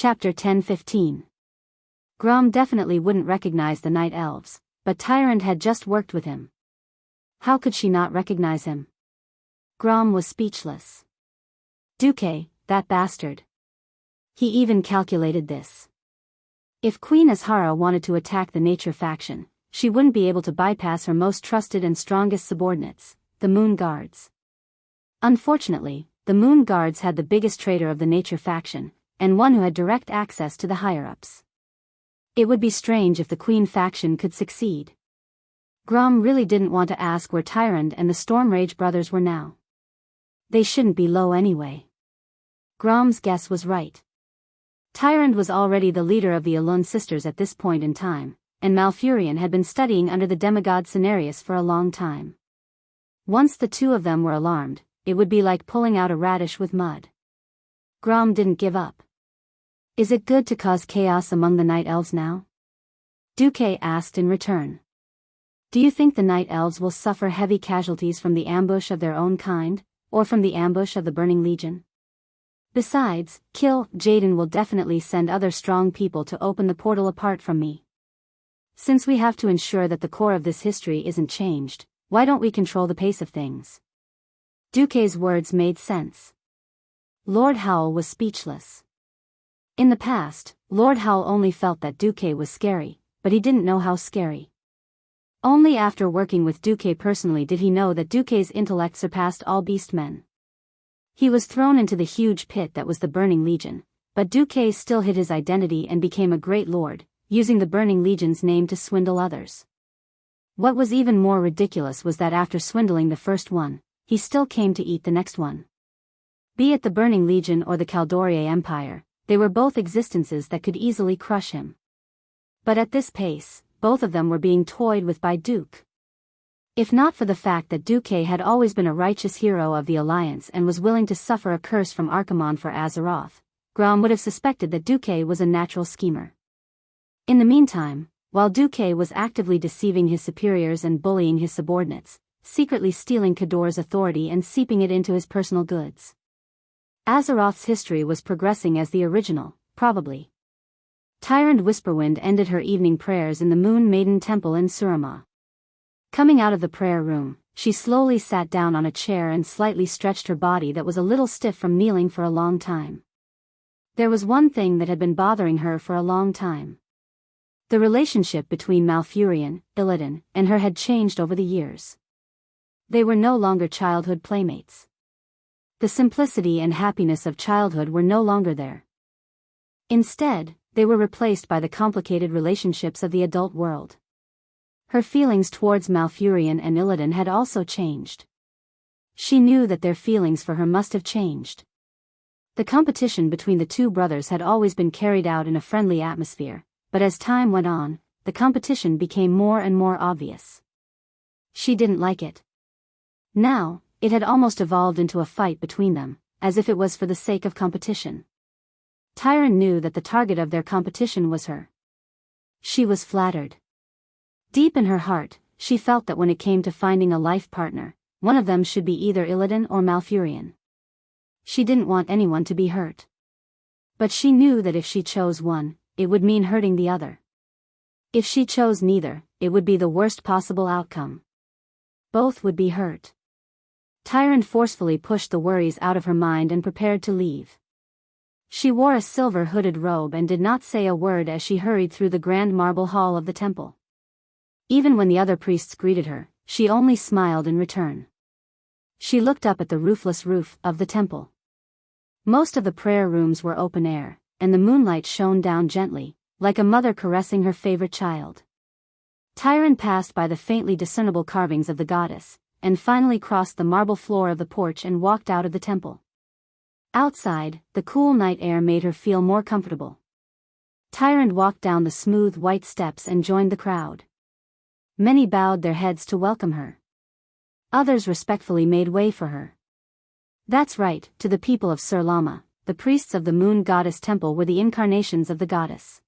Chapter 10-15. Grom definitely wouldn't recognize the night elves, but Tyrant had just worked with him. How could she not recognize him? Grom was speechless. Duque, that bastard. He even calculated this. If Queen Azhara wanted to attack the Nature faction, she wouldn't be able to bypass her most trusted and strongest subordinates, the Moon Guards. Unfortunately, the Moon Guards had the biggest traitor of the Nature faction, and one who had direct access to the higher-ups. It would be strange if the Queen faction could succeed. Grom really didn't want to ask where Tyrant and the Stormrage brothers were now. They shouldn't be low anyway. Grom's guess was right. Tyrant was already the leader of the Elun sisters at this point in time, and Malfurion had been studying under the demigod Cenarius for a long time. Once the two of them were alarmed, it would be like pulling out a radish with mud. Grom didn't give up. Is it good to cause chaos among the Night Elves now? Duque asked in return. Do you think the Night Elves will suffer heavy casualties from the ambush of their own kind, or from the ambush of the Burning Legion? Besides, Jaden will definitely send other strong people to open the portal apart from me. Since we have to ensure that the core of this history isn't changed, why don't we control the pace of things? Duque's words made sense. Lord Howl was speechless. In the past, Lord Howl only felt that Duque was scary, but he didn't know how scary. Only after working with Duque personally did he know that Duque's intellect surpassed all beastmen. He was thrown into the huge pit that was the Burning Legion, but Duque still hid his identity and became a great lord, using the Burning Legion's name to swindle others. What was even more ridiculous was that after swindling the first one, he still came to eat the next one. Be it the Burning Legion or the Caldoria Empire, they were both existences that could easily crush him. But at this pace, both of them were being toyed with by Duque. If not for the fact that Duque had always been a righteous hero of the Alliance and was willing to suffer a curse from Archimonde for Azeroth, Grom would have suspected that Duque was a natural schemer. In the meantime, while Duque was actively deceiving his superiors and bullying his subordinates, secretly stealing Kador's authority and seeping it into his personal goods. Azeroth's history was progressing as the original, probably. Tyrant Whisperwind ended her evening prayers in the Moon Maiden Temple in Surama. Coming out of the prayer room, she slowly sat down on a chair and slightly stretched her body that was a little stiff from kneeling for a long time. There was one thing that had been bothering her for a long time. The relationship between Malfurion, Illidan, and her had changed over the years. They were no longer childhood playmates. The simplicity and happiness of childhood were no longer there. Instead, they were replaced by the complicated relationships of the adult world. Her feelings towards Malfurion and Illidan had also changed. She knew that their feelings for her must have changed. The competition between the two brothers had always been carried out in a friendly atmosphere, but as time went on, the competition became more and more obvious. She didn't like it. Now, it had almost evolved into a fight between them, as if it was for the sake of competition. Tyrant knew that the target of their competition was her. She was flattered. Deep in her heart, she felt that when it came to finding a life partner, one of them should be either Illidan or Malfurion. She didn't want anyone to be hurt. But she knew that if she chose one, it would mean hurting the other. If she chose neither, it would be the worst possible outcome. Both would be hurt. Tyrant forcefully pushed the worries out of her mind and prepared to leave. She wore a silver hooded robe and did not say a word as she hurried through the grand marble hall of the temple. Even when the other priests greeted her, she only smiled in return. She looked up at the roofless roof of the temple. Most of the prayer rooms were open air, and the moonlight shone down gently, like a mother caressing her favorite child. Tyrant passed by the faintly discernible carvings of the goddess, and finally crossed the marble floor of the porch and walked out of the temple. Outside, the cool night air made her feel more comfortable. Tyrant walked down the smooth white steps and joined the crowd. Many bowed their heads to welcome her. Others respectfully made way for her. That's right, to the people of Sur Lama, the priests of the Moon Goddess Temple were the incarnations of the goddess.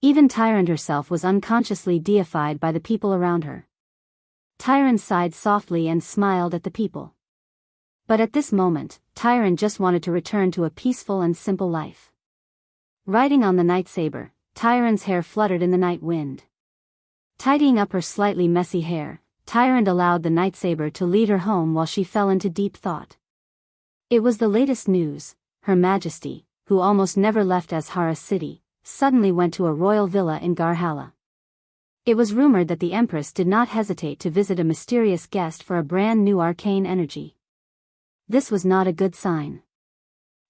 Even Tyrant herself was unconsciously deified by the people around her. Tyrant sighed softly and smiled at the people. But at this moment, Tyrant just wanted to return to a peaceful and simple life. Riding on the night saber, Tyrant's hair fluttered in the night wind. Tidying up her slightly messy hair, Tyrant allowed the night saber to lead her home while she fell into deep thought. It was the latest news. Her Majesty, who almost never left Azhara City, suddenly went to a royal villa in Garhala. It was rumored that the Empress did not hesitate to visit a mysterious guest for a brand new arcane energy. This was not a good sign.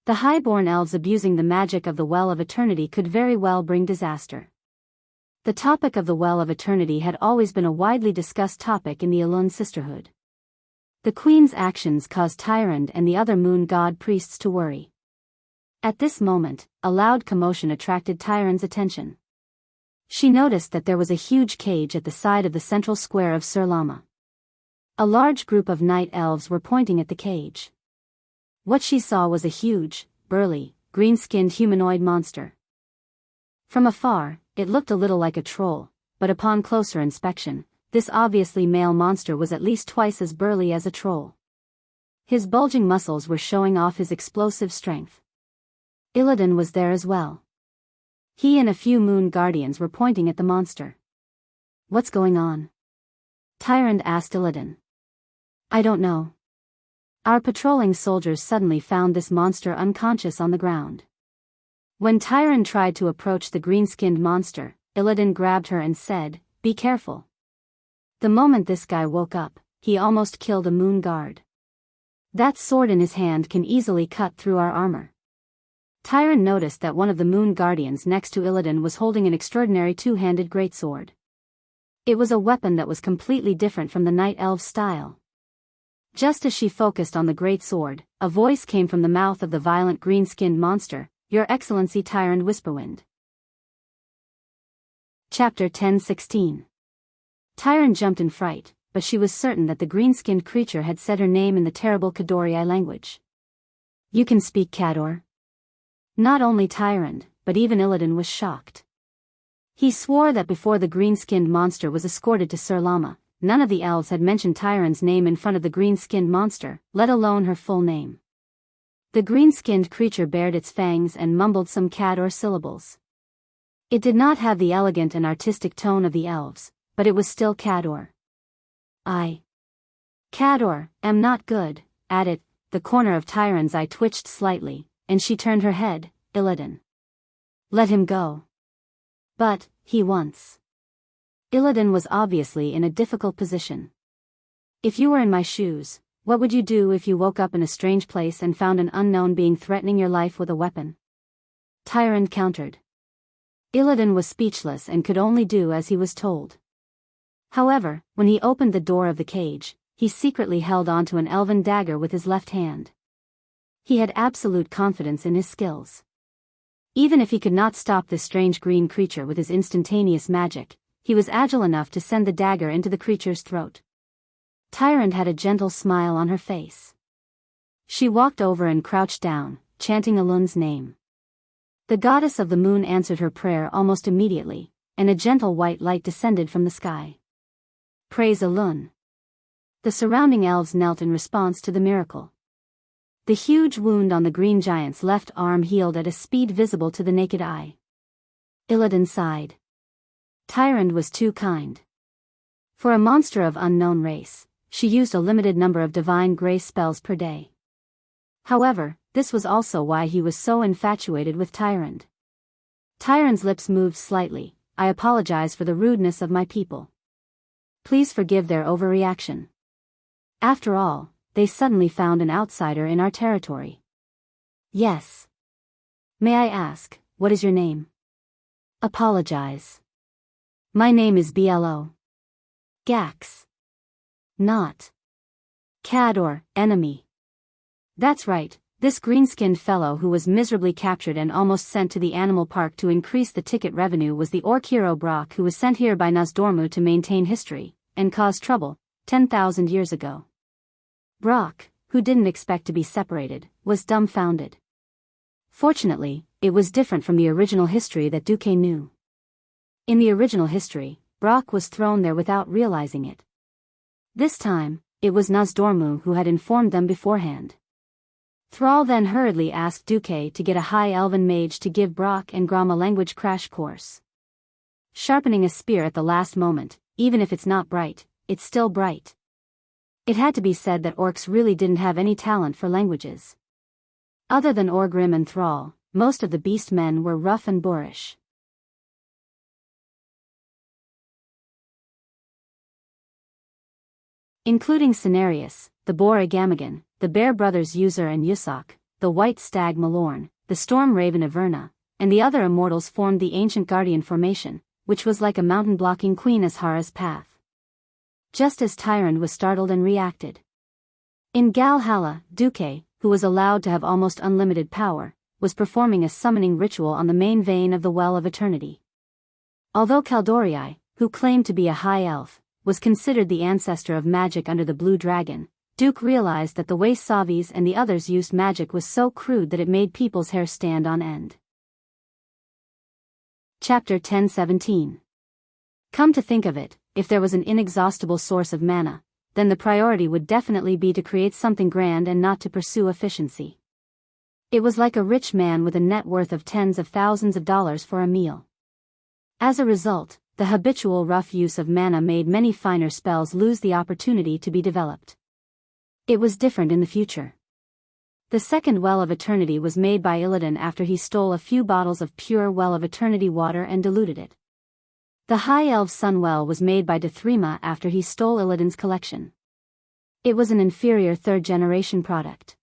The highborn elves abusing the magic of the Well of Eternity could very well bring disaster. The topic of the Well of Eternity had always been a widely discussed topic in the Elun Sisterhood. The Queen's actions caused Tyrande and the other moon god priests to worry. At this moment, a loud commotion attracted Tyrande's attention. She noticed that there was a huge cage at the side of the central square of Surlama. A large group of night elves were pointing at the cage. What she saw was a huge, burly, green-skinned humanoid monster. From afar, it looked a little like a troll, but upon closer inspection, this obviously male monster was at least twice as burly as a troll. His bulging muscles were showing off his explosive strength. Illidan was there as well. He and a few moon guardians were pointing at the monster. "What's going on?" Tyrande asked Illidan. "I don't know. Our patrolling soldiers suddenly found this monster unconscious on the ground." When Tyrande tried to approach the green-skinned monster, Illidan grabbed her and said, "Be careful. The moment this guy woke up, he almost killed a moon guard. That sword in his hand can easily cut through our armor." Tyrande noticed that one of the moon guardians next to Illidan was holding an extraordinary two-handed greatsword. It was a weapon that was completely different from the night elf style. Just as she focused on the greatsword, a voice came from the mouth of the violent green-skinned monster, "Your Excellency Tyrande Whisperwind." Chapter 10:16. Tyrande jumped in fright, but she was certain that the green-skinned creature had said her name in the terrible Kadori language. "You can speak Kador?" Not only Tyrande, but even Illidan was shocked. He swore that before the green-skinned monster was escorted to Surlama, none of the elves had mentioned Tyrande's name in front of the green-skinned monster, let alone her full name. The green-skinned creature bared its fangs and mumbled some Kador syllables. It did not have the elegant and artistic tone of the elves, but it was still Kador. "I, Kador, am not good at it." The corner of Tyrande's eye twitched slightly, and she turned her head. "Illidan. Let him go." "But, he wants." Illidan was obviously in a difficult position. "If you were in my shoes, what would you do if you woke up in a strange place and found an unknown being threatening your life with a weapon?" Tyrande countered. Illidan was speechless and could only do as he was told. However, when he opened the door of the cage, he secretly held onto an elven dagger with his left hand. He had absolute confidence in his skills. Even if he could not stop this strange green creature with his instantaneous magic, he was agile enough to send the dagger into the creature's throat. Tyrande had a gentle smile on her face. She walked over and crouched down, chanting Elun's name. The goddess of the moon answered her prayer almost immediately, and a gentle white light descended from the sky. "Praise Elun." The surrounding elves knelt in response to the miracle. The huge wound on the green giant's left arm healed at a speed visible to the naked eye. Illidan sighed. Tyrande was too kind. For a monster of unknown race, she used a limited number of divine grace spells per day. However, this was also why he was so infatuated with Tyrande. Tyrande's lips moved slightly. "I apologize for the rudeness of my people. Please forgive their overreaction. After all, they suddenly found an outsider in our territory." "Yes. May I ask, what is your name?" "Apologize. My name is Biyao. Gax. Not Kador, enemy." "That's right, this green-skinned fellow who was miserably captured and almost sent to the animal park to increase the ticket revenue was the orc hero Brock, who was sent here by Nozdormu to maintain history, and cause trouble, 10,000 years ago." Brock, who didn't expect to be separated, was dumbfounded. Fortunately, it was different from the original history that Duque knew. In the original history, Brock was thrown there without realizing it. This time, it was Nozdormu who had informed them beforehand. Thrall then hurriedly asked Duque to get a high elven mage to give Brock and Grom a language crash course. Sharpening a spear at the last moment, even if it's not bright, it's still bright. It had to be said that orcs really didn't have any talent for languages. Other than Orgrim and Thrall, most of the beast men were rough and boorish. Including Cenarius, the boar Agamagan, the bear brothers User and Yusak, the white stag Malorn, the storm raven Averna, and the other immortals formed the ancient guardian formation, which was like a mountain blocking Queen Azhara's path. Just as Tyrande was startled and reacted. In Galhalla, Duque, who was allowed to have almost unlimited power, was performing a summoning ritual on the main vein of the Well of Eternity. Although Kaldorii, who claimed to be a high elf, was considered the ancestor of magic under the Blue Dragon, Duke realized that the way Savis and the others used magic was so crude that it made people's hair stand on end. Chapter 10:17. Come to think of it, if there was an inexhaustible source of mana, then the priority would definitely be to create something grand and not to pursue efficiency. It was like a rich man with a net worth of tens of thousands of dollars for a meal. As a result, the habitual rough use of mana made many finer spells lose the opportunity to be developed. It was different in the future. The second Well of Eternity was made by Illidan after he stole a few bottles of pure Well of Eternity water and diluted it. The High Elf's Sun Well was made by Dethrima after he stole Illidan's collection. It was an inferior third-generation product.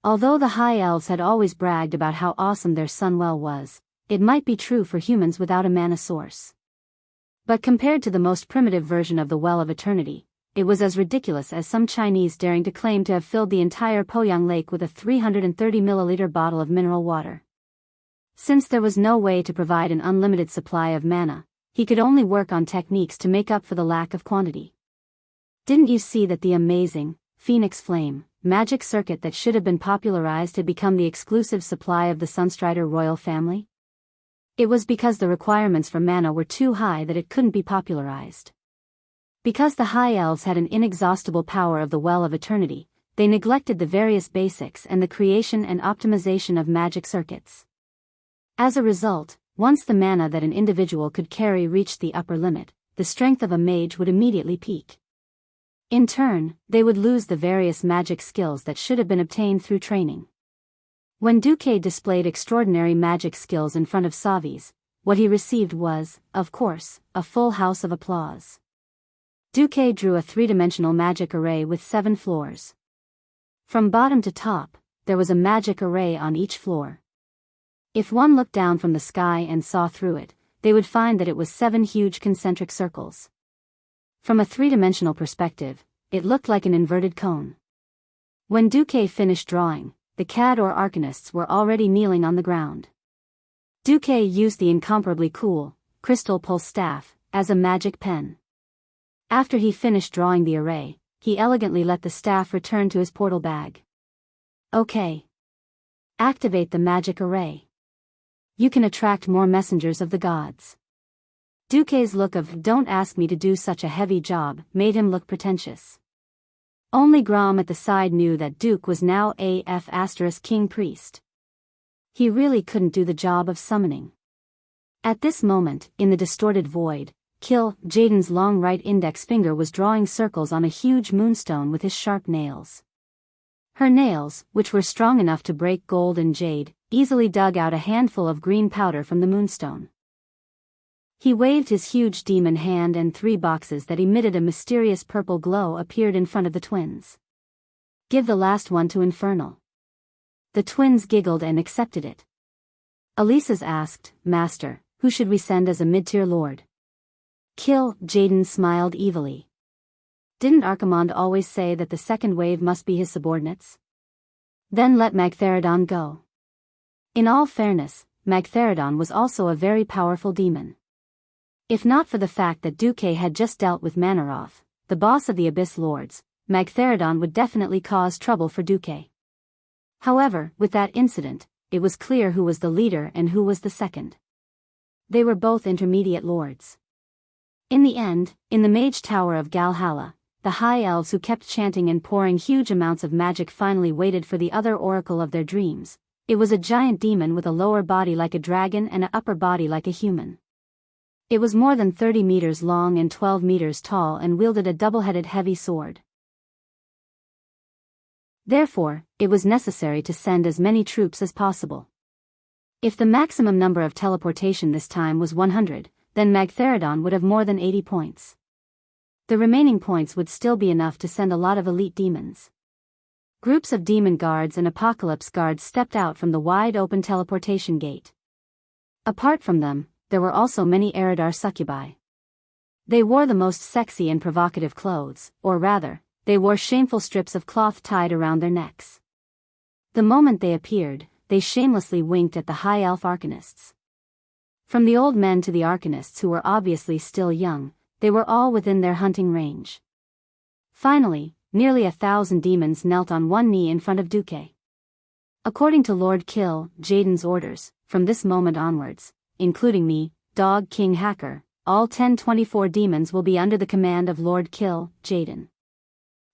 Although the High Elves had always bragged about how awesome their Sun Well was, it might be true for humans without a mana source. But compared to the most primitive version of the Well of Eternity, it was as ridiculous as some Chinese daring to claim to have filled the entire Poyang Lake with a 330 milliliter bottle of mineral water. Since there was no way to provide an unlimited supply of mana, he could only work on techniques to make up for the lack of quantity. Didn't you see that the amazing Phoenix Flame magic circuit that should have been popularized had become the exclusive supply of the Sunstrider royal family? It was because the requirements for mana were too high that it couldn't be popularized. Because the High Elves had an inexhaustible power of the Well of Eternity, they neglected the various basics and the creation and optimization of magic circuits. As a result, once the mana that an individual could carry reached the upper limit, the strength of a mage would immediately peak. In turn, they would lose the various magic skills that should have been obtained through training. When Duque displayed extraordinary magic skills in front of Savis, what he received was, of course, a full house of applause. Duque drew a three-dimensional magic array with 7 floors. From bottom to top, there was a magic array on each floor. If one looked down from the sky and saw through it, they would find that it was 7 huge concentric circles. From a three-dimensional perspective, it looked like an inverted cone. When Duque finished drawing, the Cad or Arcanists were already kneeling on the ground. Duque used the incomparably cool, crystal pulse staff, as a magic pen. After he finished drawing the array, he elegantly let the staff return to his portal bag. Okay. Activate the magic array. You can attract more messengers of the gods. Duque's look of "don't ask me to do such a heavy job" made him look pretentious. Only Grom at the side knew that Duke was now AF** king priest. He really couldn't do the job of summoning. At this moment, in the distorted void, Jaden's long right index finger was drawing circles on a huge moonstone with his sharp nails. Her nails, which were strong enough to break gold and jade, easily dug out a handful of green powder from the moonstone. He waved his huge demon hand and 3 boxes that emitted a mysterious purple glow appeared in front of the twins. Give the last one to Infernal. The twins giggled and accepted it. Elisa's asked, Master, who should we send as a mid-tier lord? Jaden smiled evilly. Didn't Archimonde always say that the second wave must be his subordinates? Then let Magtheridon go. In all fairness, Magtheridon was also a very powerful demon. If not for the fact that Duque had just dealt with Manaroth, the boss of the Abyss Lords, Magtheridon would definitely cause trouble for Duque. However, with that incident, it was clear who was the leader and who was the second. They were both intermediate lords. In the end, in the Mage Tower of Galhalla, the high elves who kept chanting and pouring huge amounts of magic finally waited for the other oracle of their dreams. It was a giant demon with a lower body like a dragon and an upper body like a human. It was more than 30 meters long and 12 meters tall and wielded a double-headed heavy sword. Therefore, it was necessary to send as many troops as possible. If the maximum number of teleportation this time was 100, then Magtheridon would have more than 80 points. The remaining points would still be enough to send a lot of elite demons. Groups of demon guards and apocalypse guards stepped out from the wide-open teleportation gate. Apart from them, there were also many Eridar succubi. They wore the most sexy and provocative clothes, or rather, they wore shameful strips of cloth tied around their necks. The moment they appeared, they shamelessly winked at the high elf arcanists. From the old men to the arcanists who were obviously still young, they were all within their hunting range. Finally, nearly 1,000 demons knelt on one knee in front of Duque. According to Lord Kill, Jaden's orders, from this moment onwards, including me, Dog King Hacker, all 1024 demons will be under the command of Lord Kill, Jaden.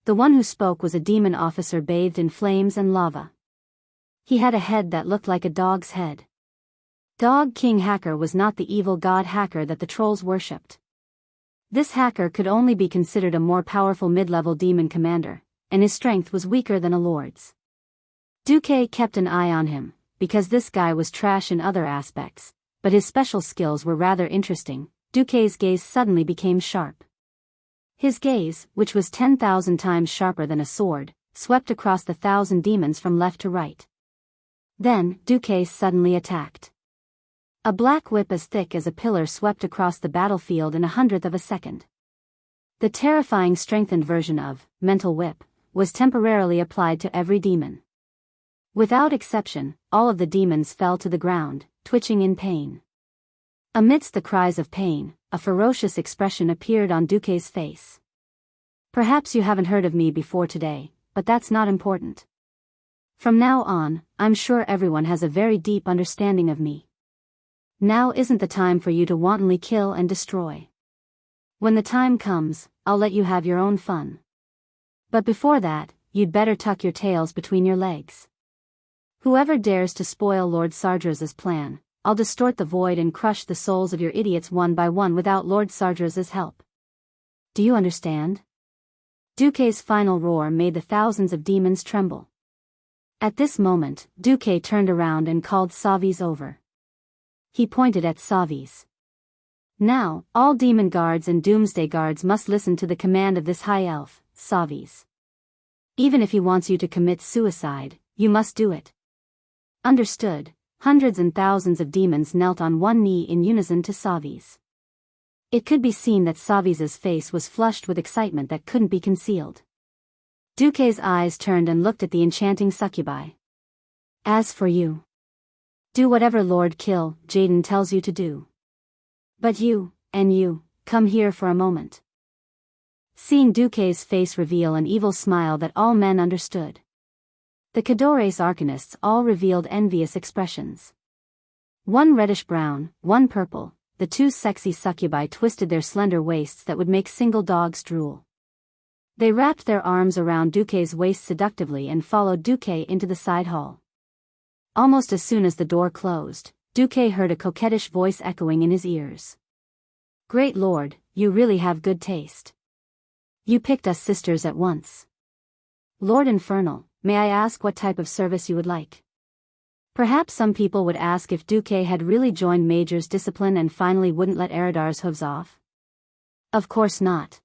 The one who spoke was a demon officer bathed in flames and lava. He had a head that looked like a dog's head. Dog King Hacker was not the evil god Hacker that the trolls worshipped. This Hacker could only be considered a more powerful mid-level demon commander, and his strength was weaker than a lord's. Duque kept an eye on him, because this guy was trash in other aspects, but his special skills were rather interesting. Duque's gaze suddenly became sharp. His gaze, which was 10,000 times sharper than a sword, swept across the 1,000 demons from left to right. Then, Duque suddenly attacked. A black whip as thick as a pillar swept across the battlefield in 1/100th of a second. The terrifying strengthened version of Mental Whip was temporarily applied to every demon. Without exception, all of the demons fell to the ground, twitching in pain. Amidst the cries of pain, a ferocious expression appeared on Duque's face. Perhaps you haven't heard of me before today, but that's not important. From now on, I'm sure everyone has a very deep understanding of me. Now isn't the time for you to wantonly kill and destroy. When the time comes, I'll let you have your own fun. But before that, you'd better tuck your tails between your legs. Whoever dares to spoil Lord Sardra's plan, I'll distort the void and crush the souls of your idiots one by one without Lord Sardra's help. Do you understand? Duque's final roar made the thousands of demons tremble. At this moment, Duque turned around and called Savis over. He pointed at Savis. Now, all demon guards and doomsday guards must listen to the command of this high elf, Savis. Even if he wants you to commit suicide, you must do it. Understood. Hundreds and thousands of demons knelt on one knee in unison to Savis. It could be seen that Savis's face was flushed with excitement that couldn't be concealed. Duque's eyes turned and looked at the enchanting succubi. As for you, do whatever Lord Kill, Jaden tells you to do. But you, and you, come here for a moment. Seeing Duque's face reveal an evil smile that all men understood. The Cadores Arcanists all revealed envious expressions. One reddish-brown, one purple, the two sexy succubi twisted their slender waists that would make single dogs drool. They wrapped their arms around Duque's waist seductively and followed Duque into the side hall. Almost as soon as the door closed, Duque heard a coquettish voice echoing in his ears. Great Lord, you really have good taste. You picked us sisters at once. Lord Infernal, may I ask what type of service you would like? Perhaps some people would ask if Duque had really joined Major's discipline and finally wouldn't let Eridar's hooves off. Of course not.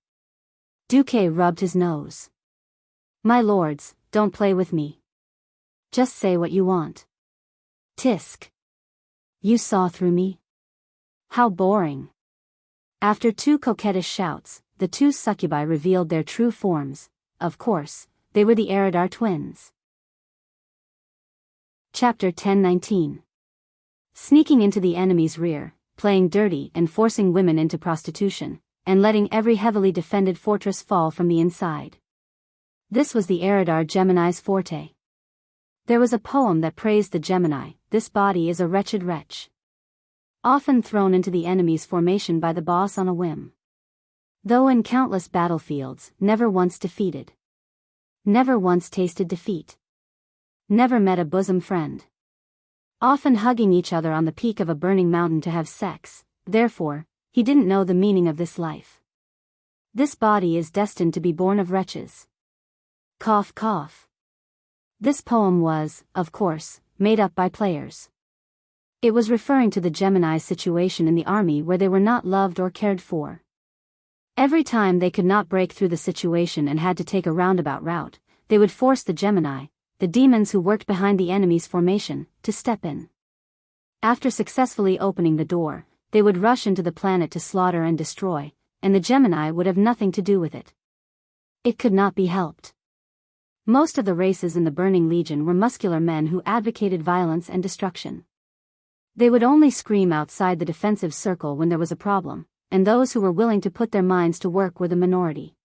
Duque rubbed his nose. My lords, don't play with me. Just say what you want. Tisk. You saw through me? How boring. After two coquettish shouts, the two succubi revealed their true forms. Of course, they were the Eridar twins. Chapter 10:19. Sneaking into the enemy's rear, playing dirty and forcing women into prostitution, and letting every heavily defended fortress fall from the inside. This was the Eridar Gemini's forte. There was a poem that praised the Gemini, this body is a wretched wretch. Often thrown into the enemy's formation by the boss on a whim. Though in countless battlefields, never once defeated. Never once tasted defeat. Never met a bosom friend. Often hugging each other on the peak of a burning mountain to have sex, therefore, he didn't know the meaning of this life. This body is destined to be born of wretches. Cough cough. This poem was, of course, made up by players. It was referring to the Gemini's situation in the army where they were not loved or cared for. Every time they could not break through the situation and had to take a roundabout route, they would force the Gemini, the demons who worked behind the enemy's formation, to step in. After successfully opening the door, they would rush into the planet to slaughter and destroy, and the Gemini would have nothing to do with it. It could not be helped. Most of the races in the Burning Legion were muscular men who advocated violence and destruction. They would only scream outside the defensive circle when there was a problem, and those who were willing to put their minds to work were the minority.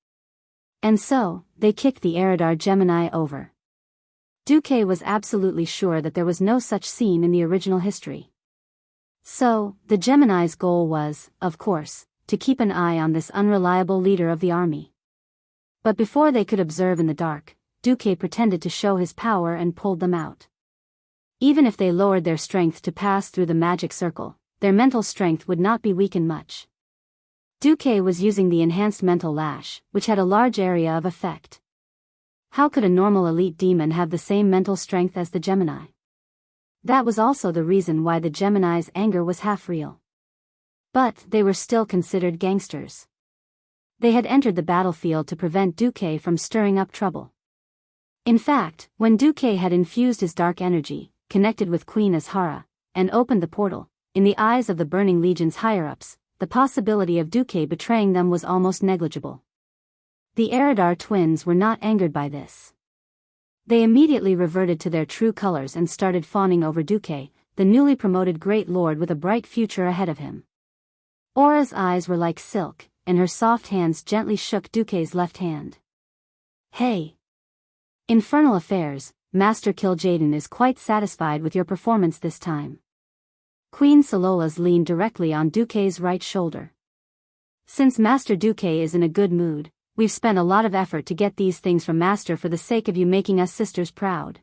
And so, they kicked the Eridar Gemini over. Duque was absolutely sure that there was no such scene in the original history. So, the Gemini's goal was, of course, to keep an eye on this unreliable leader of the army. But before they could observe in the dark, Duque pretended to show his power and pulled them out. Even if they lowered their strength to pass through the magic circle, their mental strength would not be weakened much. Duque was using the enhanced mental lash, which had a large area of effect. How could a normal elite demon have the same mental strength as the Gemini? That was also the reason why the Gemini's anger was half real. But they were still considered gangsters. They had entered the battlefield to prevent Duque from stirring up trouble. In fact, when Duque had infused his dark energy, connected with Queen Azhara, and opened the portal, in the eyes of the Burning Legion's higher-ups, the possibility of Duque betraying them was almost negligible. The Eridar twins were not angered by this. They immediately reverted to their true colors and started fawning over Duque, the newly promoted Great Lord with a bright future ahead of him. Aura's eyes were like silk, and her soft hands gently shook Duque's left hand. Hey! Infernal Affairs, Master Kil'jaeden is quite satisfied with your performance this time. Queen Salolas leaned directly on Duque's right shoulder. Since Master Duque is in a good mood, we've spent a lot of effort to get these things from Master for the sake of you making us sisters proud.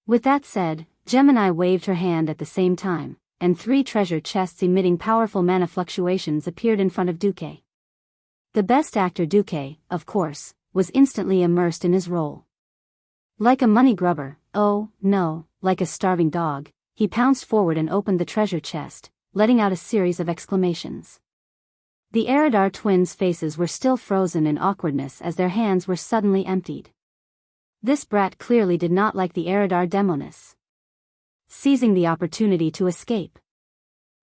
With that said, Gemini waved her hand at the same time, and 3 treasure chests emitting powerful mana fluctuations appeared in front of Duque. The best actor Duque, of course, was instantly immersed in his role. Like a money grubber, oh, no, like a starving dog, he pounced forward and opened the treasure chest, letting out a series of exclamations. The Eridar twins' faces were still frozen in awkwardness as their hands were suddenly emptied. This brat clearly did not like the Eridar demoness. Seizing the opportunity to escape.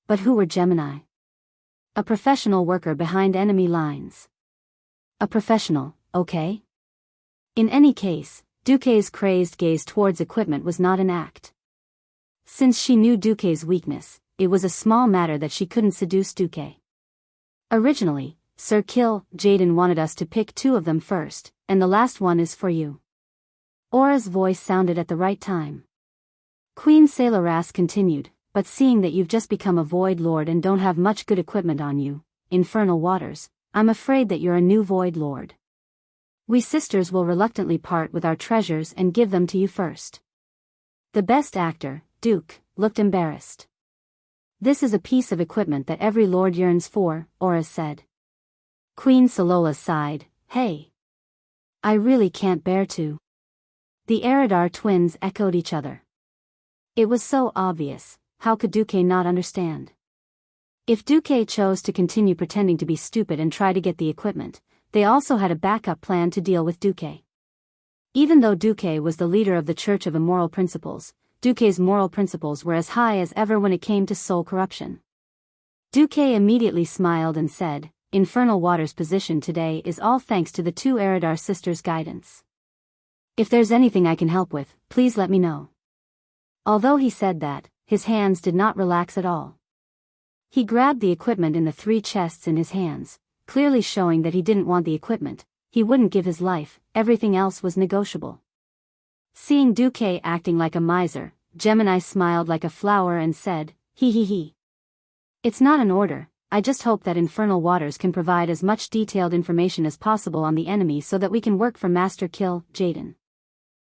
But who were Gemini? A professional worker behind enemy lines. A professional, okay? In any case, Duque's crazed gaze towards equipment was not an act. Since she knew Duque's weakness, it was a small matter that she couldn't seduce Duque. Originally, Sir Kil'jaeden wanted us to pick 2 of them first, and the last one is for you. Aura's voice sounded at the right time. Queen Saloras continued, but seeing that you've just become a Void Lord and don't have much good equipment on you, Infernal Waters, I'm afraid that you're a new Void Lord. We sisters will reluctantly part with our treasures and give them to you first. The best actor, Duke, looked embarrassed. This is a piece of equipment that every lord yearns for, Aura said. Queen Salola sighed, hey. I really can't bear to. The Eridar twins echoed each other. It was so obvious, how could Duque not understand? If Duque chose to continue pretending to be stupid and try to get the equipment, they also had a backup plan to deal with Duque. Even though Duque was the leader of the Church of Immoral Principles, Duque's moral principles were as high as ever when it came to soul corruption. Duque immediately smiled and said, Infernal Water's position today is all thanks to the 2 Eridar sisters' guidance. If there's anything I can help with, please let me know. Although he said that, his hands did not relax at all. He grabbed the equipment in the 3 chests in his hands, clearly showing that he didn't want the equipment. He wouldn't give his life, everything else was negotiable. Seeing Duque acting like a miser, Gemini smiled like a flower and said, he. It's not an order, I just hope that Infernal Waters can provide as much detailed information as possible on the enemy so that we can work for Master Kill, Jaden.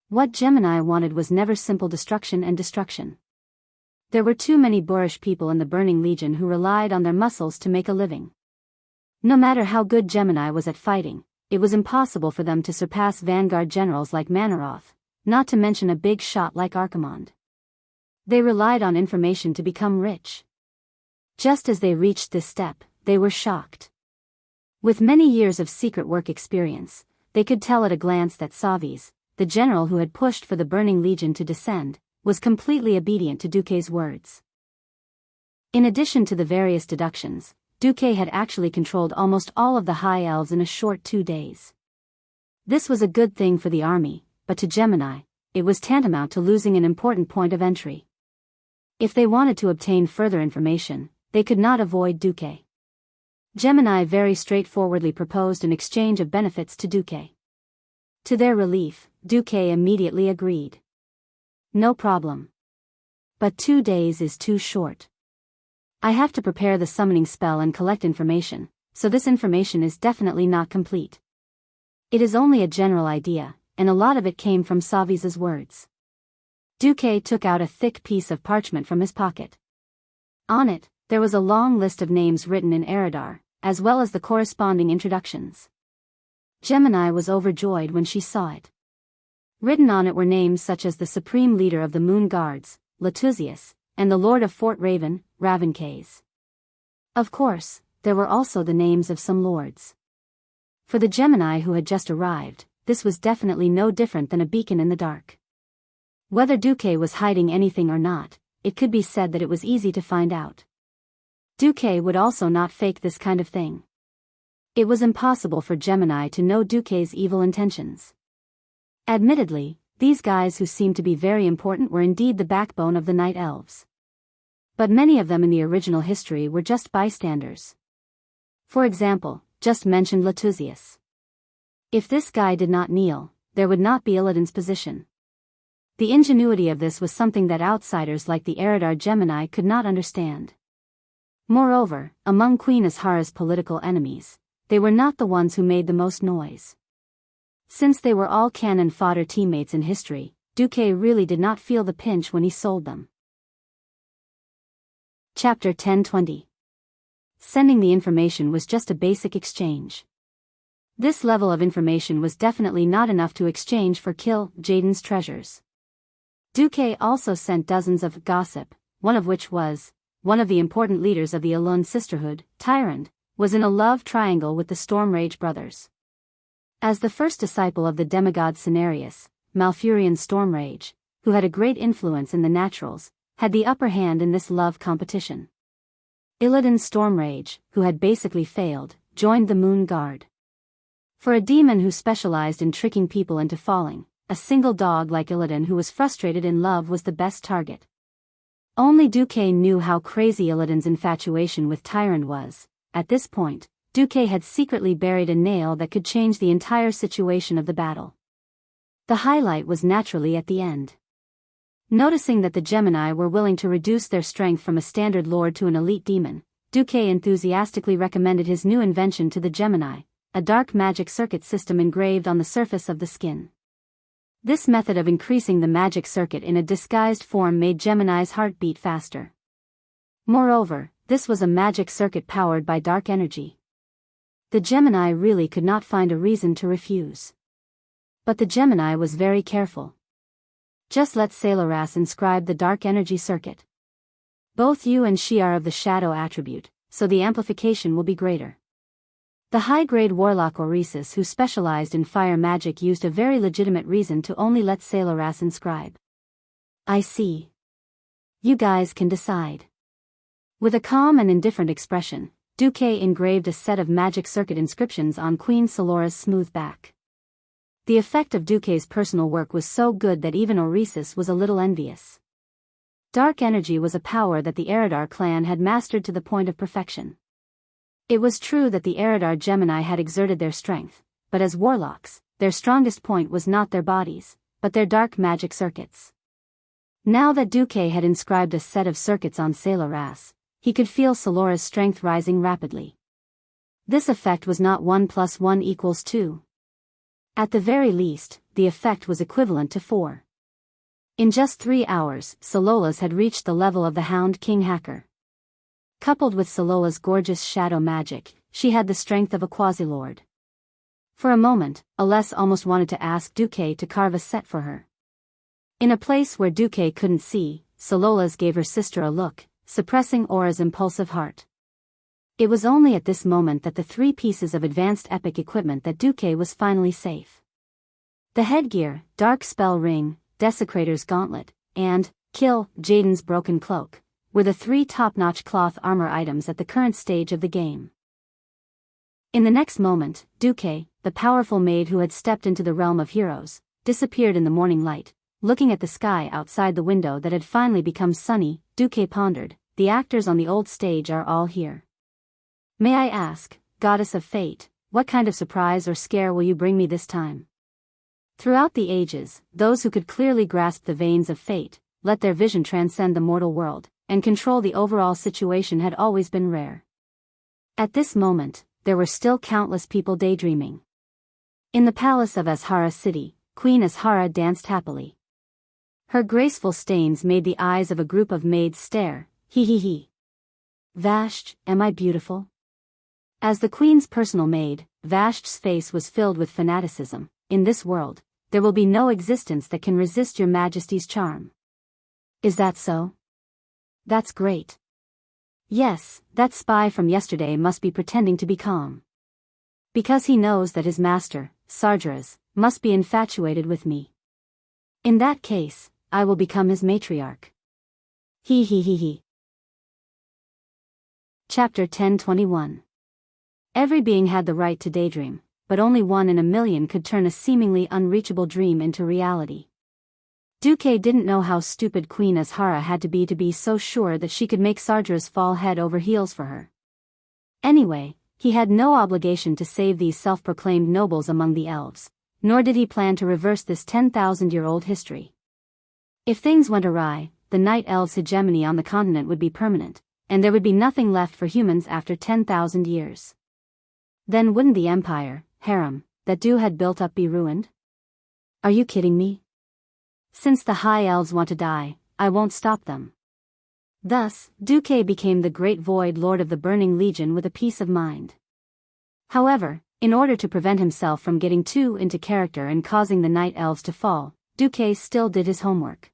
What Gemini wanted was never simple destruction and destruction. There were too many boorish people in the Burning Legion who relied on their muscles to make a living. No matter how good Gemini was at fighting, it was impossible for them to surpass vanguard generals like Manaroth, not to mention a big shot like Archimond. They relied on information to become rich. Just as they reached this step, they were shocked. With many years of secret work experience, they could tell at a glance that Savis, the general who had pushed for the Burning Legion to descend, was completely obedient to Duque's words. In addition to the various deductions, Duque had actually controlled almost all of the High Elves in a short 2 days. This was a good thing for the army, but to Gemini, it was tantamount to losing an important point of entry. If they wanted to obtain further information, they could not avoid Duque. Gemini very straightforwardly proposed an exchange of benefits to Duque. To their relief, Duque immediately agreed. No problem. But 2 days is too short. I have to prepare the summoning spell and collect information, so this information is definitely not complete. It is only a general idea, and a lot of it came from Savis's words. Duque took out a thick piece of parchment from his pocket. On it, there was a long list of names written in Eridar, as well as the corresponding introductions. Gemini was overjoyed when she saw it. Written on it were names such as the Supreme Leader of the Moon Guards, Latuzius, and the Lord of Fort Raven, Ravencaze. Of course, there were also the names of some lords. For the Gemini who had just arrived, this was definitely no different than a beacon in the dark. Whether Duque was hiding anything or not, it could be said that it was easy to find out. Duque would also not fake this kind of thing. It was impossible for Gemini to know Duque's evil intentions. Admittedly, these guys who seemed to be very important were indeed the backbone of the Night Elves. But many of them in the original history were just bystanders. For example, just mentioned Latuzius. If this guy did not kneel, there would not be Illidan's position. The ingenuity of this was something that outsiders like the Eridar Gemini could not understand. Moreover, among Queen Azhara's political enemies, they were not the ones who made the most noise. Since they were all cannon fodder teammates in history, Duque really did not feel the pinch when he sold them. Chapter 1020. Sending the information was just a basic exchange. This level of information was definitely not enough to exchange for Kill Jaden's treasures. Duque also sent dozens of gossip, one of which was, one of the important leaders of the Elun Sisterhood, Tyrant, was in a love triangle with the Stormrage brothers. As the first disciple of the demigod Cenarius, Malfurion Stormrage, who had a great influence in the Naturals, had the upper hand in this love competition. Illidan Stormrage, who had basically failed, joined the Moon Guard. For a demon who specialized in tricking people into falling, a single dog like Illidan who was frustrated in love was the best target. Only Duque knew how crazy Illidan's infatuation with Tyrant was. At this point, Duque had secretly buried a nail that could change the entire situation of the battle. The highlight was naturally at the end. Noticing that the Gemini were willing to reduce their strength from a standard lord to an elite demon, Duque enthusiastically recommended his new invention to the Gemini, a dark magic circuit system engraved on the surface of the skin. This method of increasing the magic circuit in a disguised form made Gemini's heart beat faster. Moreover, this was a magic circuit powered by dark energy. The Gemini really could not find a reason to refuse. But the Gemini was very careful. Just let Saloras inscribe the dark energy circuit. Both you and she are of the shadow attribute, so the amplification will be greater. The high-grade warlock Oresis who specialized in fire magic used a very legitimate reason to only let Saloras inscribe. I see. You guys can decide. With a calm and indifferent expression, Duque engraved a set of magic circuit inscriptions on Queen Salora's smooth back. The effect of Duque's personal work was so good that even Oresis was a little envious. Dark energy was a power that the Eridar clan had mastered to the point of perfection. It was true that the Eridar Gemini had exerted their strength, but as warlocks, their strongest point was not their bodies, but their dark magic circuits. Now that Duque had inscribed a set of circuits on Saloras, he could feel Solora's strength rising rapidly. This effect was not 1 + 1 = 2. At the very least, the effect was equivalent to 4. In just 3 hours, Solola's had reached the level of the Hound King Hacker. Coupled with Solola's gorgeous shadow magic, she had the strength of a quasi-lord. For a moment, Aless almost wanted to ask Duque to carve a set for her. In a place where Duque couldn't see, Solola's gave her sister a look, suppressing Aura's impulsive heart. It was only at this moment that the 3 pieces of advanced epic equipment that Duque was finally safe. The headgear, Dark Spell Ring, Desecrator's Gauntlet, and Kill Jaden's Broken Cloak were the 3 top-notch cloth armor items at the current stage of the game. In the next moment, Duque, the powerful maid who had stepped into the realm of heroes, disappeared in the morning light. Looking at the sky outside the window that had finally become sunny, Duque pondered, the actors on the old stage are all here. May I ask, Goddess of Fate, what kind of surprise or scare will you bring me this time? Throughout the ages, those who could clearly grasp the veins of fate, let their vision transcend the mortal world, and control the overall situation had always been rare. At this moment, there were still countless people daydreaming. In the palace of Azhara City, Queen Azhara danced happily. Her graceful stains made the eyes of a group of maids stare, he. Vashti, am I beautiful? As the queen's personal maid, Vashti's face was filled with fanaticism. In this world, there will be no existence that can resist your majesty's charm. Is that so? That's great. Yes, that spy from yesterday must be pretending to be calm. Because he knows that his master, Sargeras, must be infatuated with me. In that case, I will become his matriarch. He. Chapter 10:21. Every being had the right to daydream, but only 1 in a million could turn a seemingly unreachable dream into reality. Duque didn't know how stupid Queen Azhara had to be so sure that she could make Sargeras fall head over heels for her. Anyway, he had no obligation to save these self-proclaimed nobles among the elves, nor did he plan to reverse this 10,000-year-old history. If things went awry, the night elves' hegemony on the continent would be permanent, and there would be nothing left for humans after 10,000 years. Then wouldn't the empire, harem, that Du had built up be ruined? Are you kidding me? Since the high elves want to die, I won't stop them. Thus, Duque became the great void lord of the Burning Legion with a peace of mind. However, in order to prevent himself from getting too into character and causing the night elves to fall, Duque still did his homework.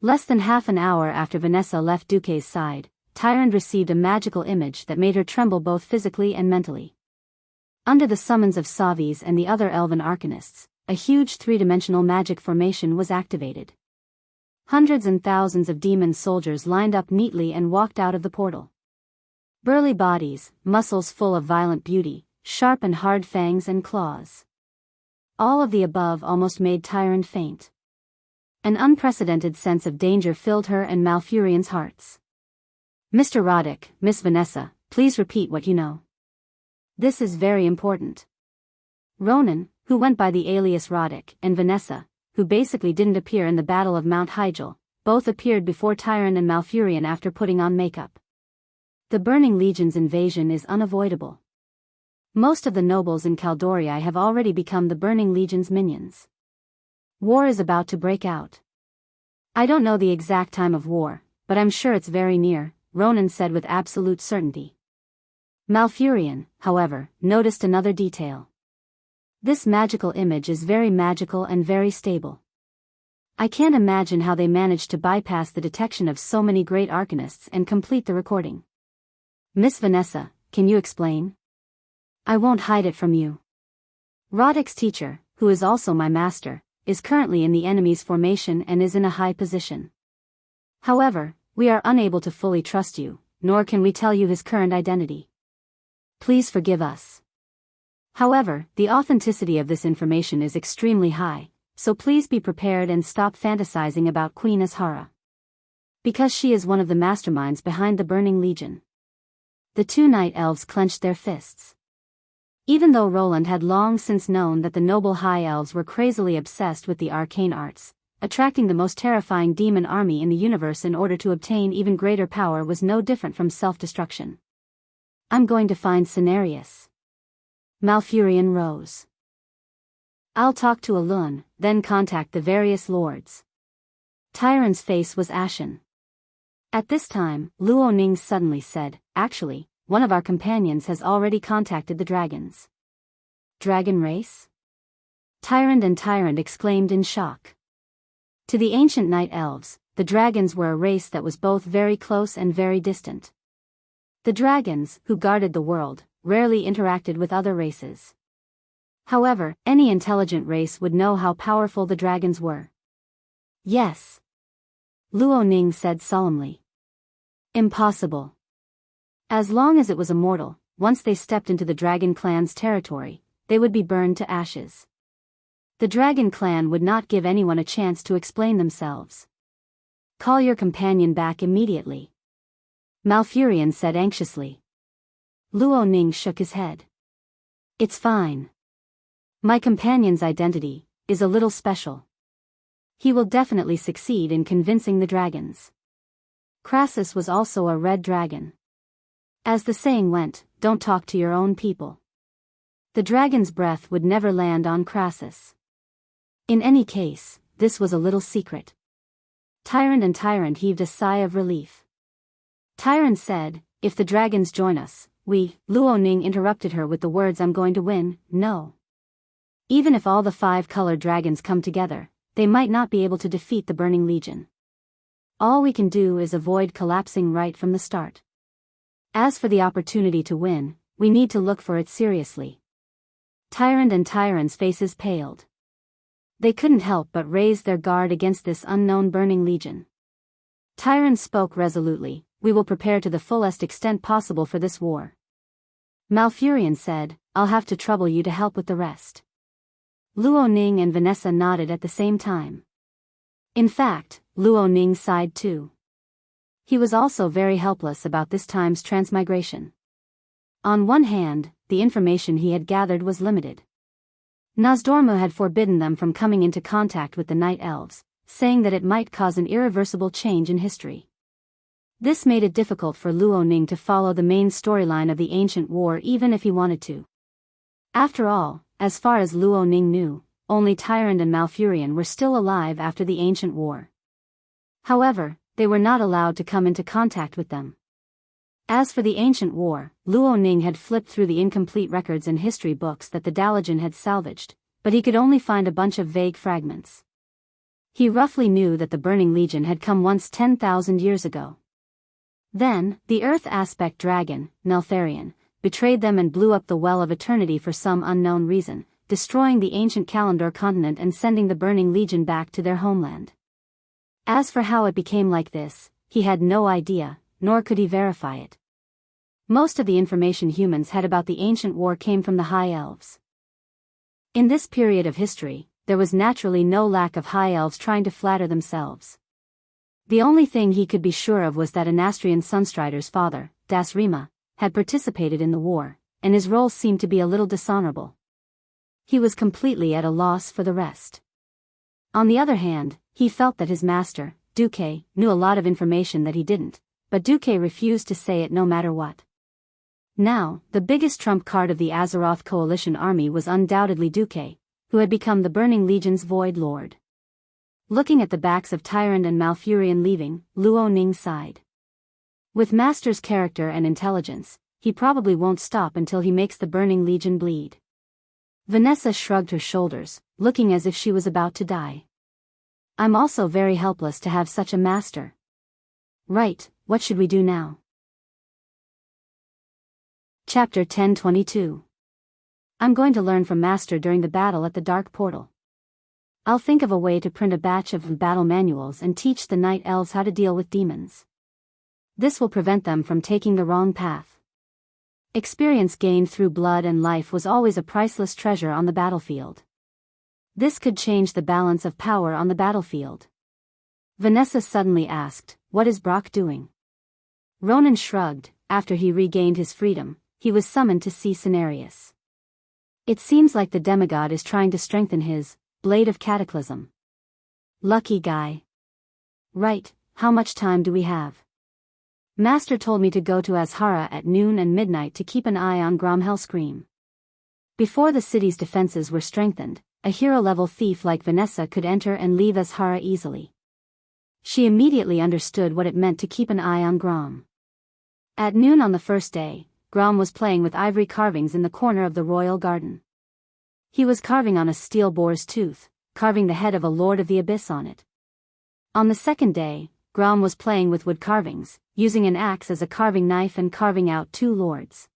Less than half an hour after Vanessa left Duque's side, Tyrande received a magical image that made her tremble both physically and mentally. Under the summons of Savis and the other elven arcanists, a huge 3-dimensional magic formation was activated. Hundreds and thousands of demon soldiers lined up neatly and walked out of the portal. Burly bodies, muscles full of violent beauty, sharp and hard fangs and claws. All of the above almost made Tyrande faint. An unprecedented sense of danger filled her and Malfurion's hearts. Mr. Roddick, Miss Vanessa, please repeat what you know. This is very important. Ronan, who went by the alias Roddick, and Vanessa, who basically didn't appear in the Battle of Mount Hyjal, both appeared before Tyrande and Malfurion after putting on makeup. The Burning Legion's invasion is unavoidable. Most of the nobles in Caldoria have already become the Burning Legion's minions. War is about to break out. I don't know the exact time of war, but I'm sure it's very near, Ronan said with absolute certainty. Malfurion, however, noticed another detail. This magical image is very magical and very stable. I can't imagine how they managed to bypass the detection of so many great arcanists and complete the recording. Miss Vanessa, can you explain? I won't hide it from you. Roddick's teacher, who is also my master, is currently in the enemy's formation and is in a high position. However, we are unable to fully trust you, nor can we tell you his current identity. Please forgive us. However, the authenticity of this information is extremely high, so please be prepared and stop fantasizing about Queen Azhara. Because she is one of the masterminds behind the Burning Legion. The 2 night elves clenched their fists. Even though Roland had long since known that the noble high elves were crazily obsessed with the arcane arts, attracting the most terrifying demon army in the universe in order to obtain even greater power was no different from self-destruction. I'm going to find Cenarius. Malfurion rose. I'll talk to Alun, then contact the various lords. Tyrant's face was ashen. At this time, Luo Ning suddenly said, actually, one of our companions has already contacted the dragons. Dragon race? Tyrant and Tyrant exclaimed in shock. To the ancient night elves, the dragons were a race that was both very close and very distant. The dragons, who guarded the world, rarely interacted with other races. However, any intelligent race would know how powerful the dragons were. Yes. Luo Ning said solemnly. Impossible. As long as it was immortal, once they stepped into the dragon clan's territory, they would be burned to ashes. The dragon clan would not give anyone a chance to explain themselves. Call your companion back immediately. Malfurion said anxiously. Luo Ning shook his head. It's fine. My companion's identity is a little special. He will definitely succeed in convincing the dragons. Crassus was also a red dragon. As the saying went, don't talk to your own people. The dragon's breath would never land on Crassus. In any case, this was a little secret. Tyrant and Tyrant heaved a sigh of relief. Tyrant said, if the dragons join us, Luo Ning interrupted her with the words, I'm going to win, no. Even if all the 5 colored dragons come together, they might not be able to defeat the Burning Legion. All we can do is avoid collapsing right from the start. As for the opportunity to win, we need to look for it seriously. Tyrant and Tyrant's faces paled. They couldn't help but raise their guard against this unknown Burning Legion. Tyrant spoke resolutely, we will prepare to the fullest extent possible for this war. Malfurion said, I'll have to trouble you to help with the rest. Luo Ning and Vanessa nodded at the same time. In fact, Luo Ning sighed too. He was also very helpless about this time's transmigration. On one hand, the information he had gathered was limited. Nozdormu had forbidden them from coming into contact with the Night Elves, saying that it might cause an irreversible change in history. This made it difficult for Luo Ning to follow the main storyline of the ancient war even if he wanted to. After all, as far as Luo Ning knew, only Tyrant and Malfurion were still alive after the ancient war. However, they were not allowed to come into contact with them. As for the ancient war, Luo Ning had flipped through the incomplete records and history books that the Dalajan had salvaged, but he could only find a bunch of vague fragments. He roughly knew that the Burning Legion had come once 10,000 years ago. Then, the Earth aspect dragon, Neltharion, betrayed them and blew up the Well of Eternity for some unknown reason, destroying the ancient Kalandor continent and sending the Burning Legion back to their homeland. As for how it became like this, he had no idea, nor could he verify it. Most of the information humans had about the ancient war came from the High Elves. In this period of history, there was naturally no lack of High Elves trying to flatter themselves. The only thing he could be sure of was that Anastrian Sunstrider's father, Dasrima, had participated in the war, and his role seemed to be a little dishonorable. He was completely at a loss for the rest. On the other hand, he felt that his master, Duque, knew a lot of information that he didn't, but Duque refused to say it no matter what. Now, the biggest trump card of the Azeroth coalition army was undoubtedly Duque, who had become the Burning Legion's Void Lord. Looking at the backs of Tyrant and Malfurion leaving, Luo Ning sighed. With Master's character and intelligence, he probably won't stop until he makes the Burning Legion bleed. Vanessa shrugged her shoulders, looking as if she was about to die. I'm also very helpless to have such a master. Right, what should we do now? Chapter 1022. I'm going to learn from Master during the battle at the Dark Portal. I'll think of a way to print a batch of battle manuals and teach the Night Elves how to deal with demons. This will prevent them from taking the wrong path. Experience gained through blood and life was always a priceless treasure on the battlefield. This could change the balance of power on the battlefield. Vanessa suddenly asked, what is Brock doing? Ronan shrugged. After he regained his freedom, he was summoned to see Cenarius. It seems like the demigod is trying to strengthen his Blade of Cataclysm. Lucky guy. Right, how much time do we have? Master told me to go to Azhara at noon and midnight to keep an eye on Grom Hellscream. Before the city's defenses were strengthened, a hero-level thief like Vanessa could enter and leave Azhara easily. She immediately understood what it meant to keep an eye on Grom. At noon on the first day, Grom was playing with ivory carvings in the corner of the royal garden. He was carving on a steel boar's tooth, carving the head of a lord of the abyss on it. On the second day, Grom was playing with wood carvings, using an axe as a carving knife and carving out 2 lords.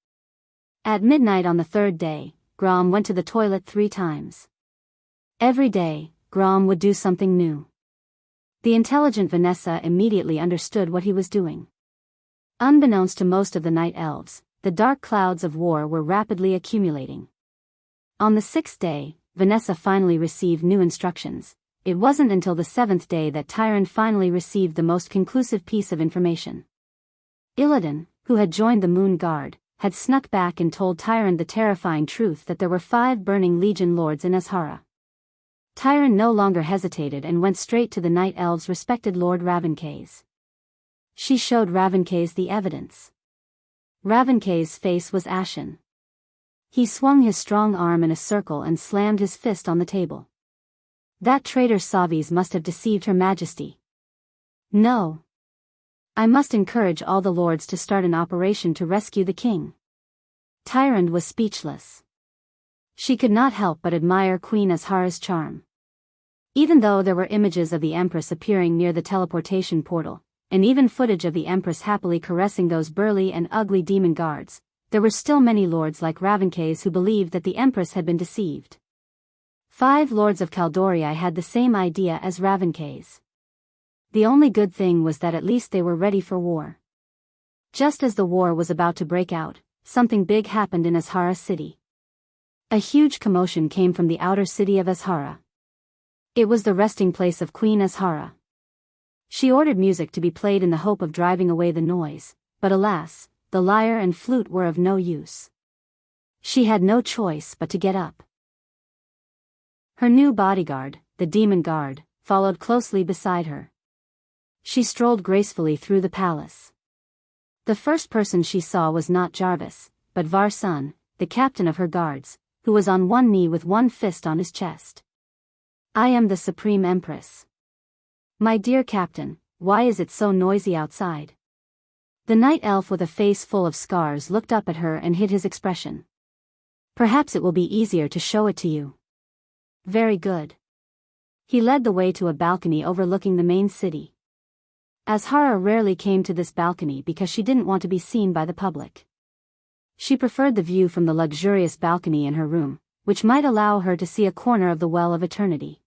At midnight on the third day, Grom went to the toilet 3 times. Every day, Grom would do something new. The intelligent Vanessa immediately understood what he was doing. Unbeknownst to most of the night elves, the dark clouds of war were rapidly accumulating. On the 6th day, Vanessa finally received new instructions. It wasn't until the 7th day that Tyrant finally received the most conclusive piece of information. Illidan, who had joined the Moon Guard, had snuck back and told Tyrant the terrifying truth that there were 5 burning legion lords in Azhara. Tyrant no longer hesitated and went straight to the night elves' respected Lord Ravencase. She showed Ravencase the evidence. Ravencase's face was ashen. He swung his strong arm in a circle and slammed his fist on the table. That traitor Savis must have deceived Her Majesty. No. I must encourage all the lords to start an operation to rescue the king. Tyrant was speechless. She could not help but admire Queen Azhara's charm. Even though there were images of the Empress appearing near the teleportation portal, and even footage of the Empress happily caressing those burly and ugly demon guards, there were still many lords like Ravencase who believed that the Empress had been deceived. 5 lords of Caldoria had the same idea as Ravencase. The only good thing was that at least they were ready for war. Just as the war was about to break out, something big happened in Azhara city. A huge commotion came from the outer city of Azhara. It was the resting place of Queen Azhara. She ordered music to be played in the hope of driving away the noise, but alas, the lyre and flute were of no use. She had no choice but to get up. Her new bodyguard, the Demon Guard, followed closely beside her. She strolled gracefully through the palace. The first person she saw was not Jarvis, but Varsun, the captain of her guards, who was on one knee with one fist on his chest. I am the Supreme Empress. My dear captain, why is it so noisy outside? The night elf with a face full of scars looked up at her and hid his expression. Perhaps it will be easier to show it to you. Very good. He led the way to a balcony overlooking the main city. Azhara rarely came to this balcony because she didn't want to be seen by the public. She preferred the view from the luxurious balcony in her room, which might allow her to see a corner of the Well of Eternity.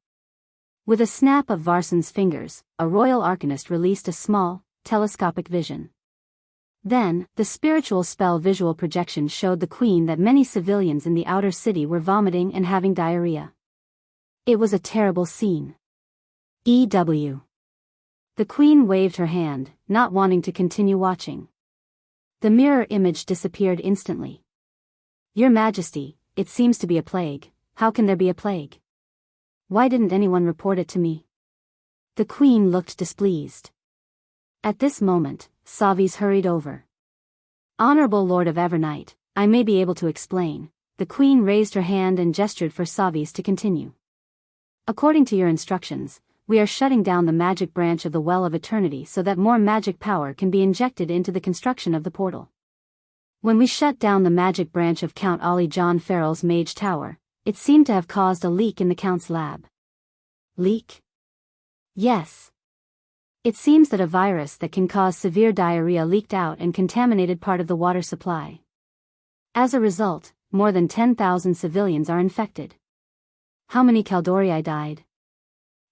With a snap of Varsun's fingers, a royal arcanist released a small, telescopic vision. Then, the spiritual spell visual projection showed the queen that many civilians in the outer city were vomiting and having diarrhea. It was a terrible scene. EW. The queen waved her hand, not wanting to continue watching. The mirror image disappeared instantly. Your Majesty, it seems to be a plague. How can there be a plague? Why didn't anyone report it to me? The queen looked displeased. At this moment, Savis hurried over. Honorable Lord of Evernight, I may be able to explain. The queen raised her hand and gestured for Savis to continue. According to your instructions, we are shutting down the magic branch of the Well of Eternity so that more magic power can be injected into the construction of the portal. When we shut down the magic branch of Count Ollie John Farrell's Mage Tower, it seemed to have caused a leak in the Count's lab. Leak? Yes. It seems that a virus that can cause severe diarrhea leaked out and contaminated part of the water supply. As a result, more than 10,000 civilians are infected. How many Caldorii died?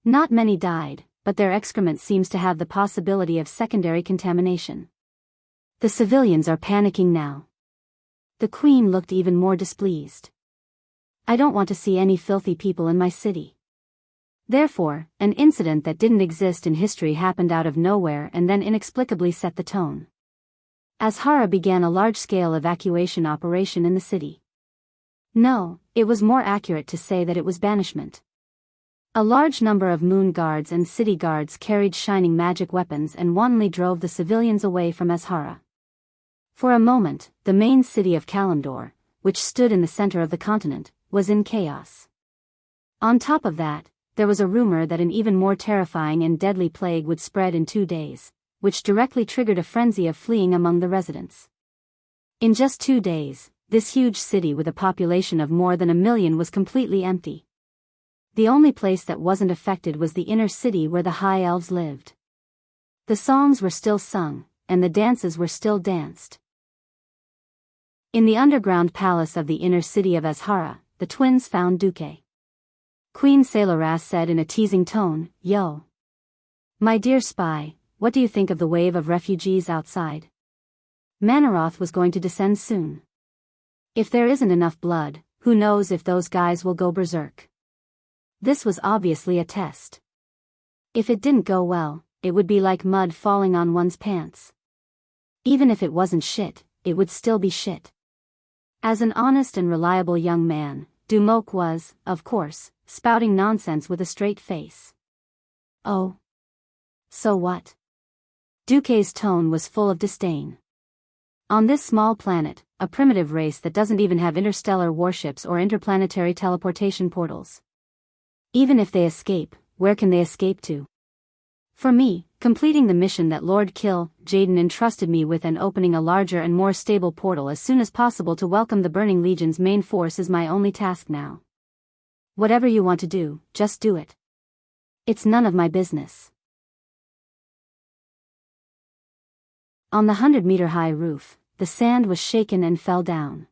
Not many died, but their excrement seems to have the possibility of secondary contamination. The civilians are panicking now. The queen looked even more displeased. I don't want to see any filthy people in my city. Therefore, an incident that didn't exist in history happened out of nowhere and then inexplicably set the tone. Azhara began a large-scale evacuation operation in the city. No, it was more accurate to say that it was banishment. A large number of moon guards and city guards carried shining magic weapons and wantonly drove the civilians away from Azhara. For a moment, the main city of Kalimdor, which stood in the center of the continent, was in chaos. On top of that, there was a rumor that an even more terrifying and deadly plague would spread in 2 days, which directly triggered a frenzy of fleeing among the residents. In just 2 days, this huge city with a population of more than 1 million was completely empty. The only place that wasn't affected was the inner city where the high elves lived. The songs were still sung, and the dances were still danced. In the underground palace of the inner city of Azhara, the twins found Duque. Queen Sailoras said in a teasing tone, "Yo. My dear spy, what do you think of the wave of refugees outside? Manaroth was going to descend soon. If there isn't enough blood, who knows if those guys will go berserk." This was obviously a test. If it didn't go well, it would be like mud falling on one's pants. Even if it wasn't shit, it would still be shit. As an honest and reliable young man, Dumoque was, of course, spouting nonsense with a straight face. "Oh. So what?" Duque's tone was full of disdain. On this small planet, a primitive race that doesn't even have interstellar warships or interplanetary teleportation portals. Even if they escape, where can they escape to? For me, completing the mission that Lord Kill Jaden entrusted me with and opening a larger and more stable portal as soon as possible to welcome the Burning Legion's main force is my only task now. Whatever you want to do, just do it. It's none of my business. On the 100-meter-high roof, the sand was shaken and fell down.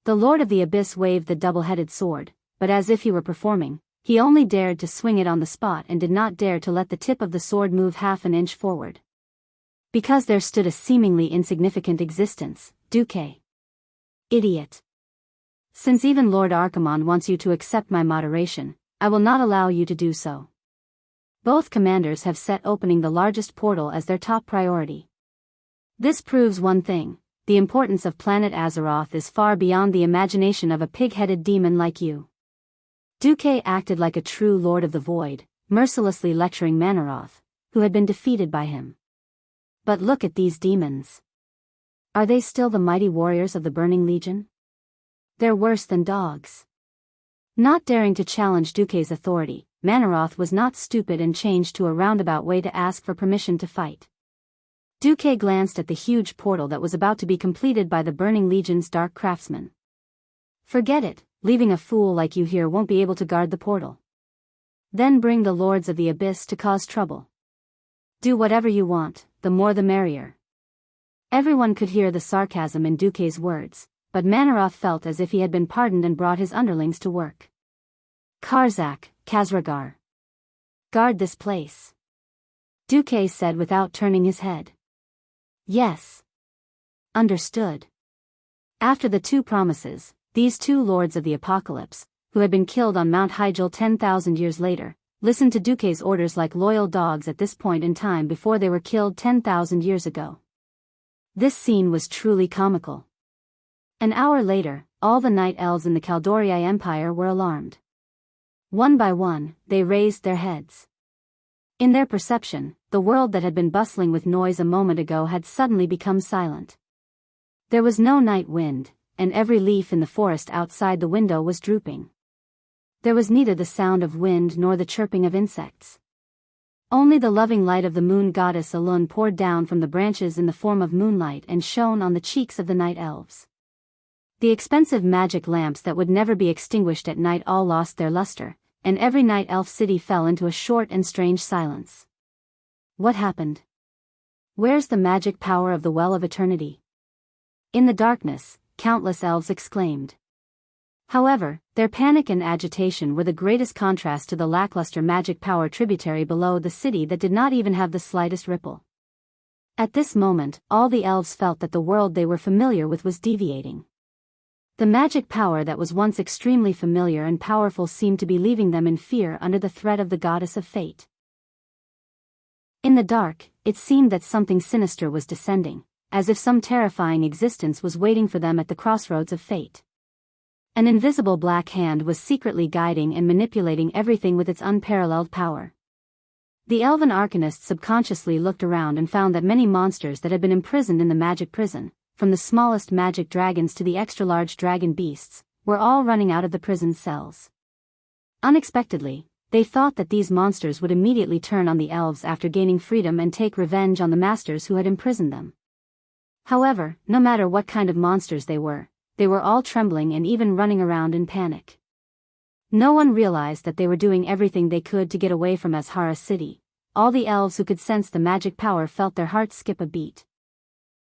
The Lord of the Abyss waved the double-headed sword, but as if he were performing, he only dared to swing it on the spot and did not dare to let the tip of the sword move half an inch forward. Because there stood a seemingly insignificant existence, Duque. Idiot. Since even Lord Archimon wants you to accept my moderation, I will not allow you to do so. Both commanders have set opening the largest portal as their top priority. This proves one thing: the importance of planet Azeroth is far beyond the imagination of a pig-headed demon like you. Duque acted like a true Lord of the Void, mercilessly lecturing Manaroth, who had been defeated by him. But look at these demons. Are they still the mighty warriors of the Burning Legion? They're worse than dogs. Not daring to challenge Duque's authority, Manaroth was not stupid and changed to a roundabout way to ask for permission to fight. Duque glanced at the huge portal that was about to be completed by the Burning Legion's dark craftsmen. "Forget it. Leaving a fool like you here won't be able to guard the portal. Then bring the Lords of the Abyss to cause trouble. Do whatever you want, the more the merrier." Everyone could hear the sarcasm in Duque's words, but Manaroth felt as if he had been pardoned and brought his underlings to work. "Karzak, Khazragar. Guard this place," Duque said without turning his head. "Yes. Understood." After the two promises, these two lords of the apocalypse, who had been killed on Mount Hyjal 10,000 years later, listened to Duque's orders like loyal dogs at this point in time before they were killed 10,000 years ago. This scene was truly comical. An hour later, all the night elves in the Caldoria Empire were alarmed. One by one, they raised their heads. In their perception, the world that had been bustling with noise a moment ago had suddenly become silent. There was no night wind, and every leaf in the forest outside the window was drooping. There was neither the sound of wind nor the chirping of insects. Only the loving light of the moon goddess Elun poured down from the branches in the form of moonlight and shone on the cheeks of the night elves. The expensive magic lamps that would never be extinguished at night all lost their luster, and every night elf city fell into a short and strange silence. What happened? Where's the magic power of the Well of Eternity? In the darkness, countless elves exclaimed. However, their panic and agitation were the greatest contrast to the lackluster magic power tributary below the city that did not even have the slightest ripple. At this moment, all the elves felt that the world they were familiar with was deviating. The magic power that was once extremely familiar and powerful seemed to be leaving them in fear under the threat of the goddess of fate. In the dark, it seemed that something sinister was descending, as if some terrifying existence was waiting for them at the crossroads of fate. An invisible black hand was secretly guiding and manipulating everything with its unparalleled power. The elven arcanist subconsciously looked around and found that many monsters that had been imprisoned in the magic prison, from the smallest magic dragons to the extra-large dragon beasts, were all running out of the prison cells. Unexpectedly, they thought that these monsters would immediately turn on the elves after gaining freedom and take revenge on the masters who had imprisoned them. However, no matter what kind of monsters they were all trembling and even running around in panic. No one realized that they were doing everything they could to get away from Azhara City. All the elves who could sense the magic power felt their hearts skip a beat.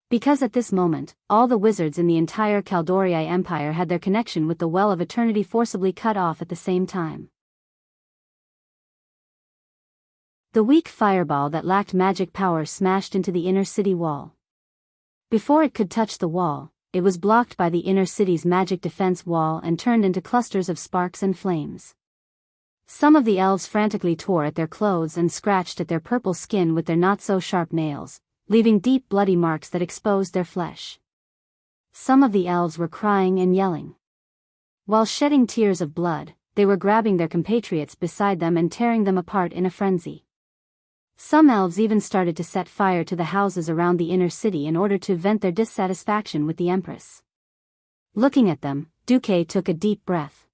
Because at this moment, all the wizards in the entire Chaldorii Empire had their connection with the Well of Eternity forcibly cut off at the same time. The weak fireball that lacked magic power smashed into the inner city wall. Before it could touch the wall, it was blocked by the inner city's magic defense wall and turned into clusters of sparks and flames. Some of the elves frantically tore at their clothes and scratched at their purple skin with their not-so-sharp nails, leaving deep bloody marks that exposed their flesh. Some of the elves were crying and yelling. While shedding tears of blood, they were grabbing their compatriots beside them and tearing them apart in a frenzy. Some elves even started to set fire to the houses around the inner city in order to vent their dissatisfaction with the Empress. Looking at them, Duque took a deep breath.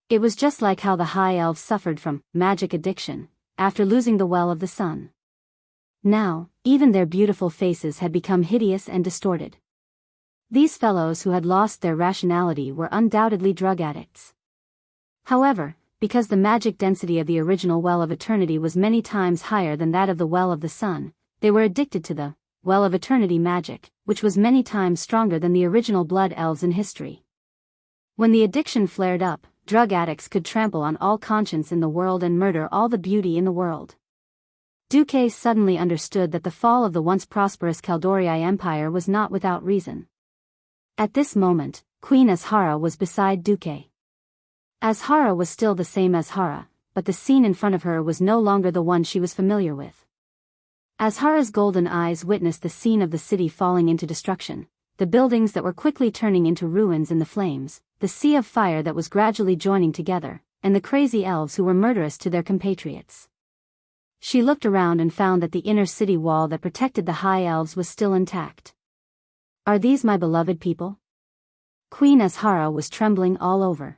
It was just like how the High Elves suffered from magic addiction after losing the Well of the Sun. Now, even their beautiful faces had become hideous and distorted. These fellows who had lost their rationality were undoubtedly drug addicts. However, because the magic density of the original Well of Eternity was many times higher than that of the Well of the Sun, they were addicted to the Well of Eternity magic, which was many times stronger than the original Blood Elves in history. When the addiction flared up, drug addicts could trample on all conscience in the world and murder all the beauty in the world. Duque suddenly understood that the fall of the once prosperous Chaldorii Empire was not without reason. At this moment, Queen Azhara was beside Duque. Azhara was still the same Azhara, but the scene in front of her was no longer the one she was familiar with. Azhara's golden eyes witnessed the scene of the city falling into destruction, the buildings that were quickly turning into ruins in the flames, the sea of fire that was gradually joining together, and the crazy elves who were murderous to their compatriots. She looked around and found that the inner city wall that protected the High Elves was still intact. Are these my beloved people? Queen Azhara was trembling all over.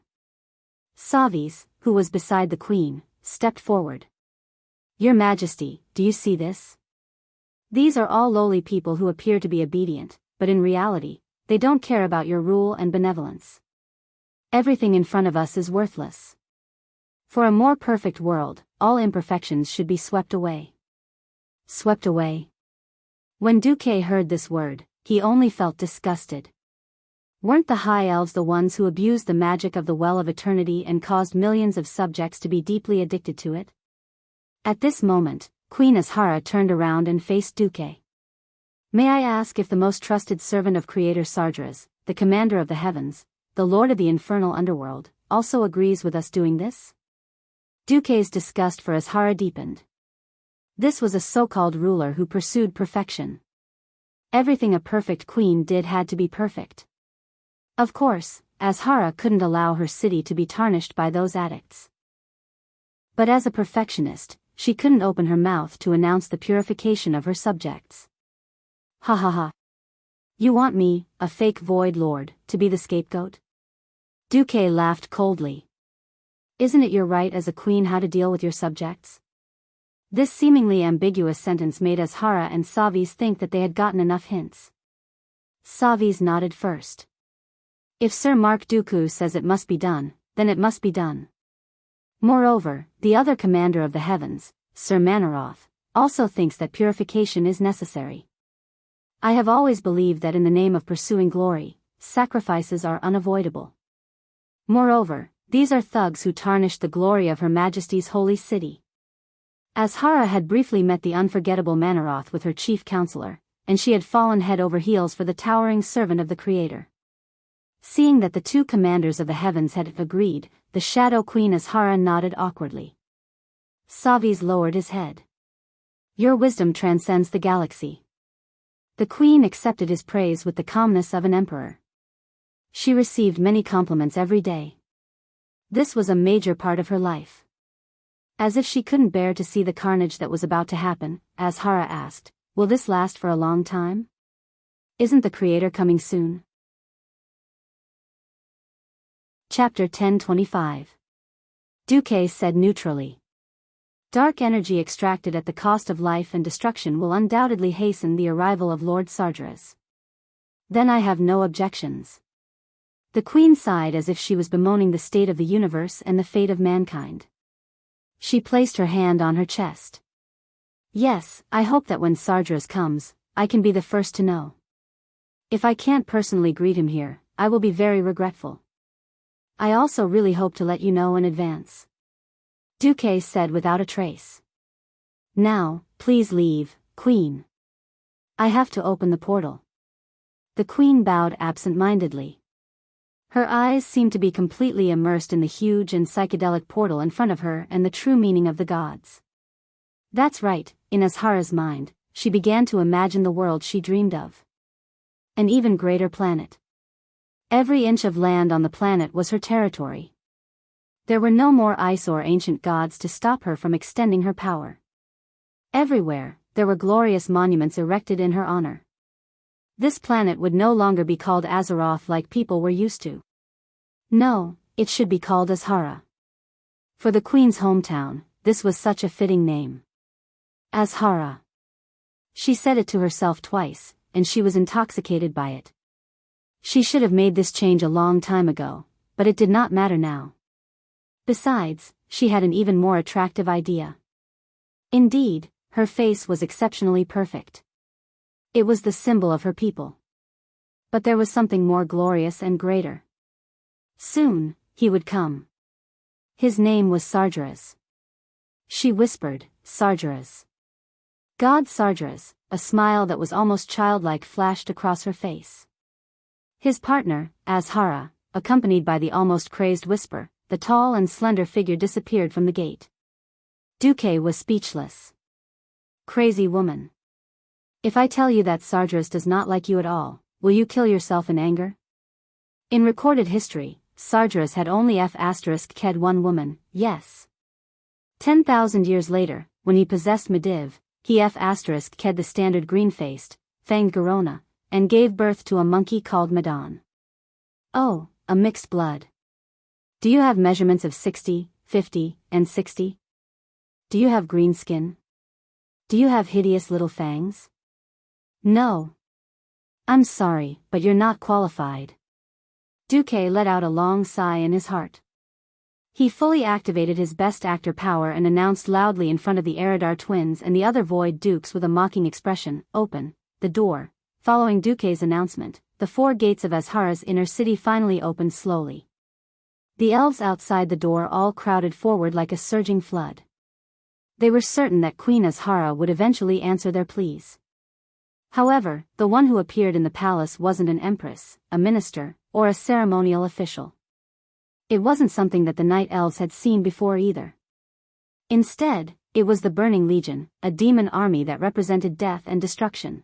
Savis, who was beside the queen, stepped forward. Your Majesty, do you see this? These are all lowly people who appear to be obedient, but in reality, they don't care about your rule and benevolence. Everything in front of us is worthless. For a more perfect world, all imperfections should be swept away. Swept away. When Duque heard this word, he only felt disgusted. Weren't the High Elves the ones who abused the magic of the Well of Eternity and caused millions of subjects to be deeply addicted to it? At this moment, Queen Azhara turned around and faced Duque. May I ask if the most trusted servant of Creator Sardras, the commander of the heavens, the lord of the infernal underworld, also agrees with us doing this? Duque's disgust for Azhara deepened. This was a so-called ruler who pursued perfection. Everything a perfect queen did had to be perfect. Of course, Azhara couldn't allow her city to be tarnished by those addicts. But as a perfectionist, she couldn't open her mouth to announce the purification of her subjects. Ha ha ha. You want me, a fake void lord, to be the scapegoat? Duque laughed coldly. Isn't it your right as a queen how to deal with your subjects? This seemingly ambiguous sentence made Azhara and Savis think that they had gotten enough hints. Savis nodded first. If Sir Mark Dooku says it must be done, then it must be done. Moreover, the other commander of the heavens, Sir Manaroth, also thinks that purification is necessary. I have always believed that in the name of pursuing glory, sacrifices are unavoidable. Moreover, these are thugs who tarnish the glory of Her Majesty's holy city. Azhara had briefly met the unforgettable Manaroth with her chief counselor, and she had fallen head over heels for the towering servant of the Creator. Seeing that the two commanders of the heavens had agreed, the Shadow Queen Azhara nodded awkwardly. Savis lowered his head. Your wisdom transcends the galaxy. The queen accepted his praise with the calmness of an emperor. She received many compliments every day. This was a major part of her life. As if she couldn't bear to see the carnage that was about to happen, Azhara asked, "Will this last for a long time? Isn't the Creator coming soon?" Chapter 10:25. Duque said neutrally. Dark energy extracted at the cost of life and destruction will undoubtedly hasten the arrival of Lord Sargeras. Then I have no objections. The queen sighed as if she was bemoaning the state of the universe and the fate of mankind. She placed her hand on her chest. Yes, I hope that when Sargeras comes, I can be the first to know. If I can't personally greet him here, I will be very regretful. I also really hope to let you know in advance. Duque said without a trace. Now, please leave, Queen. I have to open the portal. The Queen bowed absent-mindedly. Her eyes seemed to be completely immersed in the huge and psychedelic portal in front of her and the true meaning of the gods. That's right, in Azhara's mind, she began to imagine the world she dreamed of. An even greater planet. Every inch of land on the planet was her territory. There were no more ice or ancient gods to stop her from extending her power. Everywhere, there were glorious monuments erected in her honor. This planet would no longer be called Azeroth like people were used to. No, it should be called Azhara. For the Queen's hometown, this was such a fitting name. Azhara. She said it to herself twice, and she was intoxicated by it. She should have made this change a long time ago, but it did not matter now. Besides, she had an even more attractive idea. Indeed, her face was exceptionally perfect. It was the symbol of her people. But there was something more glorious and greater. Soon, he would come. His name was Sargeras. She whispered, "Sargeras. God Sargeras," a smile that was almost childlike flashed across her face. His partner, Azhara, accompanied by the almost crazed whisper, the tall and slender figure disappeared from the gate. Duque was speechless. Crazy woman. If I tell you that Sargeras does not like you at all, will you kill yourself in anger? In recorded history, Sargeras had only F***ked one woman, yes. 10,000 years later, when he possessed Medivh, he F***ked the standard green-faced, fanged Garona, and gave birth to a monkey called Madan. Oh, a mixed blood. Do you have measurements of 60, 50, and 60? Do you have green skin? Do you have hideous little fangs? No. I'm sorry, but you're not qualified. Duque let out a long sigh in his heart. He fully activated his best actor power and announced loudly in front of the Eridar twins and the other Void Dukes with a mocking expression, "Open the door." Following Duque's announcement, the 4 gates of Azhara's inner city finally opened slowly. The elves outside the door all crowded forward like a surging flood. They were certain that Queen Azhara would eventually answer their pleas. However, the one who appeared in the palace wasn't an empress, a minister, or a ceremonial official. It wasn't something that the Night Elves had seen before either. Instead, it was the Burning Legion, a demon army that represented death and destruction.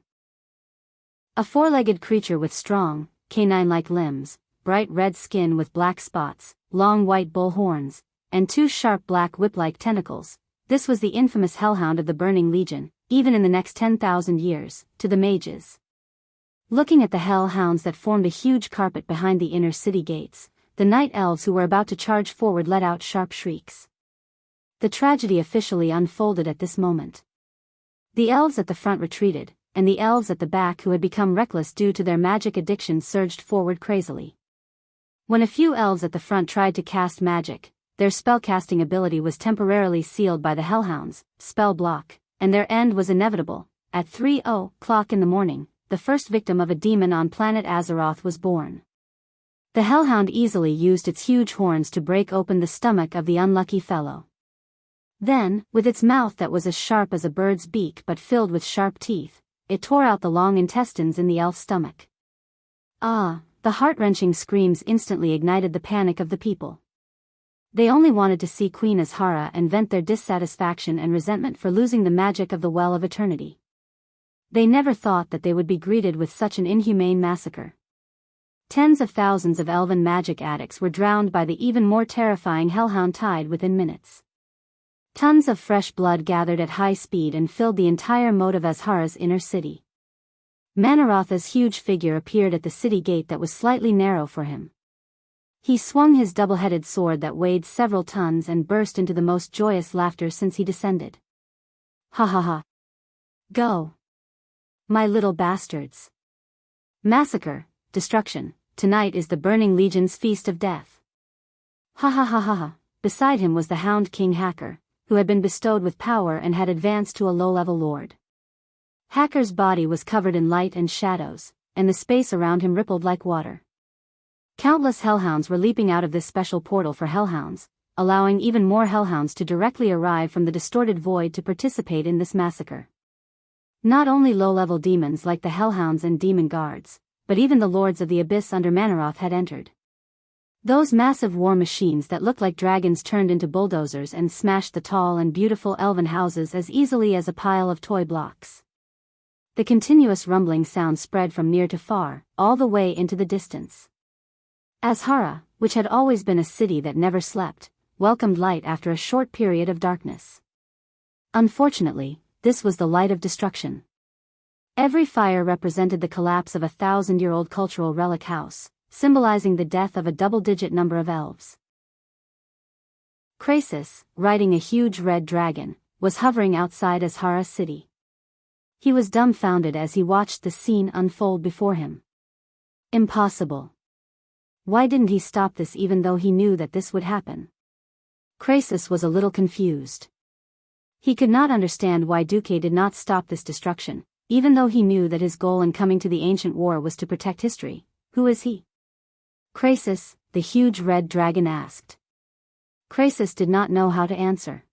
A 4-legged creature with strong, canine-like limbs, bright red skin with black spots, long white bull horns, and 2 sharp black whip-like tentacles, this was the infamous Hellhound of the Burning Legion, even in the next 10,000 years, to the mages. Looking at the Hellhounds that formed a huge carpet behind the inner city gates, the Night Elves who were about to charge forward let out sharp shrieks. The tragedy officially unfolded at this moment. The elves at the front retreated, and the elves at the back who had become reckless due to their magic addiction surged forward crazily. When a few elves at the front tried to cast magic, their spellcasting ability was temporarily sealed by the Hellhounds' spell block, and their end was inevitable. At 3:00 in the morning, the first victim of a demon on planet Azeroth was born. The Hellhound easily used its huge horns to break open the stomach of the unlucky fellow. Then, with its mouth that was as sharp as a bird's beak but filled with sharp teeth, it tore out the long intestines in the elf's stomach. Ah, the heart-wrenching screams instantly ignited the panic of the people. They only wanted to see Queen Azhara and vent their dissatisfaction and resentment for losing the magic of the Well of Eternity. They never thought that they would be greeted with such an inhumane massacre. Tens of thousands of elven magic addicts were drowned by the even more terrifying hellhound tide within minutes. Tons of fresh blood gathered at high speed and filled the entire moat of Azhara's inner city. Manarotha's huge figure appeared at the city gate that was slightly narrow for him. He swung his double-headed sword that weighed several tons and burst into the most joyous laughter since he descended. Ha ha ha. Go. My little bastards. Massacre, destruction, tonight is the Burning Legion's feast of death. Ha ha ha ha ha. Beside him was the Hound King Hacker, who had been bestowed with power and had advanced to a low-level lord. Hacker's body was covered in light and shadows, and the space around him rippled like water. Countless hellhounds were leaping out of this special portal for hellhounds, allowing even more hellhounds to directly arrive from the distorted void to participate in this massacre. Not only low-level demons like the hellhounds and demon guards, but even the lords of the abyss under Manaroth had entered. Those massive war machines that looked like dragons turned into bulldozers and smashed the tall and beautiful elven houses as easily as a pile of toy blocks. The continuous rumbling sound spread from near to far, all the way into the distance. Azhara, which had always been a city that never slept, welcomed light after a short period of darkness. Unfortunately, this was the light of destruction. Every fire represented the collapse of a 1,000-year-old cultural relic house, symbolizing the death of a double-digit number of elves. Krasis, riding a huge red dragon, was hovering outside Azhara city. He was dumbfounded as he watched the scene unfold before him. Impossible. Why didn't he stop this even though he knew that this would happen? Krasis was a little confused. He could not understand why Duque did not stop this destruction, even though he knew that his goal in coming to the ancient war was to protect history. Who is he? Krasis, the huge red dragon asked. Krasis did not know how to answer.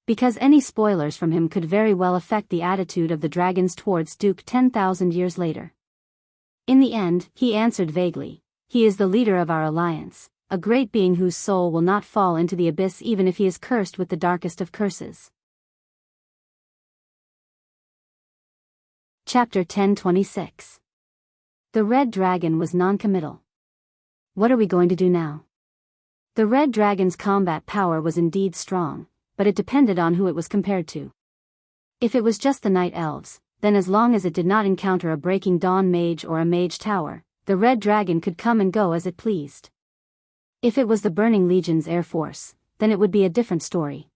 Because any spoilers from him could very well affect the attitude of the dragons towards Duke 10,000 years later. In the end, he answered vaguely, "He is the leader of our alliance, a great being whose soul will not fall into the abyss even if he is cursed with the darkest of curses." Chapter 10:26. The Red Dragon was non-committal. What are we going to do now? The Red Dragon's combat power was indeed strong, but it depended on who it was compared to. If it was just the Night Elves, then as long as it did not encounter a Breaking Dawn mage or a mage tower, the Red Dragon could come and go as it pleased. If it was the Burning Legion's air force, then it would be a different story.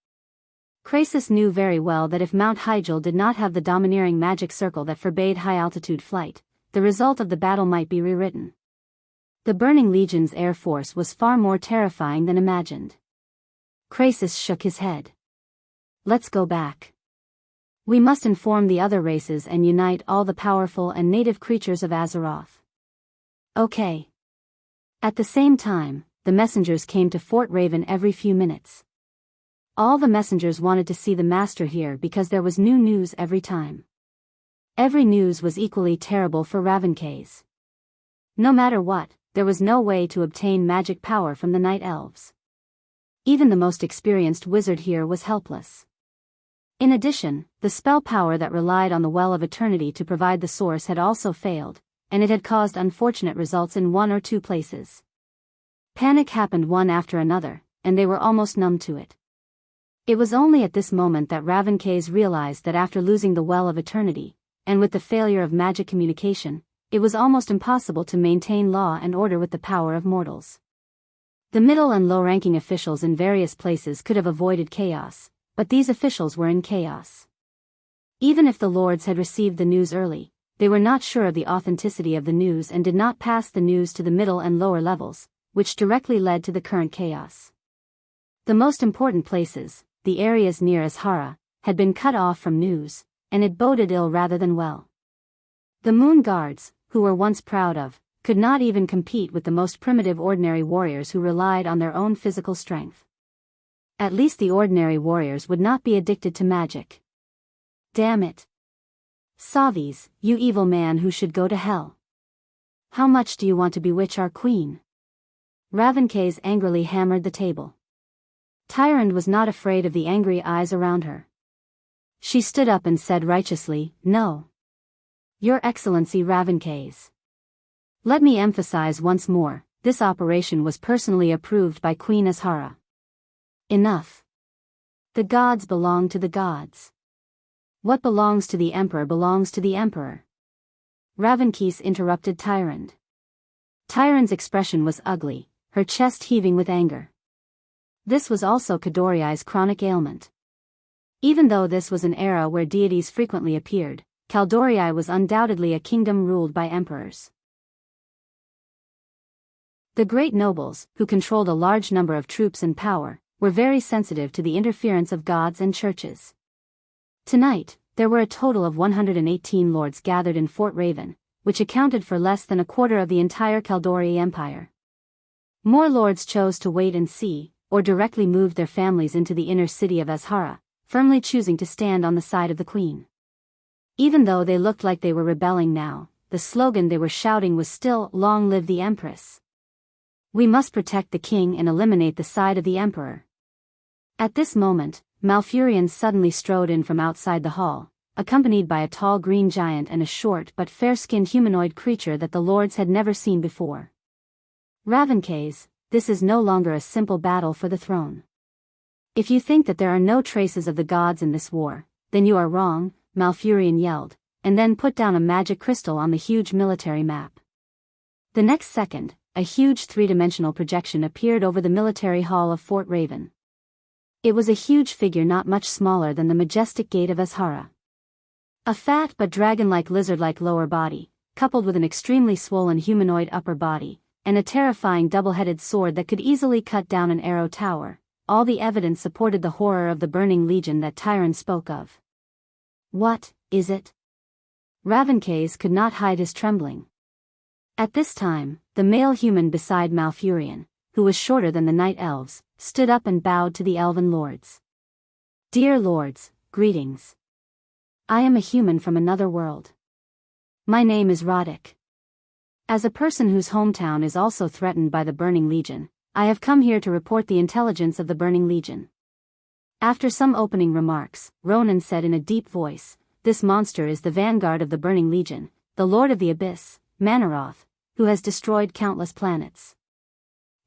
Krasis knew very well that if Mount Hyjal did not have the domineering magic circle that forbade high-altitude flight, the result of the battle might be rewritten. The Burning Legion's air force was far more terrifying than imagined. Krasis shook his head. Let's go back. We must inform the other races and unite all the powerful and native creatures of Azeroth. Okay. At the same time, the messengers came to Fort Raven every few minutes. All the messengers wanted to see the master here because there was new news every time. Every news was equally terrible for Ravenkaze. No matter what, there was no way to obtain magic power from the Night Elves. Even the most experienced wizard here was helpless. In addition, the spell power that relied on the Well of Eternity to provide the source had also failed, and it had caused unfortunate results in one or two places. Panic happened one after another, and they were almost numb to it. It was only at this moment that Ravenkaze realized that after losing the Well of Eternity, and with the failure of magic communication, it was almost impossible to maintain law and order with the power of mortals. The middle and low-ranking officials in various places could have avoided chaos, but these officials were in chaos. Even if the lords had received the news early, they were not sure of the authenticity of the news and did not pass the news to the middle and lower levels, which directly led to the current chaos. The most important places, the areas near Azhara, had been cut off from news, and it boded ill rather than well. The Moon Guards, who were once proud of, could not even compete with the most primitive ordinary warriors who relied on their own physical strength. At least the ordinary warriors would not be addicted to magic. Damn it. Savis, you evil man who should go to hell. How much do you want to bewitch our queen? Ravenkaze angrily hammered the table. Tyrande was not afraid of the angry eyes around her. She stood up and said righteously, "No. Your Excellency Ravenkaze. Let me emphasize once more, this operation was personally approved by Queen Azhara. Enough. The gods belong to the gods. What belongs to the emperor belongs to the emperor. Ravankees interrupted Tyrande. Tyrande's expression was ugly, her chest heaving with anger. This was also Kaldoriai's chronic ailment. Even though this was an era where deities frequently appeared, Kaldoriai was undoubtedly a kingdom ruled by emperors. The great nobles, who controlled a large number of troops and power, were very sensitive to the interference of gods and churches. Tonight, there were a total of 118 lords gathered in Fort Raven, which accounted for less than a quarter of the entire Kaldori Empire. More lords chose to wait and see, or directly moved their families into the inner city of Azhara, firmly choosing to stand on the side of the queen. Even though they looked like they were rebelling now, the slogan they were shouting was still, "Long live the Empress." We must protect the king and eliminate the side of the emperor. At this moment, Malfurion suddenly strode in from outside the hall, accompanied by a tall green giant and a short but fair-skinned humanoid creature that the lords had never seen before. Ravankees, this is no longer a simple battle for the throne. If you think that there are no traces of the gods in this war, then you are wrong, Malfurion yelled, and then put down a magic crystal on the huge military map. The next second, a huge three-dimensional projection appeared over the military hall of Fort Raven. It was a huge figure not much smaller than the majestic gate of Azhara. A fat but dragon-like lizard-like lower body, coupled with an extremely swollen humanoid upper body, and a terrifying double-headed sword that could easily cut down an arrow tower, all the evidence supported the horror of the burning legion that Tyrande spoke of. What is it? Ravankees could not hide his trembling. At this time, the male human beside Malfurion, who was shorter than the night elves, stood up and bowed to the elven lords. Dear lords, greetings. I am a human from another world. My name is Roddick. As a person whose hometown is also threatened by the Burning Legion, I have come here to report the intelligence of the Burning Legion. After some opening remarks, Ronan said in a deep voice, "This monster is the vanguard of the Burning Legion, the Lord of the Abyss, Manaroth, who has destroyed countless planets."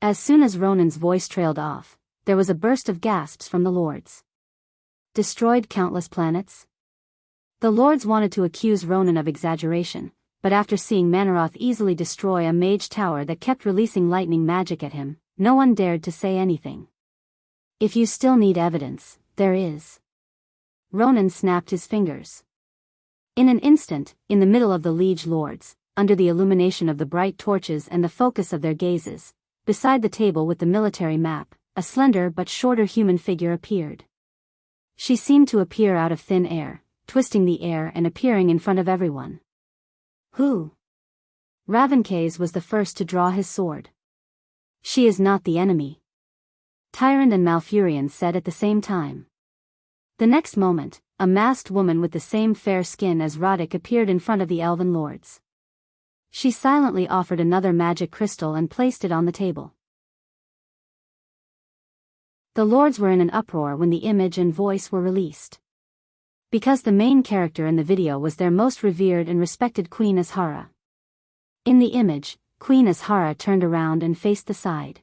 As soon as Ronan's voice trailed off, there was a burst of gasps from the lords. Destroyed countless planets? The lords wanted to accuse Ronan of exaggeration, but after seeing Manaroth easily destroy a mage tower that kept releasing lightning magic at him, no one dared to say anything. If you still need evidence, there is. Ronan snapped his fingers. In an instant, in the middle of the liege lords, under the illumination of the bright torches and the focus of their gazes, beside the table with the military map, a slender but shorter human figure appeared. She seemed to appear out of thin air, twisting the air and appearing in front of everyone. Who? Ravankees was the first to draw his sword. She is not the enemy. Tyrande and Malfurion said at the same time. The next moment, a masked woman with the same fair skin as Roddick appeared in front of the elven lords. She silently offered another magic crystal and placed it on the table. The lords were in an uproar when the image and voice were released. Because the main character in the video was their most revered and respected Queen Azhara. In the image, Queen Azhara turned around and faced the side.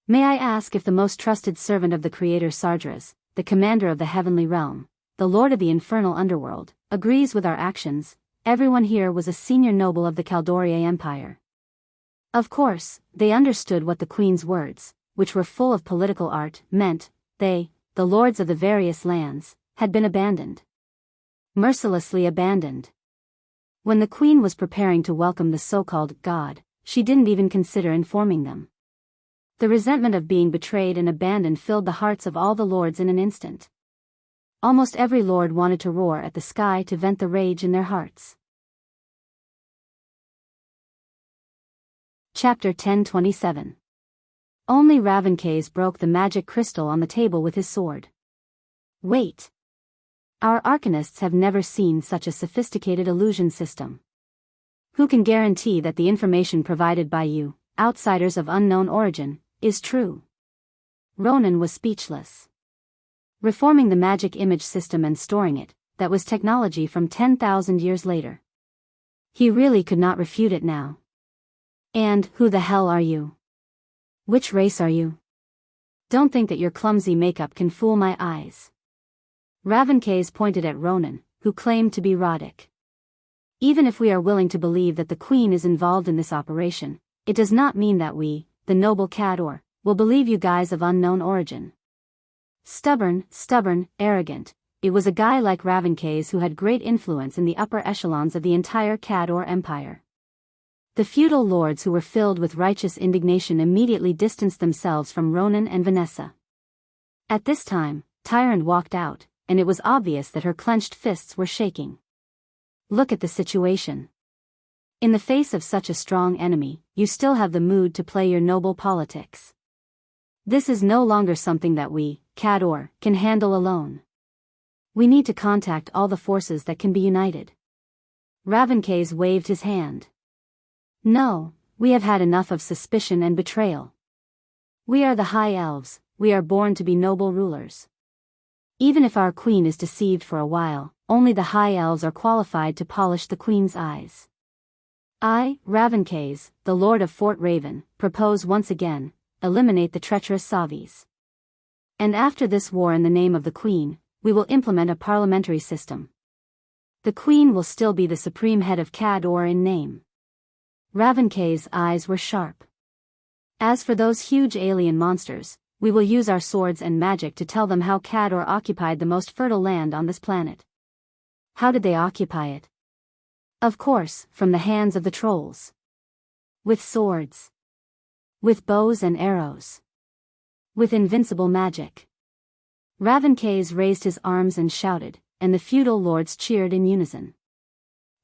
May I ask if the most trusted servant of the Creator Sardras, the commander of the heavenly realm, the lord of the infernal underworld, agrees with our actions? Everyone here was a senior noble of the Kaldori Empire. Of course, they understood what the queen's words, which were full of political art, meant. They, the lords of the various lands, had been abandoned. Mercilessly abandoned. When the queen was preparing to welcome the so-called god, she didn't even consider informing them. The resentment of being betrayed and abandoned filled the hearts of all the lords in an instant. Almost every lord wanted to roar at the sky to vent the rage in their hearts. Chapter 10:27. Only Ravankees broke the magic crystal on the table with his sword. Wait. Our arcanists have never seen such a sophisticated illusion system. Who can guarantee that the information provided by you, outsiders of unknown origin, is true? Ronan was speechless. Reforming the magic image system and storing it, that was technology from 10,000 years later. He really could not refute it now. And, who the hell are you? Which race are you? Don't think that your clumsy makeup can fool my eyes. Ravencase pointed at Ronan, who claimed to be Roddick. Even if we are willing to believe that the Queen is involved in this operation, it does not mean that we, the noble Cador, will believe you guys of unknown origin. Stubborn, arrogant, it was a guy like Ravencase who had great influence in the upper echelons of the entire Cador Empire. The feudal lords who were filled with righteous indignation immediately distanced themselves from Ronan and Vanessa. At this time, Tyrant walked out, and it was obvious that her clenched fists were shaking. Look at the situation. In the face of such a strong enemy, you still have the mood to play your noble politics. This is no longer something that we, Cador, can handle alone. We need to contact all the forces that can be united. Ravencase waved his hand. No, we have had enough of suspicion and betrayal. We are the High Elves, we are born to be noble rulers. Even if our Queen is deceived for a while, only the High Elves are qualified to polish the Queen's eyes. I, Ravencase, the Lord of Fort Raven, propose once again, eliminate the treacherous Savis. And after this war in the name of the Queen, we will implement a parliamentary system. The Queen will still be the supreme head of Cador in name. Ravencase's eyes were sharp. As for those huge alien monsters, we will use our swords and magic to tell them how Cador occupied the most fertile land on this planet. How did they occupy it? Of course, from the hands of the trolls. With swords. With bows and arrows. With invincible magic. Ravencase raised his arms and shouted, and the feudal lords cheered in unison.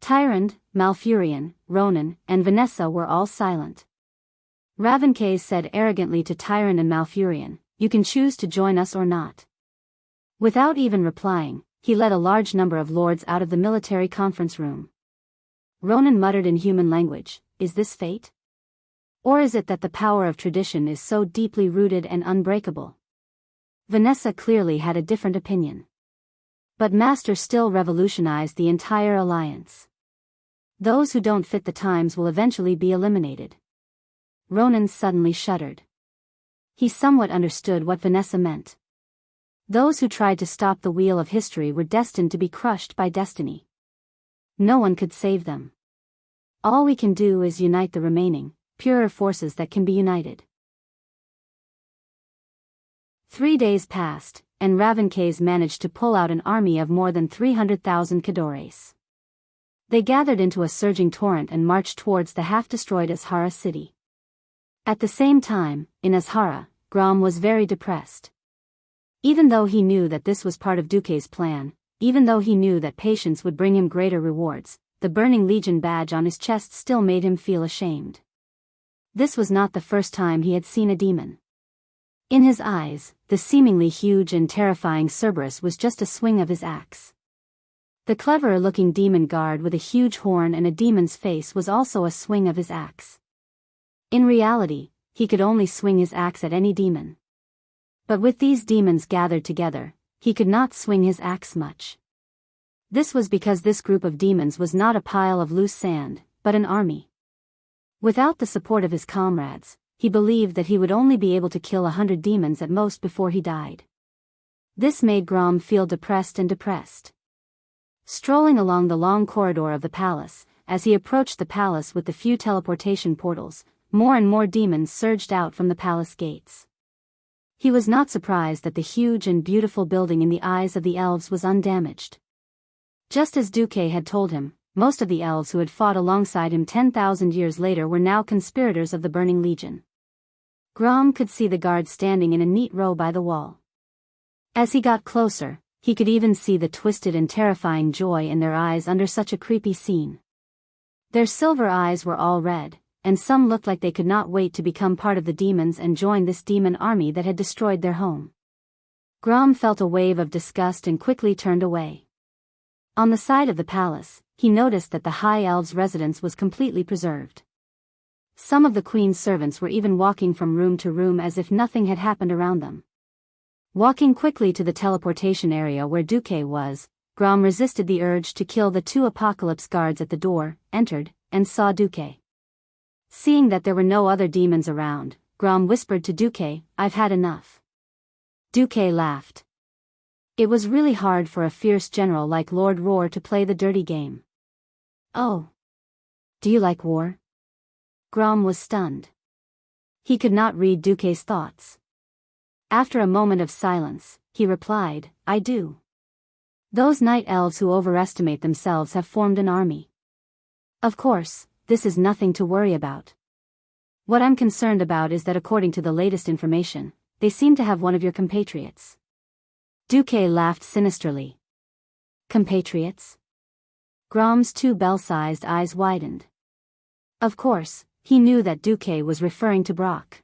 Tyrande, Malfurion, Ronan, and Vanessa were all silent. Ravencase said arrogantly to Tyrande and Malfurion, "You can choose to join us or not." Without even replying, he led a large number of lords out of the military conference room. Ronan muttered in human language, "Is this fate? Or is it that the power of tradition is so deeply rooted and unbreakable?" Vanessa clearly had a different opinion. But Master still revolutionized the entire alliance. Those who don't fit the times will eventually be eliminated. Ronan suddenly shuddered. He somewhat understood what Vanessa meant. Those who tried to stop the wheel of history were destined to be crushed by destiny. No one could save them. All we can do is unite the remaining, purer forces that can be united. 3 days passed, and Ravencase managed to pull out an army of more than 300,000 Cadores. They gathered into a surging torrent and marched towards the half-destroyed Azhara city. At the same time, in Azhara, Grom was very depressed. Even though he knew that this was part of Duque's plan, even though he knew that patience would bring him greater rewards, the Burning Legion badge on his chest still made him feel ashamed. This was not the first time he had seen a demon. In his eyes, the seemingly huge and terrifying Cerberus was just a swing of his axe. The cleverer-looking demon guard with a huge horn and a demon's face was also a swing of his axe. In reality, he could only swing his axe at any demon. But with these demons gathered together, he could not swing his axe much. This was because this group of demons was not a pile of loose sand, but an army. Without the support of his comrades, he believed that he would only be able to kill 100 demons at most before he died. This made Grom feel depressed. Strolling along the long corridor of the palace, as he approached the palace with the few teleportation portals, more and more demons surged out from the palace gates. He was not surprised that the huge and beautiful building in the eyes of the elves was undamaged. Just as Duque had told him, most of the elves who had fought alongside him 10,000 years later were now conspirators of the Burning Legion. Grom could see the guards standing in a neat row by the wall. As he got closer, he could even see the twisted and terrifying joy in their eyes under such a creepy scene. Their silver eyes were all red, and some looked like they could not wait to become part of the demons and join this demon army that had destroyed their home. Grom felt a wave of disgust and quickly turned away. On the side of the palace, he noticed that the High Elves' residence was completely preserved. Some of the Queen's servants were even walking from room to room as if nothing had happened around them. Walking quickly to the teleportation area where Duque was, Grom resisted the urge to kill the 2 Apocalypse guards at the door, entered, and saw Duque. Seeing that there were no other demons around, Grom whispered to Duque, "I've had enough." Duque laughed. It was really hard for a fierce general like Lord Roar to play the dirty game. "Oh. Do you like war?" Grom was stunned. He could not read Duque's thoughts. After a moment of silence, he replied, "I do. Those night elves who overestimate themselves have formed an army. Of course, this is nothing to worry about. What I'm concerned about is that according to the latest information, they seem to have one of your compatriots." Duque laughed sinisterly. Compatriots? Grom's two bell-sized eyes widened. Of course, he knew that Duque was referring to Brock.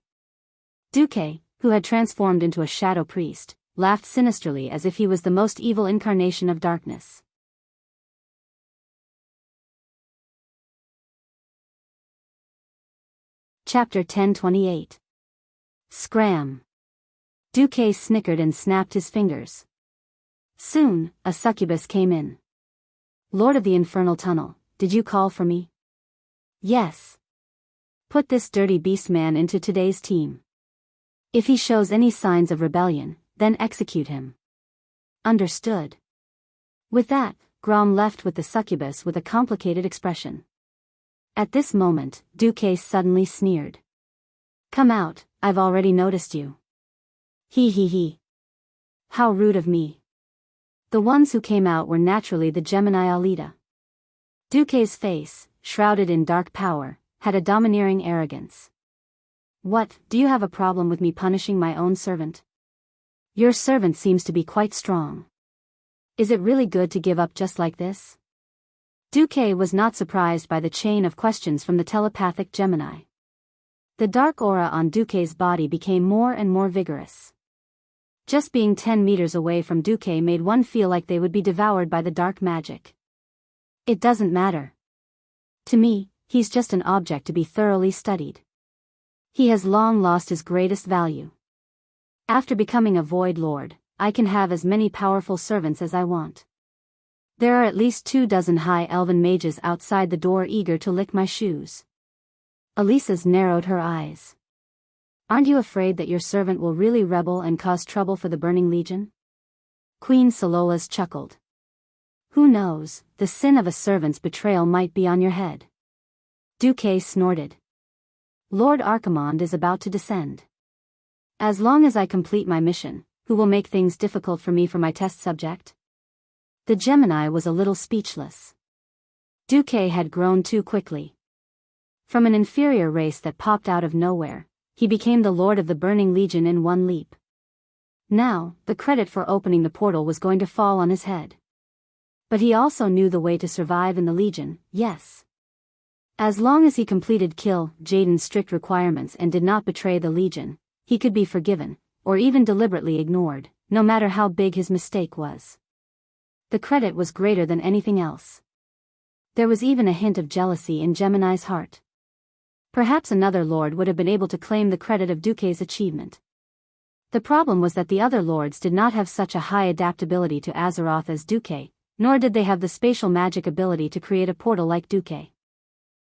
Duque, who had transformed into a shadow priest, laughed sinisterly as if he was the most evil incarnation of darkness. Chapter 1028. Scram. Duque snickered and snapped his fingers. Soon, a succubus came in. "Lord of the Infernal Tunnel, did you call for me?" "Yes. Put this dirty beast man into today's team. If he shows any signs of rebellion, then execute him." "Understood." With that, Grom left with the succubus with a complicated expression. At this moment, Duque suddenly sneered. "Come out, I've already noticed you." He. How rude of me." The ones who came out were naturally the Gemini Alita. Duque's face, shrouded in dark power, had a domineering arrogance. "What, do you have a problem with me punishing my own servant? Your servant seems to be quite strong. Is it really good to give up just like this?" Duque was not surprised by the chain of questions from the telepathic Gemini. The dark aura on Duque's body became more and more vigorous. Just being 10 meters away from Duque made one feel like they would be devoured by the dark magic. "It doesn't matter. To me, he's just an object to be thoroughly studied. He has long lost his greatest value. After becoming a Void Lord, I can have as many powerful servants as I want. There are at least 24 high elven mages outside the door eager to lick my shoes." Elisa's narrowed her eyes. "Aren't you afraid that your servant will really rebel and cause trouble for the Burning Legion?" Queen Solola's chuckled. "Who knows, the sin of a servant's betrayal might be on your head." Duque snorted. "Lord Archimonde is about to descend. As long as I complete my mission, who will make things difficult for me for my test subject?" The Gemini was a little speechless. Duque had grown too quickly. From an inferior race that popped out of nowhere, he became the Lord of the Burning Legion in one leap. Now, the credit for opening the portal was going to fall on his head. But he also knew the way to survive in the Legion, yes. As long as he completed Kill Jaden's strict requirements and did not betray the Legion, he could be forgiven, or even deliberately ignored, no matter how big his mistake was. The credit was greater than anything else. There was even a hint of jealousy in Gemini's heart. Perhaps another lord would have been able to claim the credit of Duque's achievement. The problem was that the other lords did not have such a high adaptability to Azeroth as Duque, nor did they have the spatial magic ability to create a portal like Duque.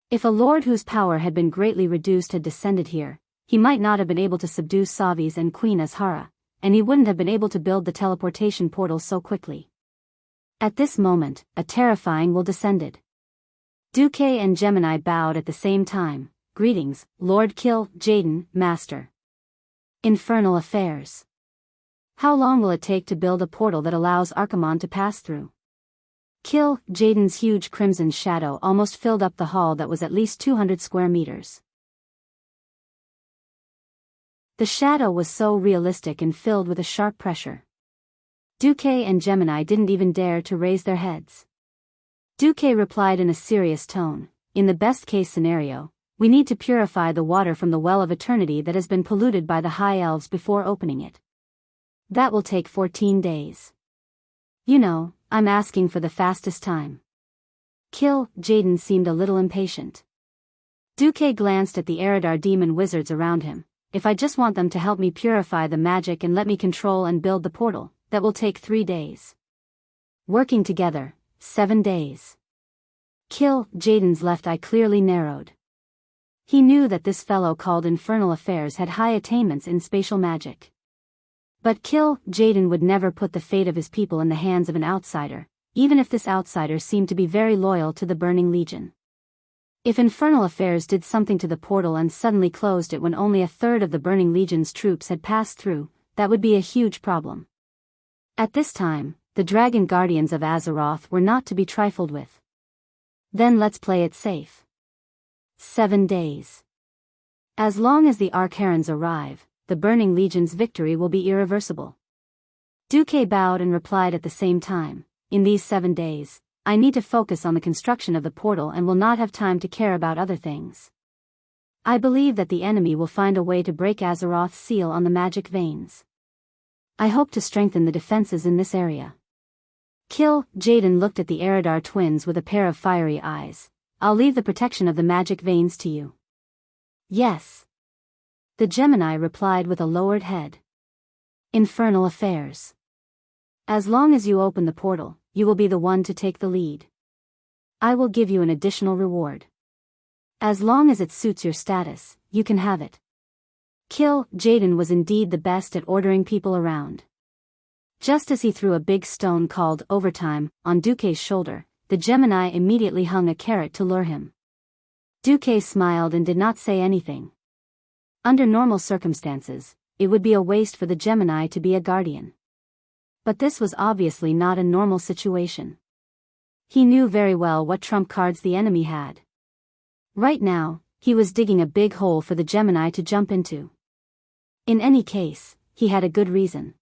If a lord whose power had been greatly reduced had descended here, he might not have been able to subdue Savis and Queen Azhara, and he wouldn't have been able to build the teleportation portal so quickly. At this moment, a terrifying will descended. Duque and Gemini bowed at the same time. "Greetings, Lord Kill Jaden, Master." "Infernal affairs. How long will it take to build a portal that allows Archimonde to pass through?" Kill Jaden's huge crimson shadow almost filled up the hall that was at least 200 square meters. The shadow was so realistic and filled with a sharp pressure. Duque and Gemini didn't even dare to raise their heads. Duque replied in a serious tone, "In the best-case scenario, we need to purify the water from the well of eternity that has been polluted by the High Elves before opening it. That will take 14 days. You know, I'm asking for the fastest time." Kill Jaden seemed a little impatient. Duque glanced at the Eridar demon wizards around him. "If I just want them to help me purify the magic and let me control and build the portal, that will take 3 days. Working together, 7 days." Kill Jaden's left eye clearly narrowed. He knew that this fellow called Infernal Affairs had high attainments in spatial magic. But Jaden would never put the fate of his people in the hands of an outsider, even if this outsider seemed to be very loyal to the Burning Legion. If Infernal Affairs did something to the portal and suddenly closed it when only a third of the Burning Legion's troops had passed through, that would be a huge problem. At this time, the Dragon Guardians of Azeroth were not to be trifled with. Then let's play it safe. 7 days. As long as the Archerons arrive, the Burning Legion's victory will be irreversible. Duque bowed and replied at the same time, in these 7 days, I need to focus on the construction of the portal and will not have time to care about other things. I believe that the enemy will find a way to break Azeroth's seal on the magic veins. I hope to strengthen the defenses in this area. Jaden looked at the Eridar twins with a pair of fiery eyes. I'll leave the protection of the magic veins to you. Yes. The Gemini replied with a lowered head. Infernal Affairs. As long as you open the portal, you will be the one to take the lead. I will give you an additional reward. As long as it suits your status, you can have it. Jaden was indeed the best at ordering people around. Just as he threw a big stone called Overtime on Duque's shoulder, the Gemini immediately hung a carrot to lure him. Duque smiled and did not say anything. Under normal circumstances, it would be a waste for the Gemini to be a guardian. But this was obviously not a normal situation. He knew very well what trump cards the enemy had. Right now, he was digging a big hole for the Gemini to jump into. In any case, he had a good reason.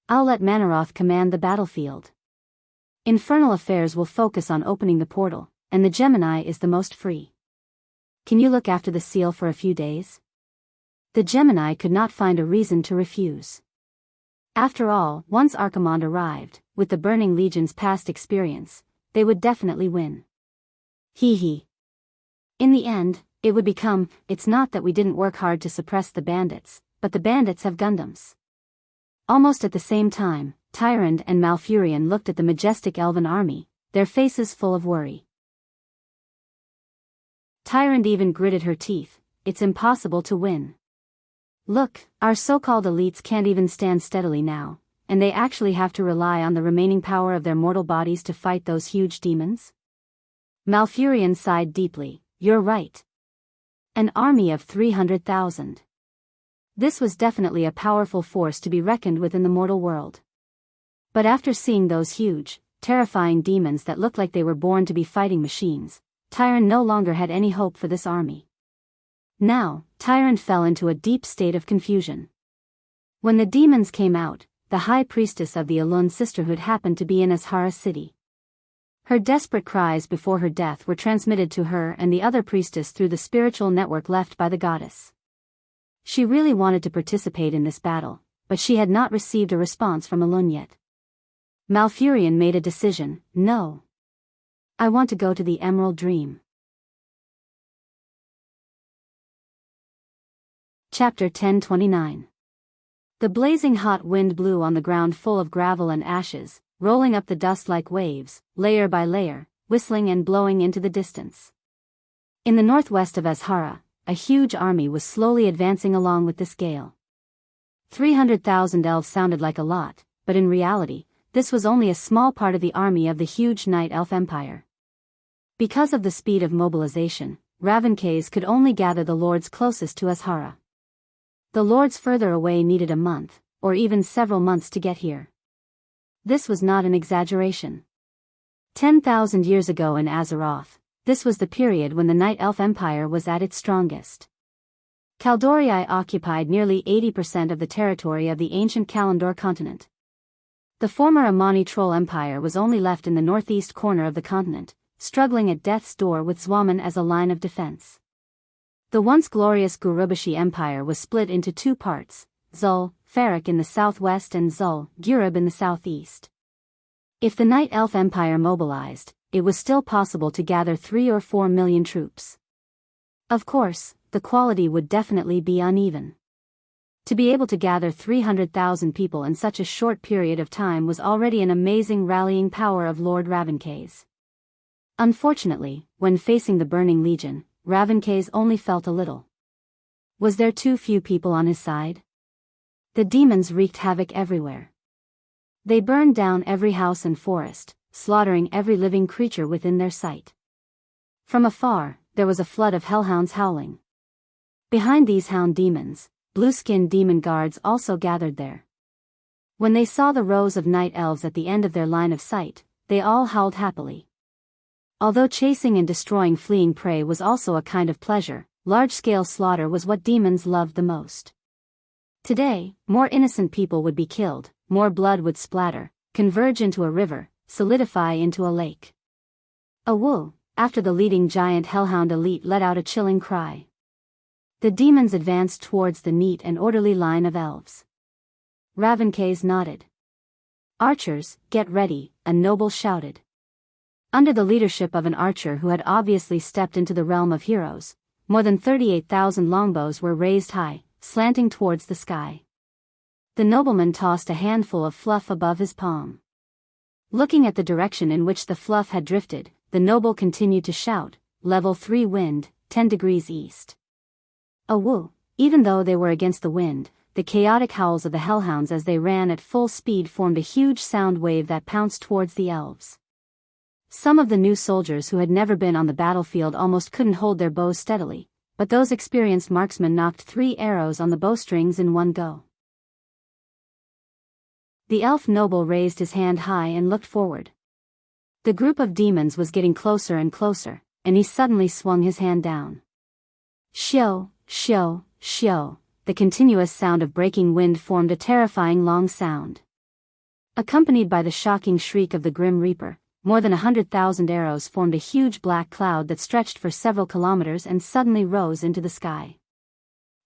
I'll let Manaroth command the battlefield. Infernal Affairs will focus on opening the portal, and the Gemini is the most free. Can you look after the seal for a few days? The Gemini could not find a reason to refuse. After all, once Archimonde arrived, with the Burning Legion's past experience, they would definitely win. Hee. In the end, it would become, it's not that we didn't work hard to suppress the bandits, but the bandits have Gundams. Almost at the same time, Tyrande and Malfurion looked at the majestic elven army, their faces full of worry. Tyrande even gritted her teeth, it's impossible to win. Look, our so-called elites can't even stand steadily now, and they actually have to rely on the remaining power of their mortal bodies to fight those huge demons? Malfurion sighed deeply, you're right. An army of 300,000. This was definitely a powerful force to be reckoned with in the mortal world. But after seeing those huge, terrifying demons that looked like they were born to be fighting machines, Tyrande no longer had any hope for this army. Now, Tyrande fell into a deep state of confusion. When the demons came out, the high priestess of the Elun Sisterhood happened to be in Azhara City. Her desperate cries before her death were transmitted to her and the other priestess through the spiritual network left by the goddess. She really wanted to participate in this battle, but she had not received a response from Elun yet. Malfurion made a decision, no. I want to go to the Emerald Dream. Chapter 1029. The blazing hot wind blew on the ground full of gravel and ashes, rolling up the dust like waves, layer by layer, whistling and blowing into the distance. In the northwest of Azhara, a huge army was slowly advancing along with this gale. 300,000 elves sounded like a lot, but in reality, this was only a small part of the army of the huge Night Elf Empire. Because of the speed of mobilization, Ravenkaze could only gather the lords closest to Azhara. The lords further away needed a month, or even several months to get here. This was not an exaggeration. 10,000 years ago in Azeroth, this was the period when the Night Elf Empire was at its strongest. Kaldorii occupied nearly 80% of the territory of the ancient Kalimdor continent. The former Amani Troll Empire was only left in the northeast corner of the continent, struggling at death's door with Zwaman as a line of defense. The once glorious Gurubashi Empire was split into two parts, Zul, Farak in the southwest and Zul, Gurub in the southeast. If the Night Elf Empire mobilized, it was still possible to gather 3 or 4 million troops. Of course, the quality would definitely be uneven. To be able to gather 300,000 people in such a short period of time was already an amazing rallying power of Lord Ravenkaze. Unfortunately, when facing the Burning Legion, Ravencase only felt a little. Was there too few people on his side? The demons wreaked havoc everywhere. They burned down every house and forest, slaughtering every living creature within their sight. From afar, there was a flood of hellhounds howling. Behind these hound demons, blue-skinned demon guards also gathered there. When they saw the rows of night elves at the end of their line of sight, they all howled happily. Although chasing and destroying fleeing prey was also a kind of pleasure, large-scale slaughter was what demons loved the most. Today, more innocent people would be killed, more blood would splatter, converge into a river, solidify into a lake. Awoo! After the leading giant hellhound elite let out a chilling cry. The demons advanced towards the neat and orderly line of elves. Ravencase nodded. Archers, get ready, a noble shouted. Under the leadership of an archer who had obviously stepped into the realm of heroes, more than 38,000 longbows were raised high, slanting towards the sky. The nobleman tossed a handful of fluff above his palm. Looking at the direction in which the fluff had drifted, the noble continued to shout, level 3 wind, 10 degrees east. Awoo! Even though they were against the wind, the chaotic howls of the hellhounds as they ran at full speed formed a huge sound wave that pounced towards the elves. Some of the new soldiers who had never been on the battlefield almost couldn't hold their bows steadily, but those experienced marksmen knocked 3 arrows on the bowstrings in one go. The elf noble raised his hand high and looked forward. The group of demons was getting closer and closer, and he suddenly swung his hand down. Shio, shio, shio, the continuous sound of breaking wind formed a terrifying long sound. Accompanied by the shocking shriek of the Grim Reaper, more than 100,000 arrows formed a huge black cloud that stretched for several kilometers and suddenly rose into the sky.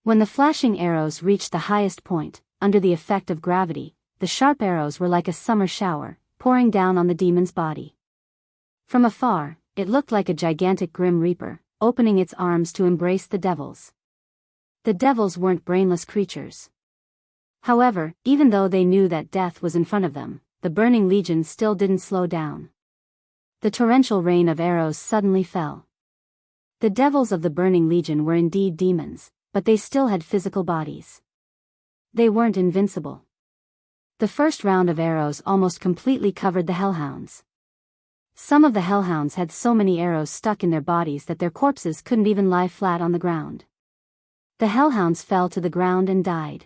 When the flashing arrows reached the highest point, under the effect of gravity, the sharp arrows were like a summer shower, pouring down on the demon's body. From afar, it looked like a gigantic Grim Reaper, opening its arms to embrace the devils. The devils weren't brainless creatures. However, even though they knew that death was in front of them, the burning legion still didn't slow down. The torrential rain of arrows suddenly fell. The devils of the burning legion were indeed demons, but they still had physical bodies. They weren't invincible. The first round of arrows almost completely covered the hellhounds. Some of the hellhounds had so many arrows stuck in their bodies that their corpses couldn't even lie flat on the ground. The hellhounds fell to the ground and died.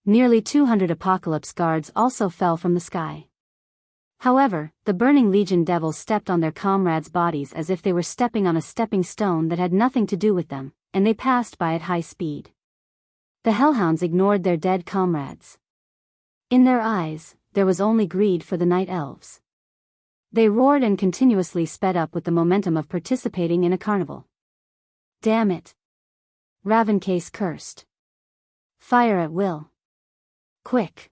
Nearly 200 apocalypse guards also fell from the sky. However, the burning legion devils stepped on their comrades' bodies as if they were stepping on a stepping stone that had nothing to do with them, and they passed by at high speed. The hellhounds ignored their dead comrades. In their eyes, there was only greed for the night elves. They roared and continuously sped up with the momentum of participating in a carnival. Damn it! Ravencase cursed. Fire at will. Quick!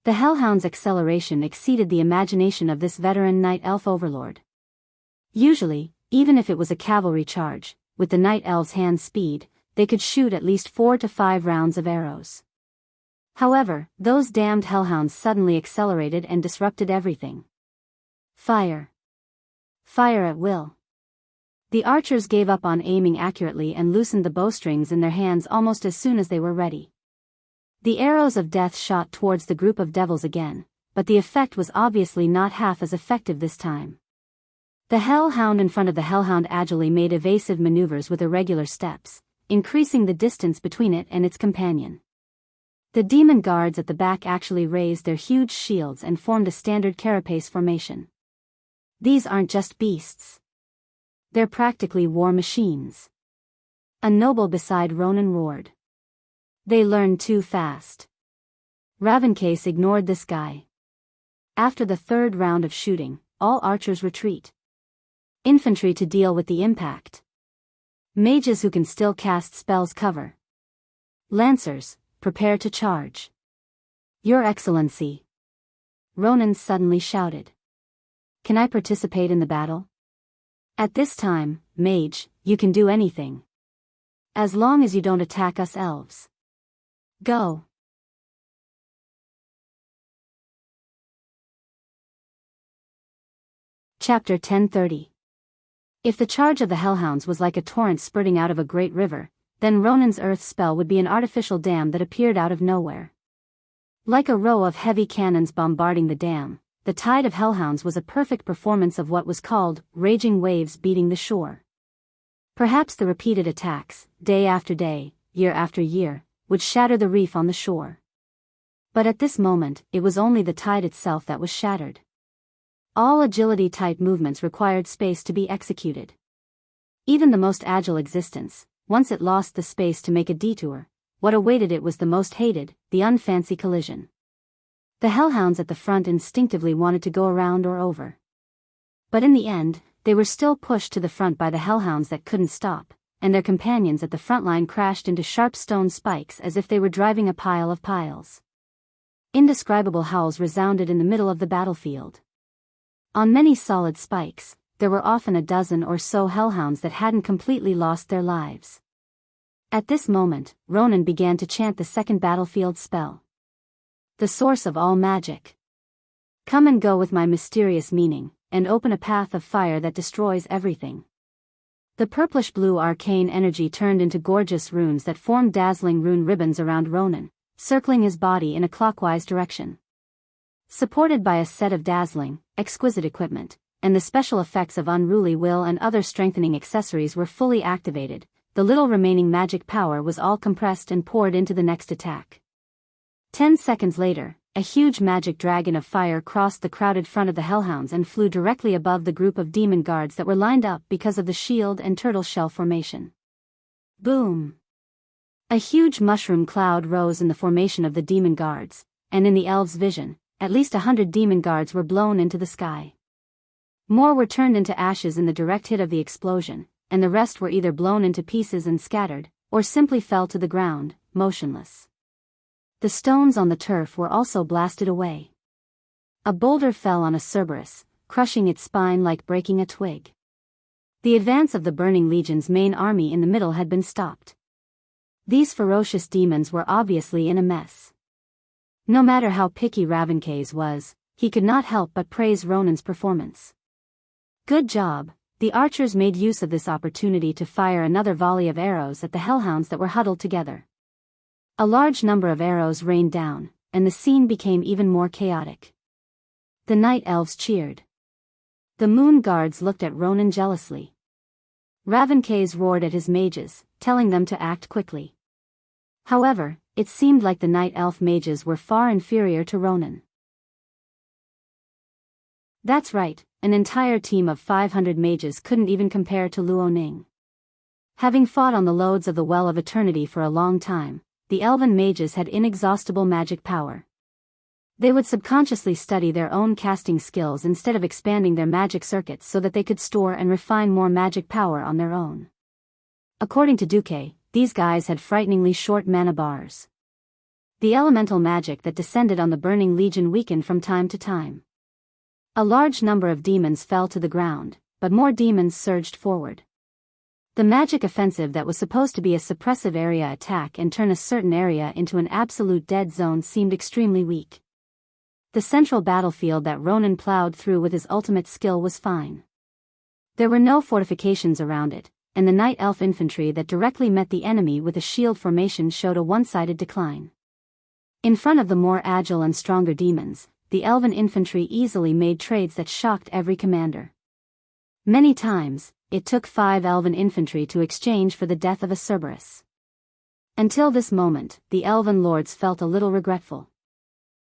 The hellhound's acceleration exceeded the imagination of this veteran night elf overlord. Usually, even if it was a cavalry charge, with the night elves' hand speed, they could shoot at least 4 to 5 rounds of arrows. However, those damned hellhounds suddenly accelerated and disrupted everything. Fire. Fire at will. The archers gave up on aiming accurately and loosened the bowstrings in their hands almost as soon as they were ready. The arrows of death shot towards the group of devils again, but the effect was obviously not half as effective this time. The hellhound in front of the hellhound agilely made evasive maneuvers with irregular steps, increasing the distance between it and its companion. The demon guards at the back actually raised their huge shields and formed a standard carapace formation. These aren't just beasts. They're practically war machines. A noble beside Ronan roared. They learn too fast. Ravencase ignored this guy. After the third round of shooting, all archers retreat. Infantry to deal with the impact. Mages who can still cast spells cover. Lancers, prepare to charge. Your Excellency. Ronan suddenly shouted. Can I participate in the battle? At this time, mage, you can do anything. As long as you don't attack us elves. Go. Chapter 1030. If the charge of the Hellhounds was like a torrent spurting out of a great river, then Ronan's earth spell would be an artificial dam that appeared out of nowhere. Like a row of heavy cannons bombarding the dam, the tide of Hellhounds was a perfect performance of what was called raging waves beating the shore. Perhaps the repeated attacks, day after day, year after year, would shatter the reef on the shore. But at this moment, it was only the tide itself that was shattered. All agility-type movements required space to be executed. Even the most agile existence, once it lost the space to make a detour, what awaited it was the most hated, the unfancy collision. The Hellhounds at the front instinctively wanted to go around or over. But in the end, they were still pushed to the front by the Hellhounds that couldn't stop, and their companions at the front line crashed into sharp stone spikes as if they were driving a pile of piles. Indescribable howls resounded in the middle of the battlefield. On many solid spikes, there were often a dozen or so Hellhounds that hadn't completely lost their lives. At this moment, Ronan began to chant the second battlefield spell. The source of all magic. Come and go with my mysterious meaning, and open a path of fire that destroys everything. The purplish-blue arcane energy turned into gorgeous runes that formed dazzling rune ribbons around Ronan, circling his body in a clockwise direction. Supported by a set of dazzling, exquisite equipment, and the special effects of unruly will and other strengthening accessories were fully activated, the little remaining magic power was all compressed and poured into the next attack. 10 seconds later, a huge magic dragon of fire crossed the crowded front of the Hellhounds and flew directly above the group of demon guards that were lined up because of the shield and turtle shell formation. Boom! A huge mushroom cloud rose in the formation of the demon guards, and in the elves' vision, at least 100 demon guards were blown into the sky. More were turned into ashes in the direct hit of the explosion, and the rest were either blown into pieces and scattered, or simply fell to the ground, motionless. The stones on the turf were also blasted away. A boulder fell on a Cerberus, crushing its spine like breaking a twig. The advance of the Burning Legion's main army in the middle had been stopped. These ferocious demons were obviously in a mess. No matter how picky Ravencase was, he could not help but praise Ronan's performance. Good job. The archers made use of this opportunity to fire another volley of arrows at the Hellhounds that were huddled together. A large number of arrows rained down, and the scene became even more chaotic. The night elves cheered. The moon guards looked at Ronan jealously. Ravencase roared at his mages, telling them to act quickly. However, it seemed like the night elf mages were far inferior to Ronan. That's right, an entire team of 500 mages couldn't even compare to Luo Ning. Having fought on the loads of the Well of Eternity for a long time, the elven mages had inexhaustible magic power. They would subconsciously study their own casting skills instead of expanding their magic circuits so that they could store and refine more magic power on their own. According to Duque, these guys had frighteningly short mana bars. The elemental magic that descended on the Burning Legion weakened from time to time. A large number of demons fell to the ground, but more demons surged forward. The magic offensive that was supposed to be a suppressive area attack and turn a certain area into an absolute dead zone seemed extremely weak. The central battlefield that Ronan plowed through with his ultimate skill was fine. There were no fortifications around it, and the night elf infantry that directly met the enemy with a shield formation showed a one-sided decline. In front of the more agile and stronger demons, the elven infantry easily made trades that shocked every commander. Many times, it took 5 elven infantry to exchange for the death of a Cerberus. Until this moment, the elven lords felt a little regretful.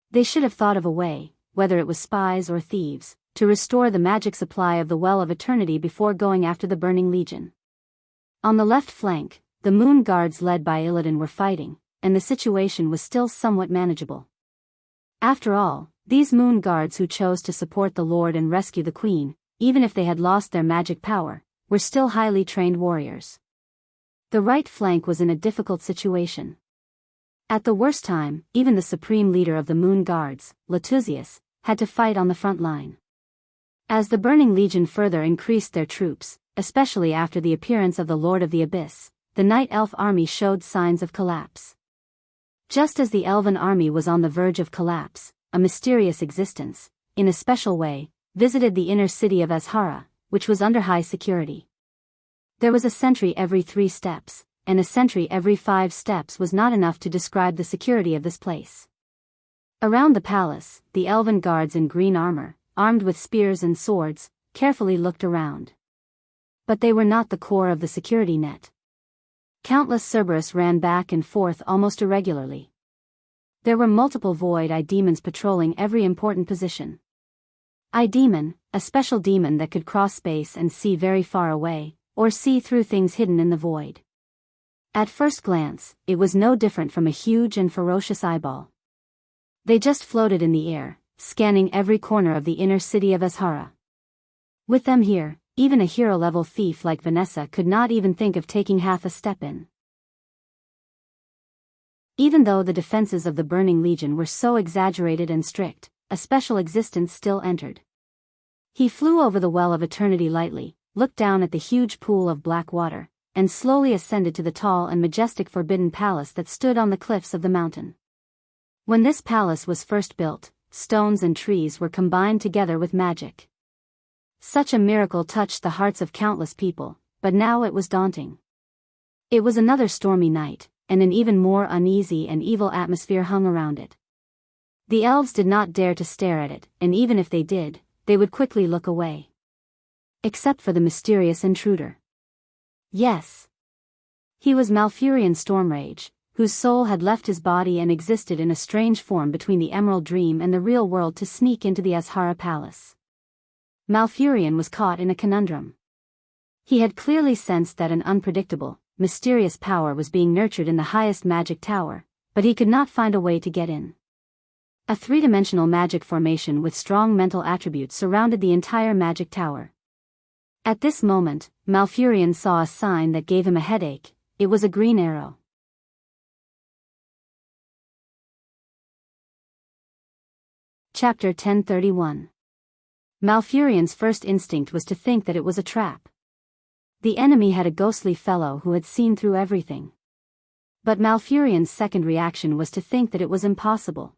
They should have thought of a way, whether it was spies or thieves, to restore the magic supply of the Well of Eternity before going after the Burning Legion. On the left flank, the Moon Guards led by Illidan were fighting, and the situation was still somewhat manageable. After all, these Moon Guards who chose to support the Lord and rescue the Queen, even if they had lost their magic power, were still highly trained warriors. The right flank was in a difficult situation. At the worst time, even the supreme leader of the Moon Guards, Latuzius, had to fight on the front line. As the Burning Legion further increased their troops, especially after the appearance of the Lord of the Abyss, the Night Elf army showed signs of collapse. Just as the Elven army was on the verge of collapse, a mysterious existence, in a special way, visited the inner city of Azhara, which was under high security. There was a sentry every 3 steps, and a sentry every 5 steps was not enough to describe the security of this place. Around the palace, the elven guards in green armor, armed with spears and swords, carefully looked around. But they were not the core of the security net. Countless Cerberus ran back and forth almost irregularly. There were multiple void-eye demons patrolling every important position. Eye demon, a special demon that could cross space and see very far away, or see through things hidden in the void. At first glance, it was no different from a huge and ferocious eyeball. They just floated in the air, scanning every corner of the inner city of Azhara. With them here, even a hero-level thief like Vanessa could not even think of taking half a step in. Even though the defenses of the Burning Legion were so exaggerated and strict, a special existence still entered. He flew over the Well of Eternity lightly, looked down at the huge pool of black water, and slowly ascended to the tall and majestic Forbidden Palace that stood on the cliffs of the mountain. When this palace was first built, stones and trees were combined together with magic. Such a miracle touched the hearts of countless people, but now it was daunting. It was another stormy night, and an even more uneasy and evil atmosphere hung around it. The elves did not dare to stare at it, and even if they did, they would quickly look away. Except for the mysterious intruder. Yes. He was Malfurion Stormrage, whose soul had left his body and existed in a strange form between the Emerald Dream and the real world to sneak into the Azhara Palace. Malfurion was caught in a conundrum. He had clearly sensed that an unpredictable, mysterious power was being nurtured in the highest magic tower, but he could not find a way to get in. A 3-dimensional magic formation with strong mental attributes surrounded the entire magic tower. At this moment, Malfurion saw a sign that gave him a headache. It was a green arrow. Chapter 1031. Malfurion's first instinct was to think that it was a trap. The enemy had a ghostly fellow who had seen through everything. But Malfurion's second reaction was to think that it was impossible.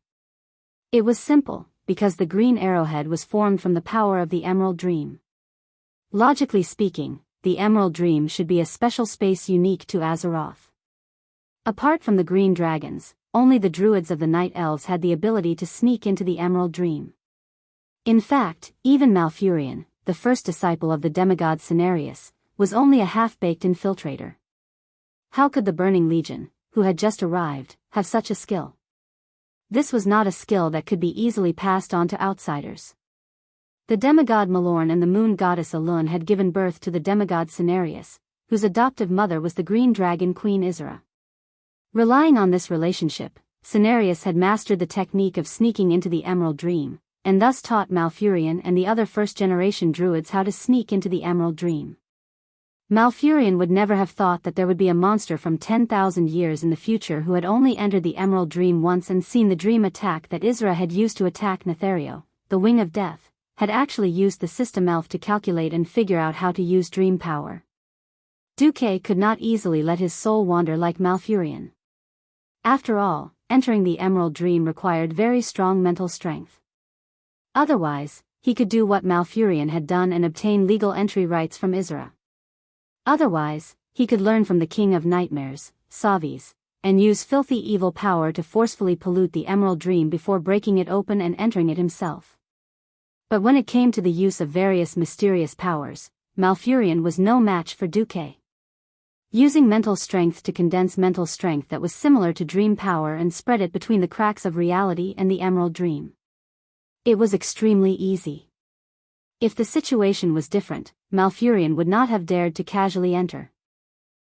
It was simple, because the green arrowhead was formed from the power of the Emerald Dream. Logically speaking, the Emerald Dream should be a special space unique to Azeroth. Apart from the green dragons, only the druids of the Night Elves had the ability to sneak into the Emerald Dream. In fact, even Malfurion, the first disciple of the demigod Cenarius, was only a half-baked infiltrator. How could the Burning Legion, who had just arrived, have such a skill? This was not a skill that could be easily passed on to outsiders. The demigod Malorn and the moon goddess Elun had given birth to the demigod Cenarius, whose adoptive mother was the green dragon Queen Isra. Relying on this relationship, Cenarius had mastered the technique of sneaking into the Emerald Dream, and thus taught Malfurion and the other first-generation druids how to sneak into the Emerald Dream. Malfurion would never have thought that there would be a monster from 10,000 years in the future who had only entered the Emerald Dream once and seen the dream attack that Isra had used to attack Nethario, the Wing of Death, had actually used the system elf to calculate and figure out how to use dream power. Duque could not easily let his soul wander like Malfurion. After all, entering the Emerald Dream required very strong mental strength. Otherwise, he could do what Malfurion had done and obtain legal entry rights from Isra. Otherwise, he could learn from the King of Nightmares, Savis, and use filthy evil power to forcefully pollute the Emerald Dream before breaking it open and entering it himself. But when it came to the use of various mysterious powers, Malfurion was no match for Duque. Using mental strength to condense mental strength that was similar to dream power and spread it between the cracks of reality and the Emerald Dream. It was extremely easy. If the situation was different, Malfurion would not have dared to casually enter.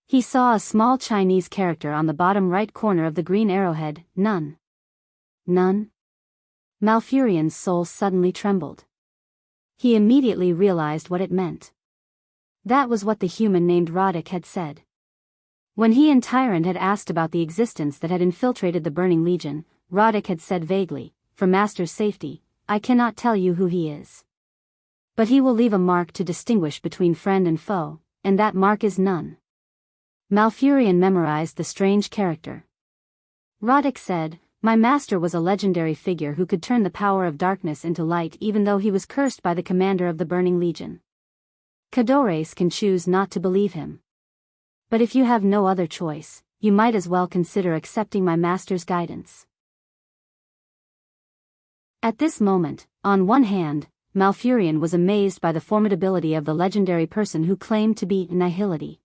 He saw a small Chinese character on the bottom right corner of the green arrowhead, none. None? Malfurion's soul suddenly trembled. He immediately realized what it meant. That was what the human named Roddick had said. When he and Tyrant had asked about the existence that had infiltrated the Burning Legion, Roddick had said vaguely, "For Master's safety, I cannot tell you who he is. But he will leave a mark to distinguish between friend and foe, and that mark is none." Malfurion memorized the strange character. Roddick said, "My master was a legendary figure who could turn the power of darkness into light even though he was cursed by the commander of the Burning Legion. Cadores can choose not to believe him. But if you have no other choice, you might as well consider accepting my master's guidance. At this moment, on one hand, Malfurion was amazed by the formidability of the legendary person who claimed to be Nihility.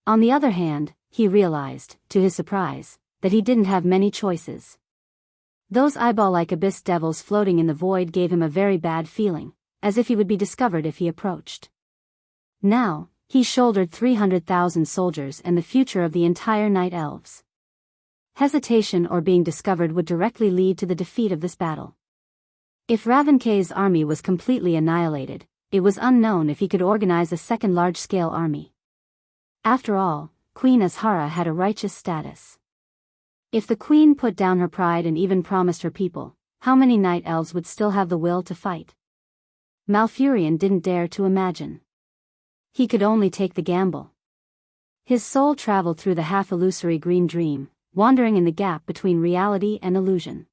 On the other hand, he realized, to his surprise, that he didn't have many choices. Those eyeball-like abyss devils floating in the void gave him a very bad feeling, as if he would be discovered if he approached. Now, he shouldered 300,000 soldiers and the future of the entire Night Elves. Hesitation or being discovered would directly lead to the defeat of this battle. If Ravenkay's army was completely annihilated, it was unknown if he could organize a second large-scale army. After all, Queen Azhara had a righteous status. If the queen put down her pride and even promised her people, how many Night Elves would still have the will to fight? Malfurion didn't dare to imagine. He could only take the gamble. His soul traveled through the half-illusory green dream, wandering in the gap between reality and illusion.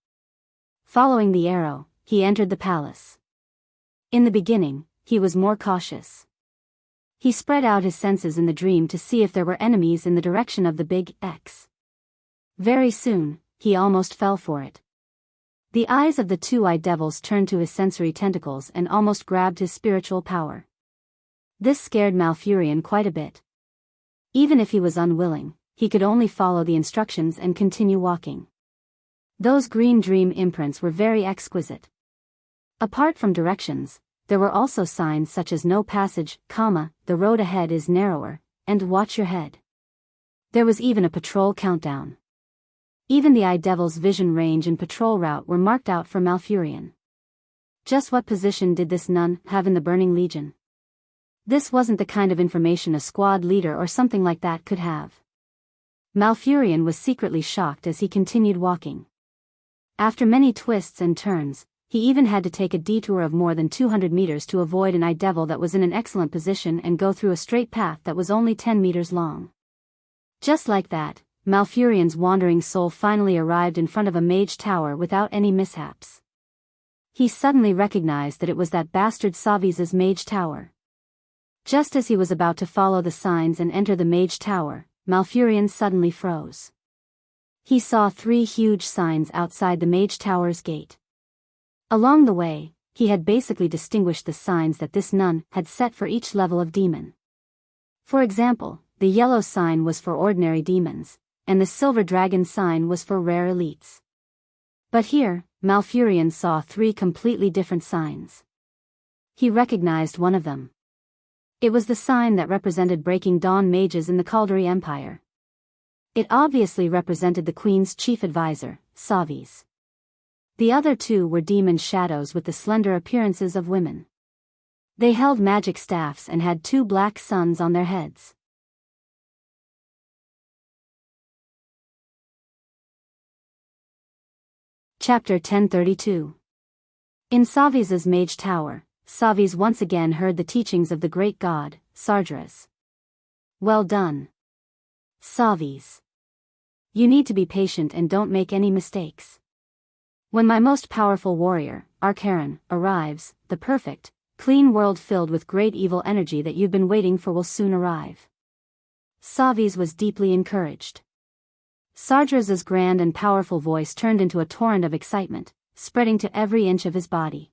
Following the arrow, he entered the palace. In the beginning, he was more cautious. He spread out his senses in the dream to see if there were enemies in the direction of the big X. Very soon, he almost fell for it. The eyes of the two-eyed devils turned to his sensory tentacles and almost grabbed his spiritual power. This scared Malfurion quite a bit. Even if he was unwilling, he could only follow the instructions and continue walking. Those green dream imprints were very exquisite. Apart from directions, there were also signs such as no passage, the road ahead is narrower, and watch your head. There was even a patrol countdown. Even the Eye Devil's vision range and patrol route were marked out for Malfurion. Just what position did this nun have in the Burning Legion? This wasn't the kind of information a squad leader or something like that could have. Malfurion was secretly shocked as he continued walking. After many twists and turns, he even had to take a detour of more than 200 meters to avoid an Eye Devil that was in an excellent position and go through a straight path that was only 10 meters long. Just like that, Malfurion's wandering soul finally arrived in front of a mage tower without any mishaps. He suddenly recognized that it was that bastard Savi's mage tower. Just as he was about to follow the signs and enter the mage tower, Malfurion suddenly froze. He saw 3 huge signs outside the mage tower's gate. Along the way, he had basically distinguished the signs that this nun had set for each level of demon. For example, the yellow sign was for ordinary demons, and the silver dragon sign was for rare elites. But here, Malfurion saw 3 completely different signs. He recognized one of them. It was the sign that represented Breaking Dawn mages in the Kaldari Empire. It obviously represented the Queen's chief advisor, Savi's. The other 2 were demon shadows with the slender appearances of women. They held magic staffs and had 2 black suns on their heads. Chapter 1032. In Savi's mage tower, Savi's once again heard the teachings of the great god, Sardras. Well done, Savi's. You need to be patient and don't make any mistakes. When my most powerful warrior, Arkharon, arrives, the perfect, clean world filled with great evil energy that you've been waiting for will soon arrive. Savi's was deeply encouraged. Sardras's grand and powerful voice turned into a torrent of excitement, spreading to every inch of his body.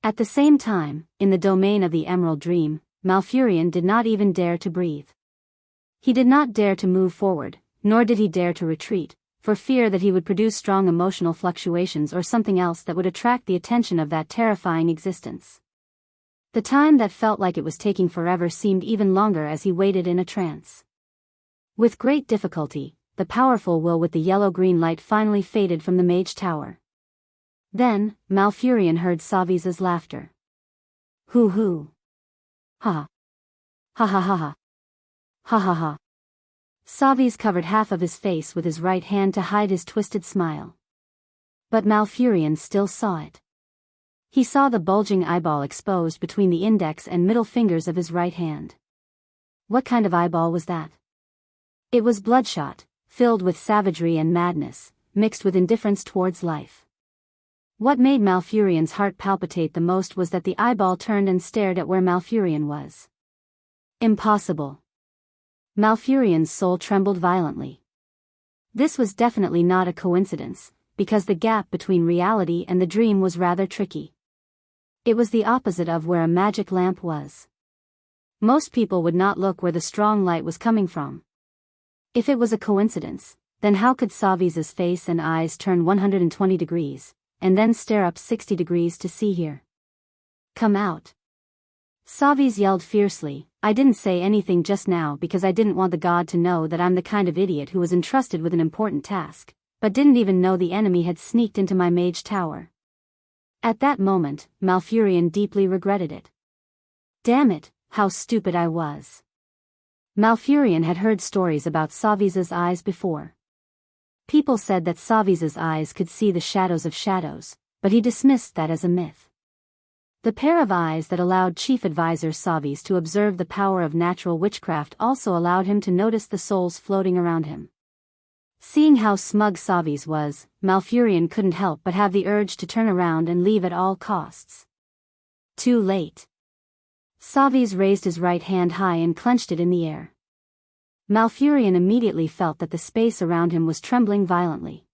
At the same time, in the domain of the Emerald Dream, Malfurion did not even dare to breathe. He did not dare to move forward, nor did he dare to retreat, for fear that he would produce strong emotional fluctuations or something else that would attract the attention of that terrifying existence. The time that felt like it was taking forever seemed even longer as he waited in a trance. With great difficulty, the powerful will with the yellow-green light finally faded from the mage tower. Then, Malfurion heard Savi's laughter. Hoo-hoo. Ha. Ha ha ha ha. Ha ha ha. Savi's covered half of his face with his right hand to hide his twisted smile. But Malfurion still saw it. He saw the bulging eyeball exposed between the index and middle fingers of his right hand. What kind of eyeball was that? It was bloodshot, filled with savagery and madness, mixed with indifference towards life. What made Malfurion's heart palpitate the most was that the eyeball turned and stared at where Malfurion was. Impossible. Malfurion's soul trembled violently. This was definitely not a coincidence, because the gap between reality and the dream was rather tricky. It was the opposite of where a magic lamp was. Most people would not look where the strong light was coming from. If it was a coincidence, then how could Savi's face and eyes turn 120 degrees, and then stare up 60 degrees to see here? Come out. Savi's yelled fiercely. I didn't say anything just now because I didn't want the god to know that I'm the kind of idiot who was entrusted with an important task, but didn't even know the enemy had sneaked into my mage tower. At that moment, Malfurion deeply regretted it. Damn it, how stupid I was. Malfurion had heard stories about Savi's eyes before. People said that Savi's eyes could see the shadows of shadows, but he dismissed that as a myth. The pair of eyes that allowed Chief Advisor Savi's to observe the power of natural witchcraft also allowed him to notice the souls floating around him. Seeing how smug Savi's was, Malfurion couldn't help but have the urge to turn around and leave at all costs. Too late. Savi's raised his right hand high and clenched it in the air. Malfurion immediately felt that the space around him was trembling violently.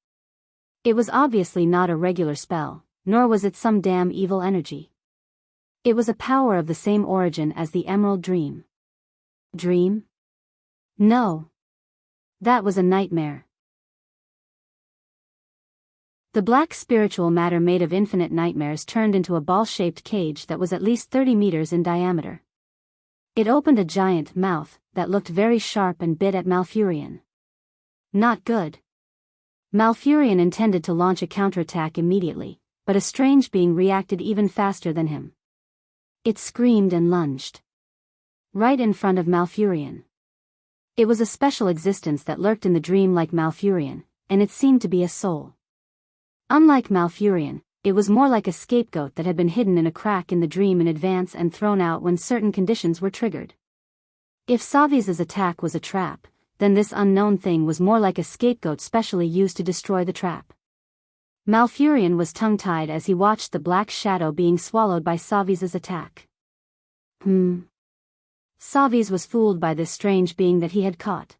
It was obviously not a regular spell, nor was it some damn evil energy. It was a power of the same origin as the Emerald Dream. Dream? No. That was a nightmare. The black spiritual matter made of infinite nightmares turned into a ball-shaped cage that was at least 30 meters in diameter. It opened a giant mouth that looked very sharp and bit at Malfurion. Not good. Malfurion intended to launch a counterattack immediately, but a strange being reacted even faster than him. It screamed and lunged. Right in front of Malfurion. It was a special existence that lurked in the dream like Malfurion, and it seemed to be a soul. Unlike Malfurion, it was more like a scapegoat that had been hidden in a crack in the dream in advance and thrown out when certain conditions were triggered. If Savi's attack was a trap, then this unknown thing was more like a scapegoat specially used to destroy the trap. Malfurion was tongue-tied as he watched the black shadow being swallowed by Savi's attack. Savi's was fooled by this strange being that he had caught.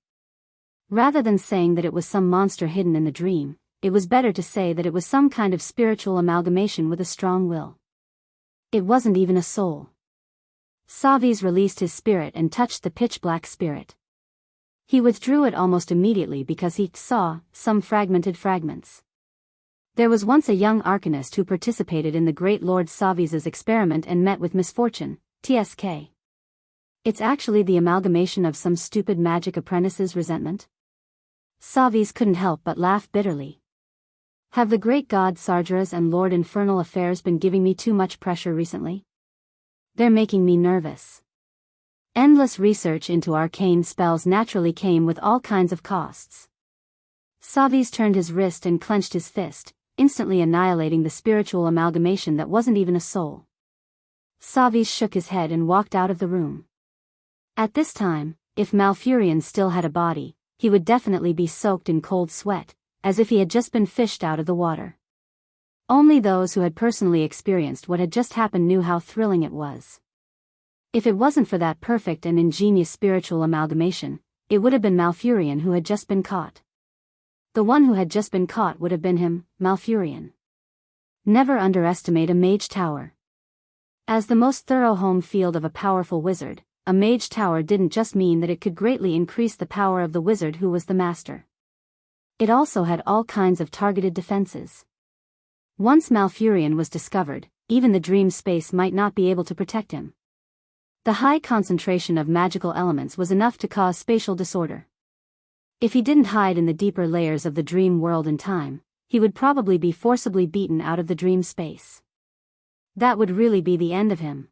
Rather than saying that it was some monster hidden in the dream, it was better to say that it was some kind of spiritual amalgamation with a strong will. It wasn't even a soul. Savi's released his spirit and touched the pitch-black spirit. He withdrew it almost immediately because he saw some fragmented fragments. There was once a young arcanist who participated in the great Lord Savi's experiment and met with misfortune, TSK. It's actually the amalgamation of some stupid magic apprentice's resentment. Savi's couldn't help but laugh bitterly. Have the great god Sargeras and Lord Infernal Affairs been giving me too much pressure recently? They're making me nervous. Endless research into arcane spells naturally came with all kinds of costs. Savi's turned his wrist and clenched his fist, instantly annihilating the spiritual amalgamation that wasn't even a soul. Savi's shook his head and walked out of the room. At this time, if Malfurion still had a body, he would definitely be soaked in cold sweat, as if he had just been fished out of the water. Only those who had personally experienced what had just happened knew how thrilling it was. If it wasn't for that perfect and ingenious spiritual amalgamation, it would have been Malfurion who had just been caught. The one who had just been caught would have been him, Malfurion. Never underestimate a mage tower. As the most thorough home field of a powerful wizard, a mage tower didn't just mean that it could greatly increase the power of the wizard who was the master. It also had all kinds of targeted defenses. Once Malfurion was discovered, even the dream space might not be able to protect him. The high concentration of magical elements was enough to cause spatial disorder. If he didn't hide in the deeper layers of the dream world in time, he would probably be forcibly beaten out of the dream space. That would really be the end of him.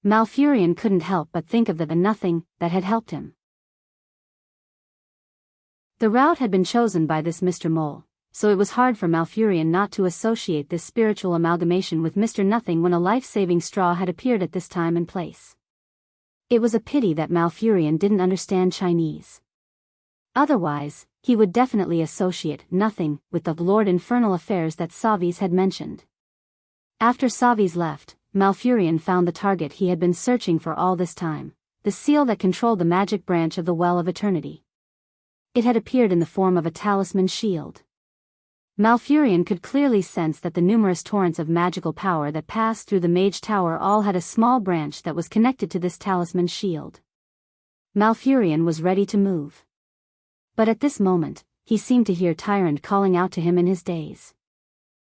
Malfurion couldn't help but think of the nothing that had helped him. The route had been chosen by this Mr. Mole, so it was hard for Malfurion not to associate this spiritual amalgamation with Mr. Nothing when a life-saving straw had appeared at this time and place. It was a pity that Malfurion didn't understand Chinese. Otherwise, he would definitely associate nothing with the Lord Infernal affairs that Savis had mentioned. After Savis left, Malfurion found the target he had been searching for all this time, the seal that controlled the magic branch of the Well of Eternity. It had appeared in the form of a talisman shield. Malfurion could clearly sense that the numerous torrents of magical power that passed through the Mage Tower all had a small branch that was connected to this talisman shield. Malfurion was ready to move. But at this moment, he seemed to hear Tyrant calling out to him in his daze.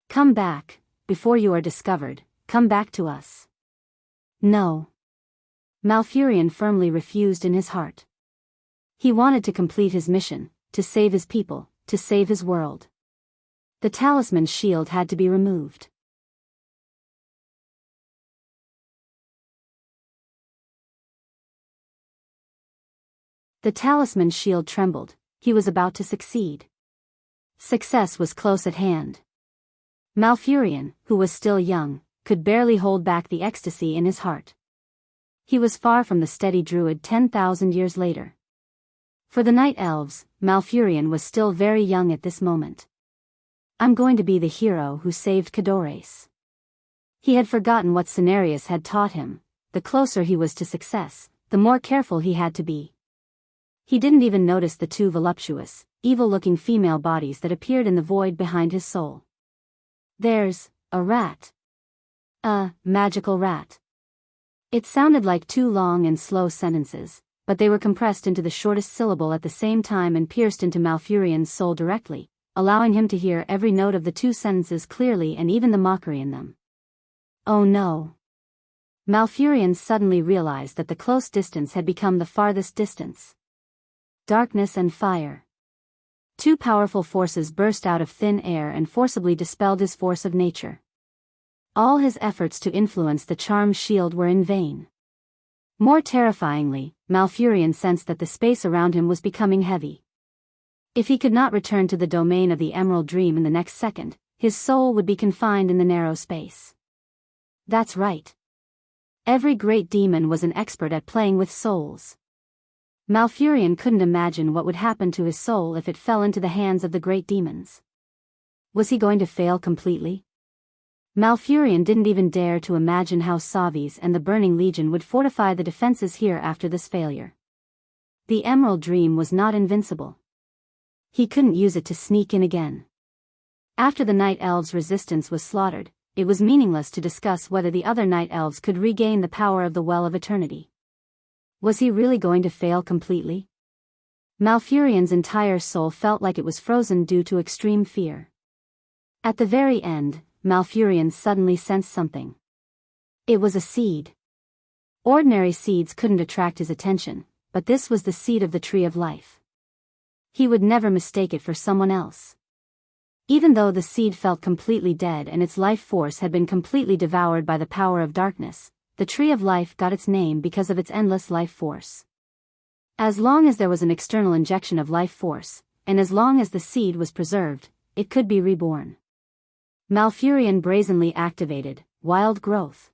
"Come back, before you are discovered, come back to us." No. Malfurion firmly refused in his heart. He wanted to complete his mission, to save his people, to save his world. The talisman shield had to be removed. The talisman shield trembled. He was about to succeed. Success was close at hand. Malfurion, who was still young, could barely hold back the ecstasy in his heart. He was far from the steady druid 10,000 years later. For the Night Elves, Malfurion was still very young at this moment. "I'm going to be the hero who saved Cadores." He had forgotten what Cenarius had taught him. The closer he was to success, the more careful he had to be. He didn't even notice the two voluptuous, evil-looking female bodies that appeared in the void behind his soul. "There's a rat. A magical rat." It sounded like two long and slow sentences, but they were compressed into the shortest syllable at the same time and pierced into Malfurion's soul directly, allowing him to hear every note of the two sentences clearly and even the mockery in them. Oh no. Malfurion suddenly realized that the close distance had become the farthest distance. Darkness and fire. Two powerful forces burst out of thin air and forcibly dispelled his force of nature. All his efforts to influence the charm shield were in vain. More terrifyingly, Malfurion sensed that the space around him was becoming heavy. If he could not return to the domain of the Emerald Dream in the next second, his soul would be confined in the narrow space. That's right. Every great demon was an expert at playing with souls. Malfurion couldn't imagine what would happen to his soul if it fell into the hands of the great demons. Was he going to fail completely? Malfurion didn't even dare to imagine how Savis and the Burning Legion would fortify the defenses here after this failure. The Emerald Dream was not invincible. He couldn't use it to sneak in again. After the Night Elves' resistance was slaughtered, it was meaningless to discuss whether the other Night Elves could regain the power of the Well of Eternity. Was he really going to fail completely? Malfurion's entire soul felt like it was frozen due to extreme fear. At the very end, Malfurion suddenly sensed something. It was a seed. Ordinary seeds couldn't attract his attention, but this was the seed of the Tree of Life. He would never mistake it for someone else. Even though the seed felt completely dead and its life force had been completely devoured by the power of darkness, the Tree of Life got its name because of its endless life force. As long as there was an external injection of life force, and as long as the seed was preserved, it could be reborn. Malfurion brazenly activated Wild Growth.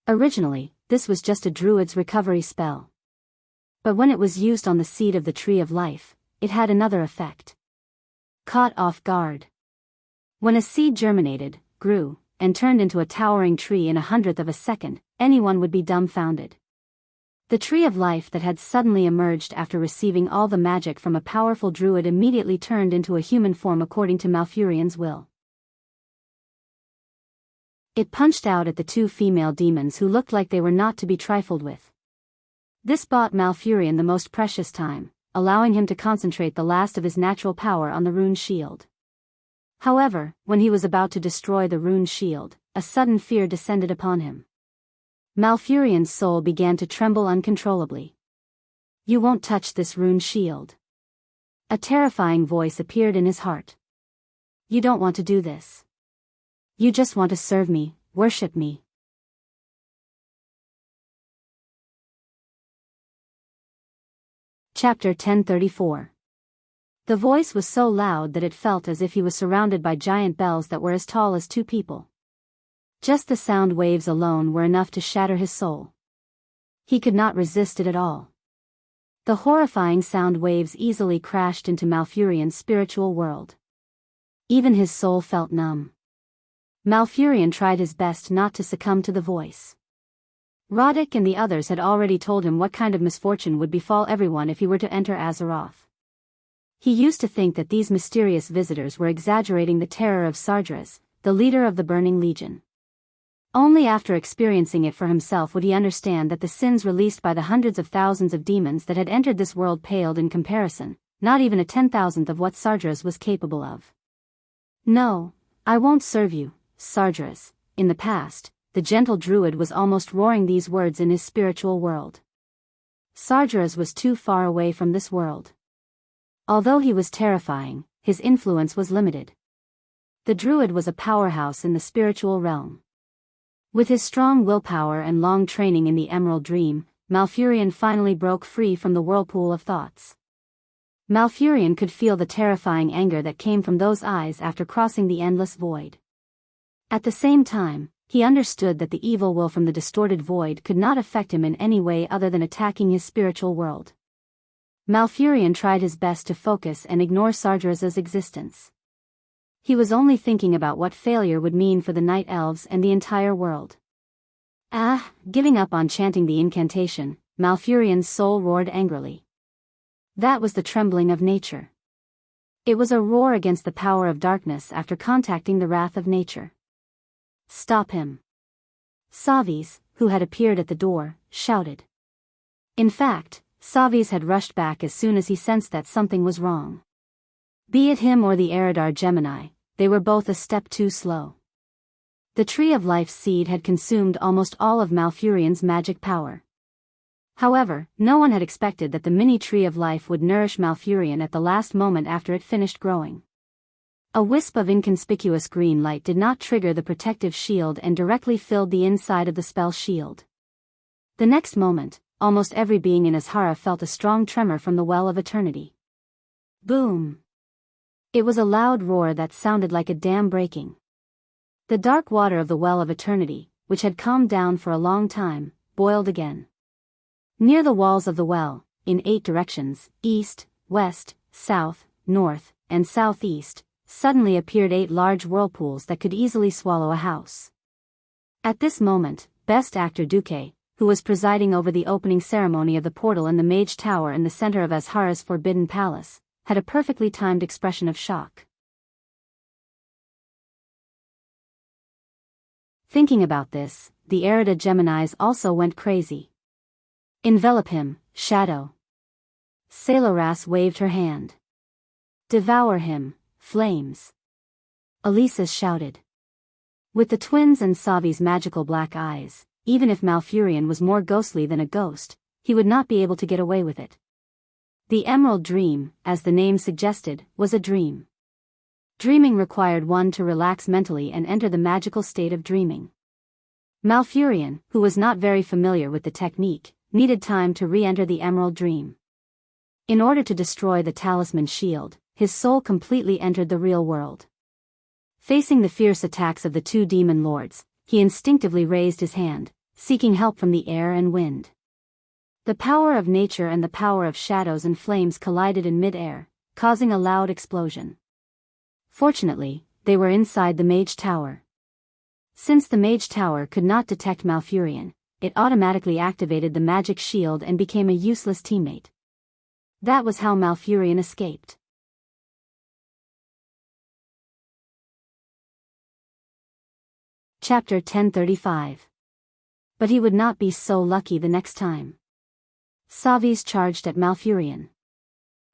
Originally, this was just a druid's recovery spell. But when it was used on the seed of the Tree of Life, it had another effect. Caught off guard. When a seed germinated, grew, and turned into a towering tree in 1/100th of a second, anyone would be dumbfounded. The Tree of Life that had suddenly emerged after receiving all the magic from a powerful druid immediately turned into a human form according to Malfurion's will. It punched out at the two female demons who looked like they were not to be trifled with. This bought Malfurion the most precious time, allowing him to concentrate the last of his natural power on the rune shield. However, when he was about to destroy the rune shield, a sudden fear descended upon him. Malfurion's soul began to tremble uncontrollably. "You won't touch this rune shield." A terrifying voice appeared in his heart. "You don't want to do this. You just want to serve me, worship me." Chapter 1034. The voice was so loud that it felt as if he was surrounded by giant bells that were as tall as two people. Just the sound waves alone were enough to shatter his soul. He could not resist it at all. The horrifying sound waves easily crashed into Malfurion's spiritual world. Even his soul felt numb. Malfurion tried his best not to succumb to the voice. Roddick and the others had already told him what kind of misfortune would befall everyone if he were to enter Azeroth. He used to think that these mysterious visitors were exaggerating the terror of Sardras, the leader of the Burning Legion. Only after experiencing it for himself would he understand that the sins released by the hundreds of thousands of demons that had entered this world paled in comparison, not even a 10,000th of what Sardras was capable of. "No, I won't serve you, Sardras." In the past, the gentle druid was almost roaring these words in his spiritual world. Sardras was too far away from this world. Although he was terrifying, his influence was limited. The druid was a powerhouse in the spiritual realm. With his strong willpower and long training in the Emerald Dream, Malfurion finally broke free from the whirlpool of thoughts. Malfurion could feel the terrifying anger that came from those eyes after crossing the endless void. At the same time, he understood that the evil will from the distorted void could not affect him in any way other than attacking his spiritual world. Malfurion tried his best to focus and ignore Sardras's existence. He was only thinking about what failure would mean for the Night Elves and the entire world. Giving up on chanting the incantation, Malfurion's soul roared angrily. That was the trembling of nature. It was a roar against the power of darkness after contacting the wrath of nature. "Stop him!" Savis, who had appeared at the door, shouted. In fact, Savis had rushed back as soon as he sensed that something was wrong. Be it him or the Eridar Gemini, they were both a step too slow. The Tree of Life's seed had consumed almost all of Malfurion's magic power. However, no one had expected that the mini Tree of Life would nourish Malfurion at the last moment after it finished growing. A wisp of inconspicuous green light did not trigger the protective shield and directly filled the inside of the spell shield. The next moment, almost every being in Azhara felt a strong tremor from the Well of Eternity. Boom! It was a loud roar that sounded like a dam breaking. The dark water of the Well of Eternity, which had calmed down for a long time, boiled again. Near the walls of the well, in 8 directions, east, west, south, north, and southeast, suddenly appeared 8 large whirlpools that could easily swallow a house. At this moment, Best Actor Duque, who was presiding over the opening ceremony of the portal in the Mage Tower in the center of Azhara's Forbidden Palace, had a perfectly timed expression of shock. Thinking about this, the Erida Geminis also went crazy. "Envelop him, Shadow." Saloras waved her hand. "Devour him, Flames." Alesis shouted. With the twins and Savi's magical black eyes, even if Malfurion was more ghostly than a ghost, he would not be able to get away with it. The Emerald Dream, as the name suggested, was a dream. Dreaming required one to relax mentally and enter the magical state of dreaming. Malfurion, who was not very familiar with the technique, needed time to re-enter the Emerald Dream. In order to destroy the talisman shield, his soul completely entered the real world. Facing the fierce attacks of the 2 demon lords, he instinctively raised his hand, seeking help from the air and wind. The power of nature and the power of shadows and flames collided in mid-air, causing a loud explosion. Fortunately, they were inside the Mage Tower. Since the Mage Tower could not detect Malfurion, it automatically activated the magic shield and became a useless teammate. That was how Malfurion escaped. Chapter 1035. But he would not be so lucky the next time. Savis charged at Malfurion.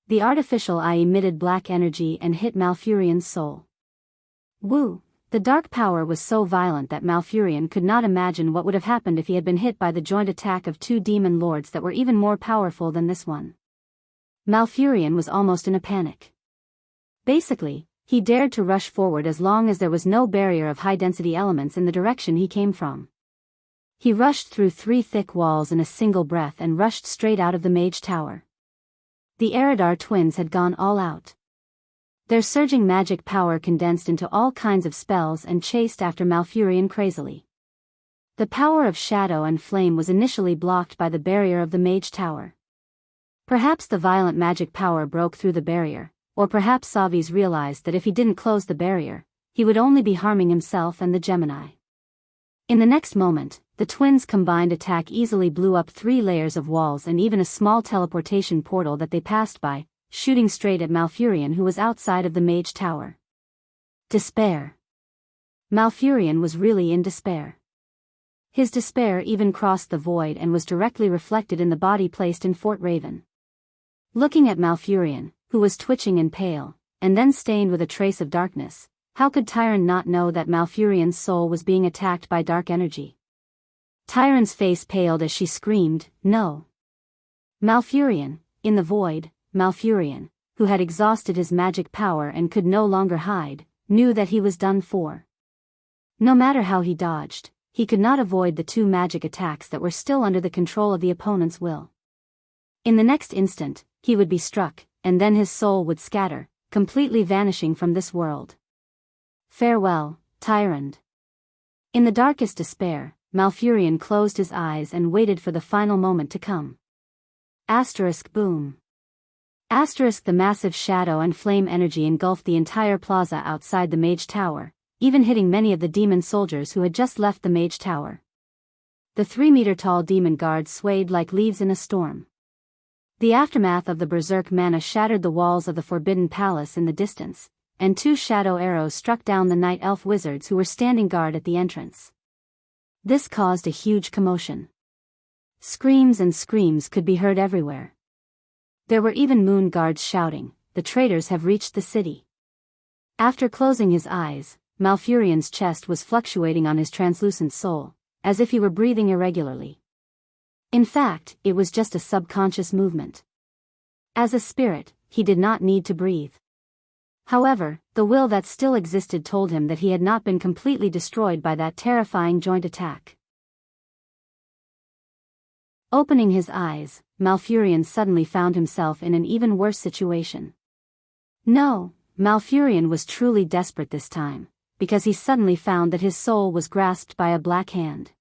The artificial eye emitted black energy and hit Malfurion's soul. Woo! The dark power was so violent that Malfurion could not imagine what would have happened if he had been hit by the joint attack of 2 demon lords that were even more powerful than this one. Malfurion was almost in a panic. Basically, he dared to rush forward as long as there was no barrier of high-density elements in the direction he came from. He rushed through 3 thick walls in a single breath and rushed straight out of the Mage Tower. The Eridar twins had gone all out. Their surging magic power condensed into all kinds of spells and chased after Malfurion crazily. The power of shadow and flame was initially blocked by the barrier of the Mage Tower. Perhaps the violent magic power broke through the barrier, or perhaps Savis realized that if he didn't close the barrier, he would only be harming himself and the Gemini. In the next moment, the twins' combined attack easily blew up 3 layers of walls and even a small teleportation portal that they passed by, shooting straight at Malfurion, who was outside of the mage tower. Despair. Malfurion was really in despair. His despair even crossed the void and was directly reflected in the body placed in Fort Raven. Looking at Malfurion, who was twitching and pale, and then stained with a trace of darkness, how could Tyrant not know that Malfurion's soul was being attacked by dark energy? Tyrant's face paled as she screamed, "No!" Malfurion, in the void, Malfurion, who had exhausted his magic power and could no longer hide, knew that he was done for. No matter how he dodged, he could not avoid the 2 magic attacks that were still under the control of the opponent's will. In the next instant, he would be struck, and then his soul would scatter, completely vanishing from this world. Farewell, Tyrant. In the darkest despair, Malfurion closed his eyes and waited for the final moment to come. Boom. The massive shadow and flame energy engulfed the entire plaza outside the mage tower, even hitting many of the demon soldiers who had just left the mage tower. The 3-meter-tall demon guards swayed like leaves in a storm. The aftermath of the berserk mana shattered the walls of the Forbidden Palace in the distance, and 2 shadow arrows struck down the night elf wizards who were standing guard at the entrance. This caused a huge commotion. Screams and screams could be heard everywhere. There were even moon guards shouting, "The traitors have reached the city." After closing his eyes, Malfurion's chest was fluctuating on his translucent soul, as if he were breathing irregularly. In fact, it was just a subconscious movement. As a spirit, he did not need to breathe. However, the will that still existed told him that he had not been completely destroyed by that terrifying joint attack. Opening his eyes, Malfurion suddenly found himself in an even worse situation. No, Malfurion was truly desperate this time, because he suddenly found that his soul was grasped by a black hand.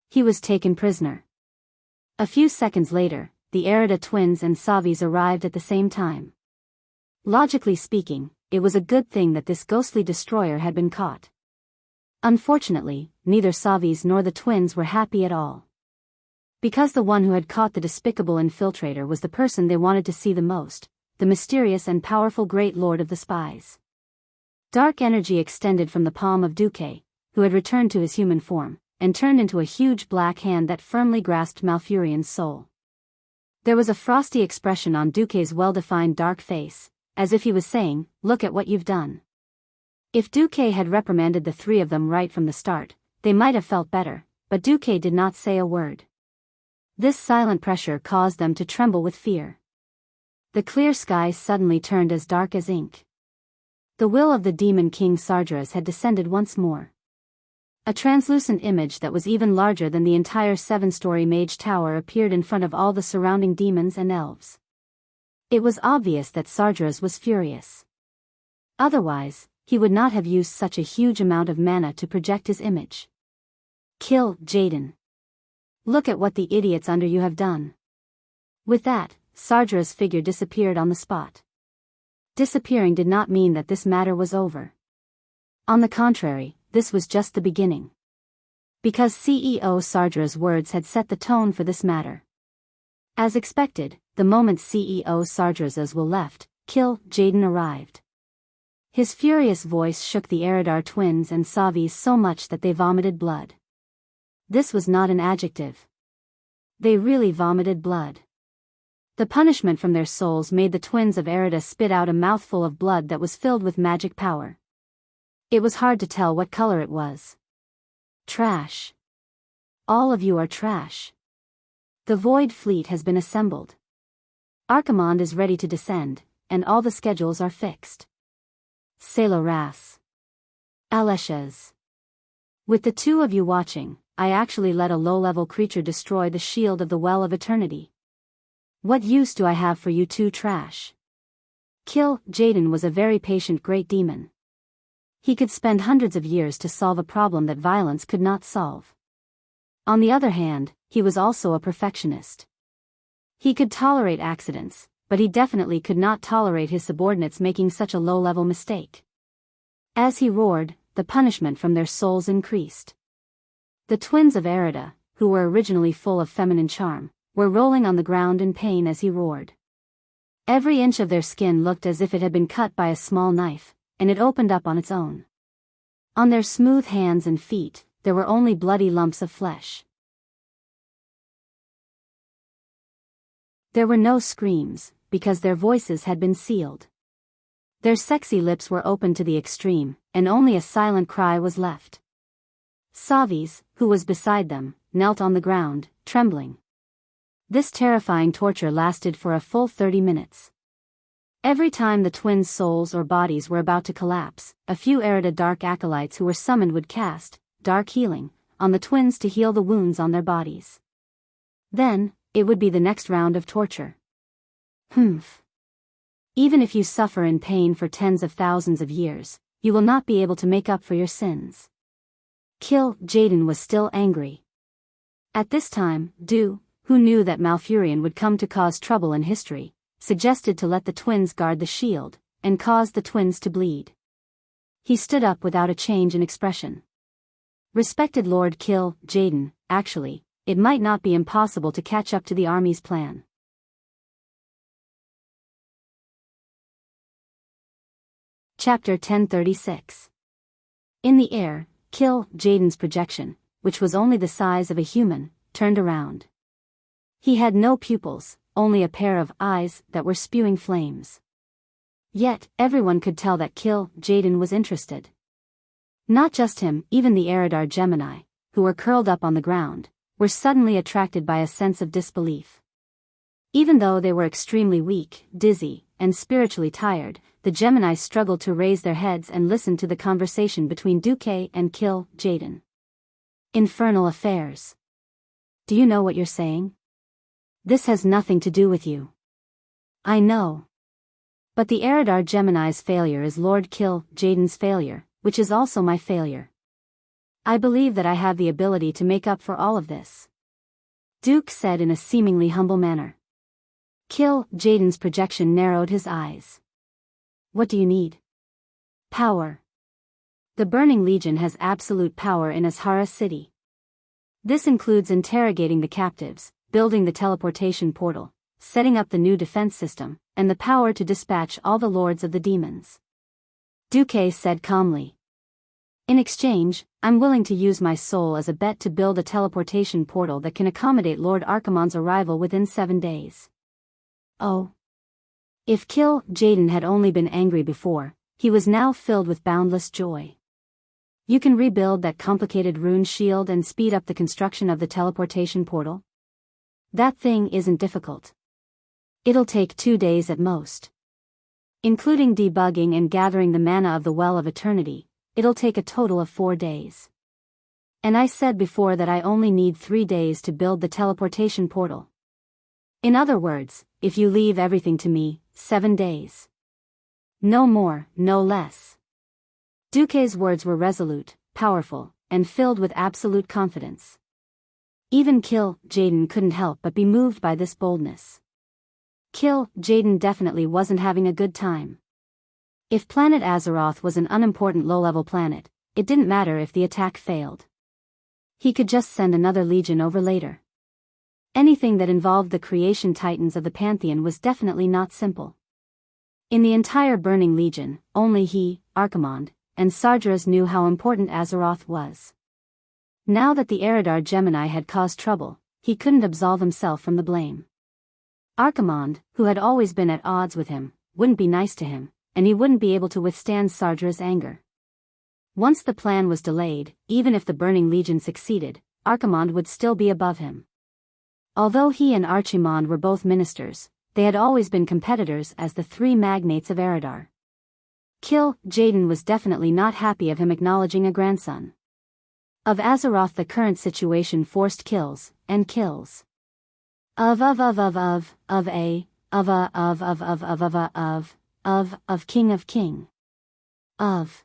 He was taken prisoner. A few seconds later, the Erida twins and Savis arrived at the same time. Logically speaking, it was a good thing that this ghostly destroyer had been caught. Unfortunately, neither Savis nor the twins were happy at all. Because the one who had caught the despicable infiltrator was the person they wanted to see the most, the mysterious and powerful Great Lord of the Spies. Dark energy extended from the palm of Duque, who had returned to his human form, and turned into a huge black hand that firmly grasped Malfurion's soul. There was a frosty expression on Duque's well-defined dark face, as if he was saying, "Look at what you've done." If Duque had reprimanded the 3 of them right from the start, they might have felt better, but Duque did not say a word. This silent pressure caused them to tremble with fear. The clear sky suddenly turned as dark as ink. The will of the demon king Sargeras had descended once more. A translucent image that was even larger than the entire 7-story mage tower appeared in front of all the surrounding demons and elves. It was obvious that Sargeras was furious. Otherwise, he would not have used such a huge amount of mana to project his image. "Kill Jaden. Look at what the idiots under you have done." With that, Sargeras' figure disappeared on the spot. Disappearing did not mean that this matter was over. On the contrary, this was just the beginning. Because CEO Sargeras' words had set the tone for this matter. As expected, the moment CEO Sargeras' will left, "Kill Jaden" arrived. His furious voice shook the Eridar twins and Savis so much that they vomited blood. This was not an adjective. They really vomited blood. The punishment from their souls made the twins of Erida spit out a mouthful of blood that was filled with magic power. It was hard to tell what color it was. Trash. All of you are trash. The Void Fleet has been assembled. Archimonde is ready to descend, and all the schedules are fixed. C'est la race. Aleshes. With the 2 of you watching, I actually let a low-level creature destroy the shield of the Well of Eternity. What use do I have for you 2 trash? Kill Jaden was a very patient great demon. He could spend hundreds of years to solve a problem that violence could not solve. On the other hand, he was also a perfectionist. He could tolerate accidents, but he definitely could not tolerate his subordinates making such a low-level mistake. As he roared, the punishment from their souls increased. The twins of Erida, who were originally full of feminine charm, were rolling on the ground in pain as he roared. Every inch of their skin looked as if it had been cut by a small knife, and it opened up on its own. On their smooth hands and feet, there were only bloody lumps of flesh. There were no screams, because their voices had been sealed. Their sexy lips were open to the extreme, and only a silent cry was left. Savis, who was beside them, knelt on the ground, trembling. This terrifying torture lasted for a full 30 minutes. Every time the twins' souls or bodies were about to collapse, a few Erida dark acolytes who were summoned would cast dark healing on the twins to heal the wounds on their bodies. Then, it would be the next round of torture. Even if you suffer in pain for tens of thousands of years, you will not be able to make up for your sins. Kill Jaden was still angry. At this time, Du, who knew that Malfurion would come to cause trouble in history, suggested to let the twins guard the shield, and cause the twins to bleed. He stood up without a change in expression. Respected Lord Kill Jaden, actually, it might not be impossible to catch up to the army's plan. Chapter 1036. In the air, Kill Jaden's projection, which was only the size of a human, turned around. He had no pupils, only a pair of eyes that were spewing flames. Yet, everyone could tell that Kill Jaden was interested. Not just him, even the Eridar Gemini, who were curled up on the ground, were suddenly attracted by a sense of disbelief. Even though they were extremely weak, dizzy, and spiritually tired, the Gemini struggled to raise their heads and listen to the conversation between Duque and Kill Jaden. Infernal affairs. Do you know what you're saying? This has nothing to do with you. I know. But the Eridar Gemini's failure is Lord Kill Jaden's failure, which is also my failure. I believe that I have the ability to make up for all of this. Duke said in a seemingly humble manner. Kill Jaden's projection narrowed his eyes. What do you need? Power. The Burning Legion has absolute power in Azhara City. This includes interrogating the captives, building the teleportation portal, setting up the new defense system, and the power to dispatch all the lords of the demons. Duque said calmly. In exchange, I'm willing to use my soul as a bet to build a teleportation portal that can accommodate Lord Archimonde's arrival within 7 days. Oh. If Kill Jaden had only been angry before, he was now filled with boundless joy. You can rebuild that complicated rune shield and speed up the construction of the teleportation portal? That thing isn't difficult. It'll take 2 days at most. Including debugging and gathering the mana of the Well of Eternity, it'll take a total of 4 days. And I said before that I only need 3 days to build the teleportation portal. In other words, if you leave everything to me, 7 days. No more, no less. Duque's words were resolute, powerful, and filled with absolute confidence. Even Kill Jaden couldn't help but be moved by this boldness. Kill Jaden definitely wasn't having a good time. If planet Azeroth was an unimportant low-level planet, it didn't matter if the attack failed. He could just send another legion over later. Anything that involved the creation titans of the Pantheon was definitely not simple. In the entire Burning Legion, only he, Archimonde, and Sargeras knew how important Azeroth was. Now that the Eridar Gemini had caused trouble, he couldn't absolve himself from the blame. Archimonde, who had always been at odds with him, wouldn't be nice to him, and he wouldn't be able to withstand Sargeras' anger. Once the plan was delayed, even if the Burning Legion succeeded, Archimonde would still be above him. Although he and Archimonde were both ministers, they had always been competitors as the three magnates of Eridar. Kill Jaden was definitely not happy of him acknowledging a grandson. Of Azeroth, the current situation forced kills, and kills. Of King of King. Of.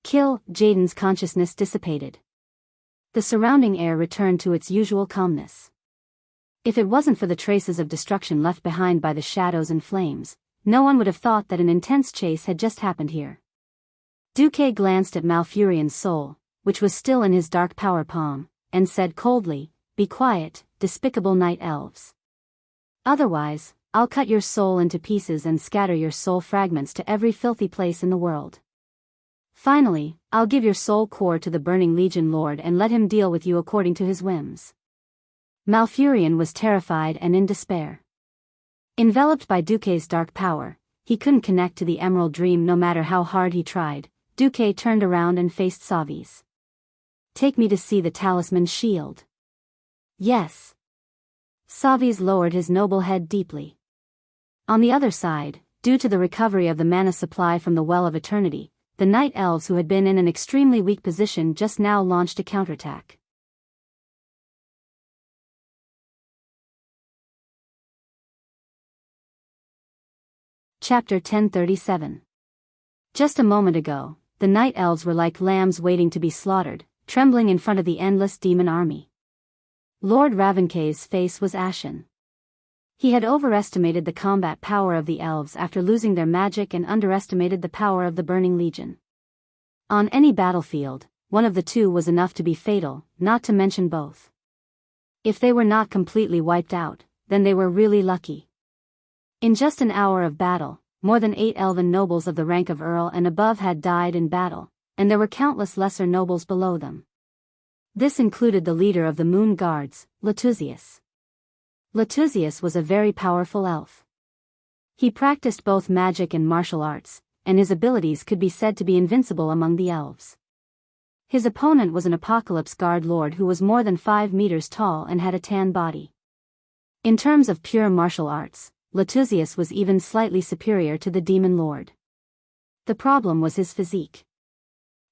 Kill Jaden's consciousness dissipated. The surrounding air returned to its usual calmness. If it wasn't for the traces of destruction left behind by the shadows and flames, no one would have thought that an intense chase had just happened here. Duque glanced at Malfurion's soul, which was still in his dark power palm, and said coldly, "Be quiet, despicable night elves. Otherwise, I'll cut your soul into pieces and scatter your soul fragments to every filthy place in the world. Finally, I'll give your soul core to the Burning Legion Lord and let him deal with you according to his whims." Malfurion was terrified and in despair. Enveloped by Duque's dark power, he couldn't connect to the Emerald Dream no matter how hard he tried. Duque turned around and faced Savis. "Take me to see the talisman shield." "Yes." Savis lowered his noble head deeply. On the other side, due to the recovery of the mana supply from the Well of Eternity, the Night Elves who had been in an extremely weak position just now launched a counterattack. Chapter 1037. Just a moment ago, the Night Elves were like lambs waiting to be slaughtered, trembling in front of the endless demon army. Lord Ravencay's face was ashen. He had overestimated the combat power of the elves after losing their magic and underestimated the power of the Burning Legion. On any battlefield, one of the two was enough to be fatal, not to mention both. If they were not completely wiped out, then they were really lucky. In just an hour of battle, more than 8 elven nobles of the rank of Earl and above had died in battle, and there were countless lesser nobles below them. This included the leader of the Moon Guards, Latuzius. Latuzius was a very powerful elf. He practiced both magic and martial arts, and his abilities could be said to be invincible among the elves. His opponent was an Apocalypse Guard Lord who was more than 5 meters tall and had a tan body. In terms of pure martial arts, Latuzius was even slightly superior to the Demon Lord. The problem was his physique.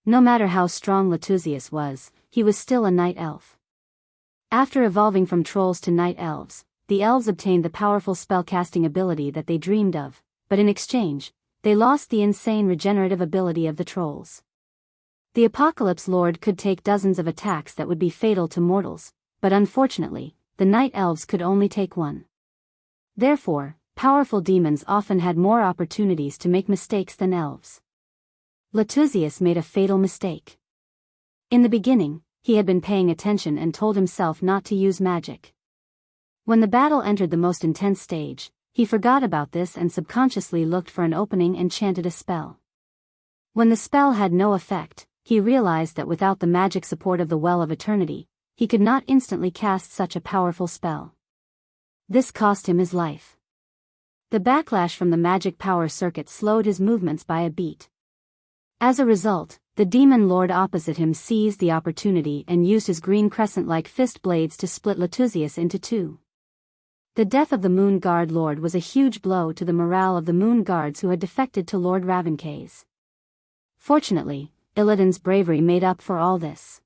No matter how strong Latuzius was, he was still a night elf. After evolving from trolls to night elves, the elves obtained the powerful spellcasting ability that they dreamed of, but in exchange, they lost the insane regenerative ability of the trolls. The Apocalypse Lord could take dozens of attacks that would be fatal to mortals, but unfortunately, the night elves could only take one. Therefore, powerful demons often had more opportunities to make mistakes than elves. Latuzius made a fatal mistake. In the beginning, he had been paying attention and told himself not to use magic. When the battle entered the most intense stage, he forgot about this and subconsciously looked for an opening and chanted a spell. When the spell had no effect, he realized that without the magic support of the Well of Eternity, he could not instantly cast such a powerful spell. This cost him his life. The backlash from the magic power circuit slowed his movements by a beat. As a result, the demon lord opposite him seized the opportunity and used his green crescent-like fist blades to split Latuzius into two. The death of the Moon Guard Lord was a huge blow to the morale of the Moon Guards who had defected to Lord Ravencay's. Fortunately, Illidan's bravery made up for all this.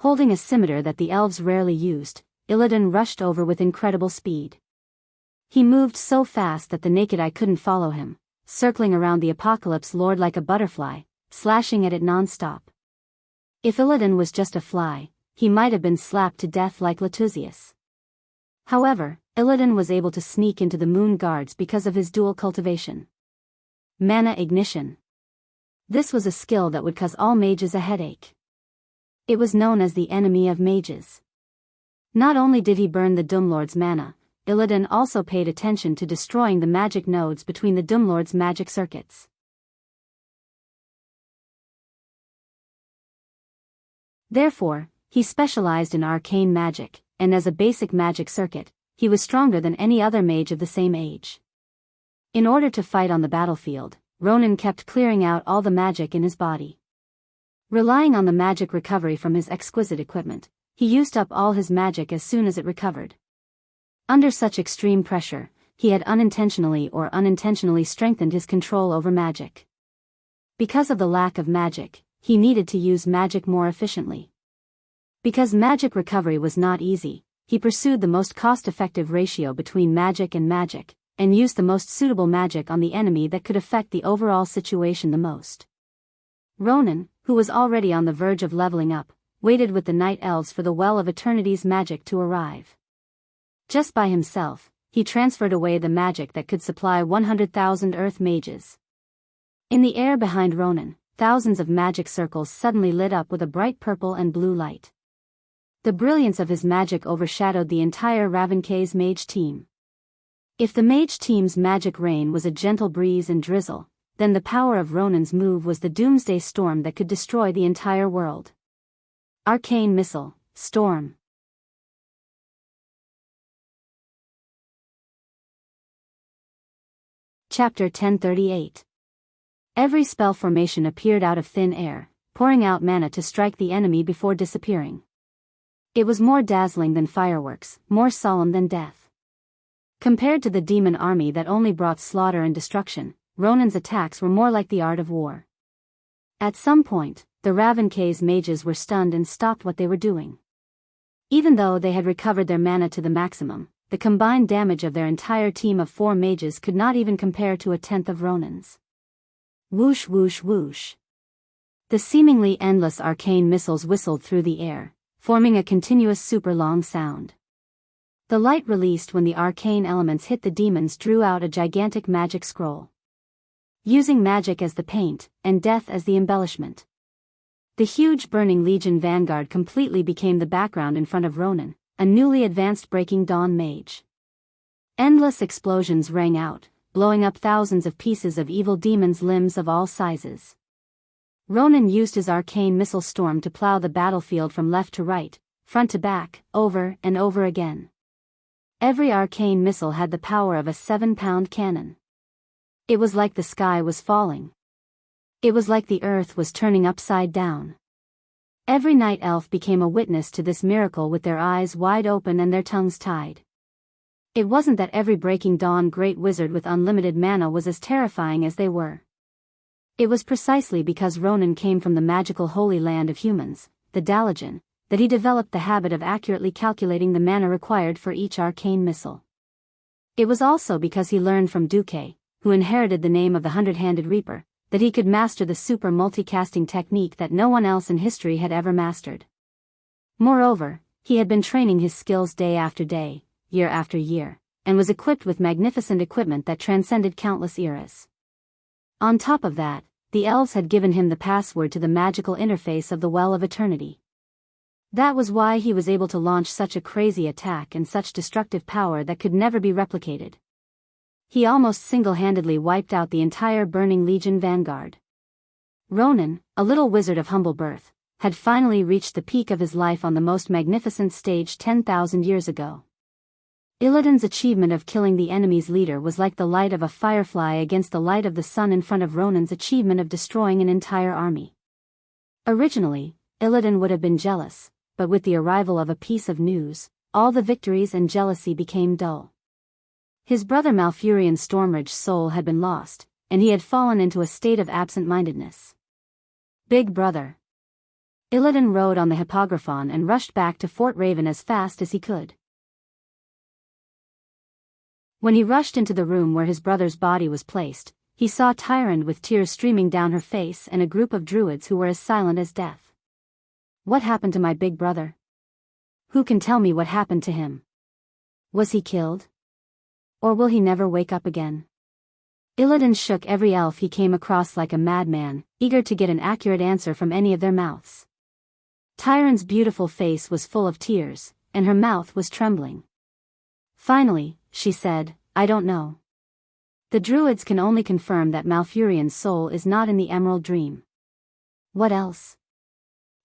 Holding a scimitar that the elves rarely used, Illidan rushed over with incredible speed. He moved so fast that the naked eye couldn't follow him, circling around the Apocalypse Lord like a butterfly, slashing at it non-stop. If Illidan was just a fly, he might have been slapped to death like Latuzius. However, Illidan was able to sneak into the Moon Guards because of his dual cultivation. Mana Ignition. This was a skill that would cause all mages a headache. It was known as the enemy of mages. Not only did he burn the Doomlord's mana, Illidan also paid attention to destroying the magic nodes between the Doomlord's magic circuits. Therefore, he specialized in arcane magic, and as a basic magic circuit, he was stronger than any other mage of the same age. In order to fight on the battlefield, Ronan kept clearing out all the magic in his body. Relying on the magic recovery from his exquisite equipment, he used up all his magic as soon as it recovered. Under such extreme pressure, he had unintentionally or unintentionally strengthened his control over magic. Because of the lack of magic, he needed to use magic more efficiently. Because magic recovery was not easy, he pursued the most cost-effective ratio between magic, and used the most suitable magic on the enemy that could affect the overall situation the most. Ronan, who was already on the verge of leveling up, waited with the night elves for the Well of Eternity's magic to arrive. Just by himself, he transferred away the magic that could supply 100,000 earth mages. In the air behind Ronan, thousands of magic circles suddenly lit up with a bright purple and blue light. The brilliance of his magic overshadowed the entire Ravencay's mage team. If the mage team's magic rain was a gentle breeze and drizzle, then the power of Ronan's move was the doomsday storm that could destroy the entire world. Arcane Missile, Storm. Chapter 1038. Every spell formation appeared out of thin air, pouring out mana to strike the enemy before disappearing. It was more dazzling than fireworks, more solemn than death. Compared to the demon army that only brought slaughter and destruction, Ronan's attacks were more like the art of war. At some point, the Ravencay's mages were stunned and stopped what they were doing. Even though they had recovered their mana to the maximum, the combined damage of their entire team of 4 mages could not even compare to a tenth of Ronan's. Whoosh whoosh whoosh. The seemingly endless arcane missiles whistled through the air, forming a continuous super long sound. The light released when the arcane elements hit the demons drew out a gigantic magic scroll. Using magic as the paint, and death as the embellishment. The huge Burning Legion vanguard completely became the background in front of Ronan, a newly advanced Breaking Dawn mage. Endless explosions rang out, blowing up thousands of pieces of evil demons' limbs of all sizes. Ronan used his arcane missile storm to plow the battlefield from left to right, front to back, over and over again. Every arcane missile had the power of a 7-pound cannon. It was like the sky was falling. It was like the earth was turning upside down. Every night elf became a witness to this miracle with their eyes wide open and their tongues tied. It wasn't that every Breaking Dawn great wizard with unlimited mana was as terrifying as they were. It was precisely because Ronan came from the magical holy land of humans, the Dalajan, that he developed the habit of accurately calculating the mana required for each arcane missile. It was also because he learned from Duque, who inherited the name of the Hundred-Handed Reaper, that he could master the super multicasting technique that no one else in history had ever mastered. Moreover, he had been training his skills day after day, year after year, and was equipped with magnificent equipment that transcended countless eras. On top of that, the elves had given him the password to the magical interface of the Well of Eternity. That was why he was able to launch such a crazy attack and such destructive power that could never be replicated. He almost single-handedly wiped out the entire Burning Legion vanguard. Ronan, a little wizard of humble birth, had finally reached the peak of his life on the most magnificent stage 10,000 years ago. Illidan's achievement of killing the enemy's leader was like the light of a firefly against the light of the sun in front of Ronan's achievement of destroying an entire army. Originally, Illidan would have been jealous, but with the arrival of a piece of news, all the victories and jealousy became dull. His brother Malfurion's Stormridge soul had been lost, and he had fallen into a state of absent-mindedness. Big brother. Illidan rode on the Hippogriphon and rushed back to Fort Raven as fast as he could. When he rushed into the room where his brother's body was placed, he saw Tyrande with tears streaming down her face and a group of druids who were as silent as death. What happened to my big brother? Who can tell me what happened to him? Was he killed? Or will he never wake up again? Illidan shook every elf he came across like a madman, eager to get an accurate answer from any of their mouths. Tyrande's beautiful face was full of tears, and her mouth was trembling. Finally, she said, I don't know. The druids can only confirm that Malfurion's soul is not in the Emerald Dream. What else?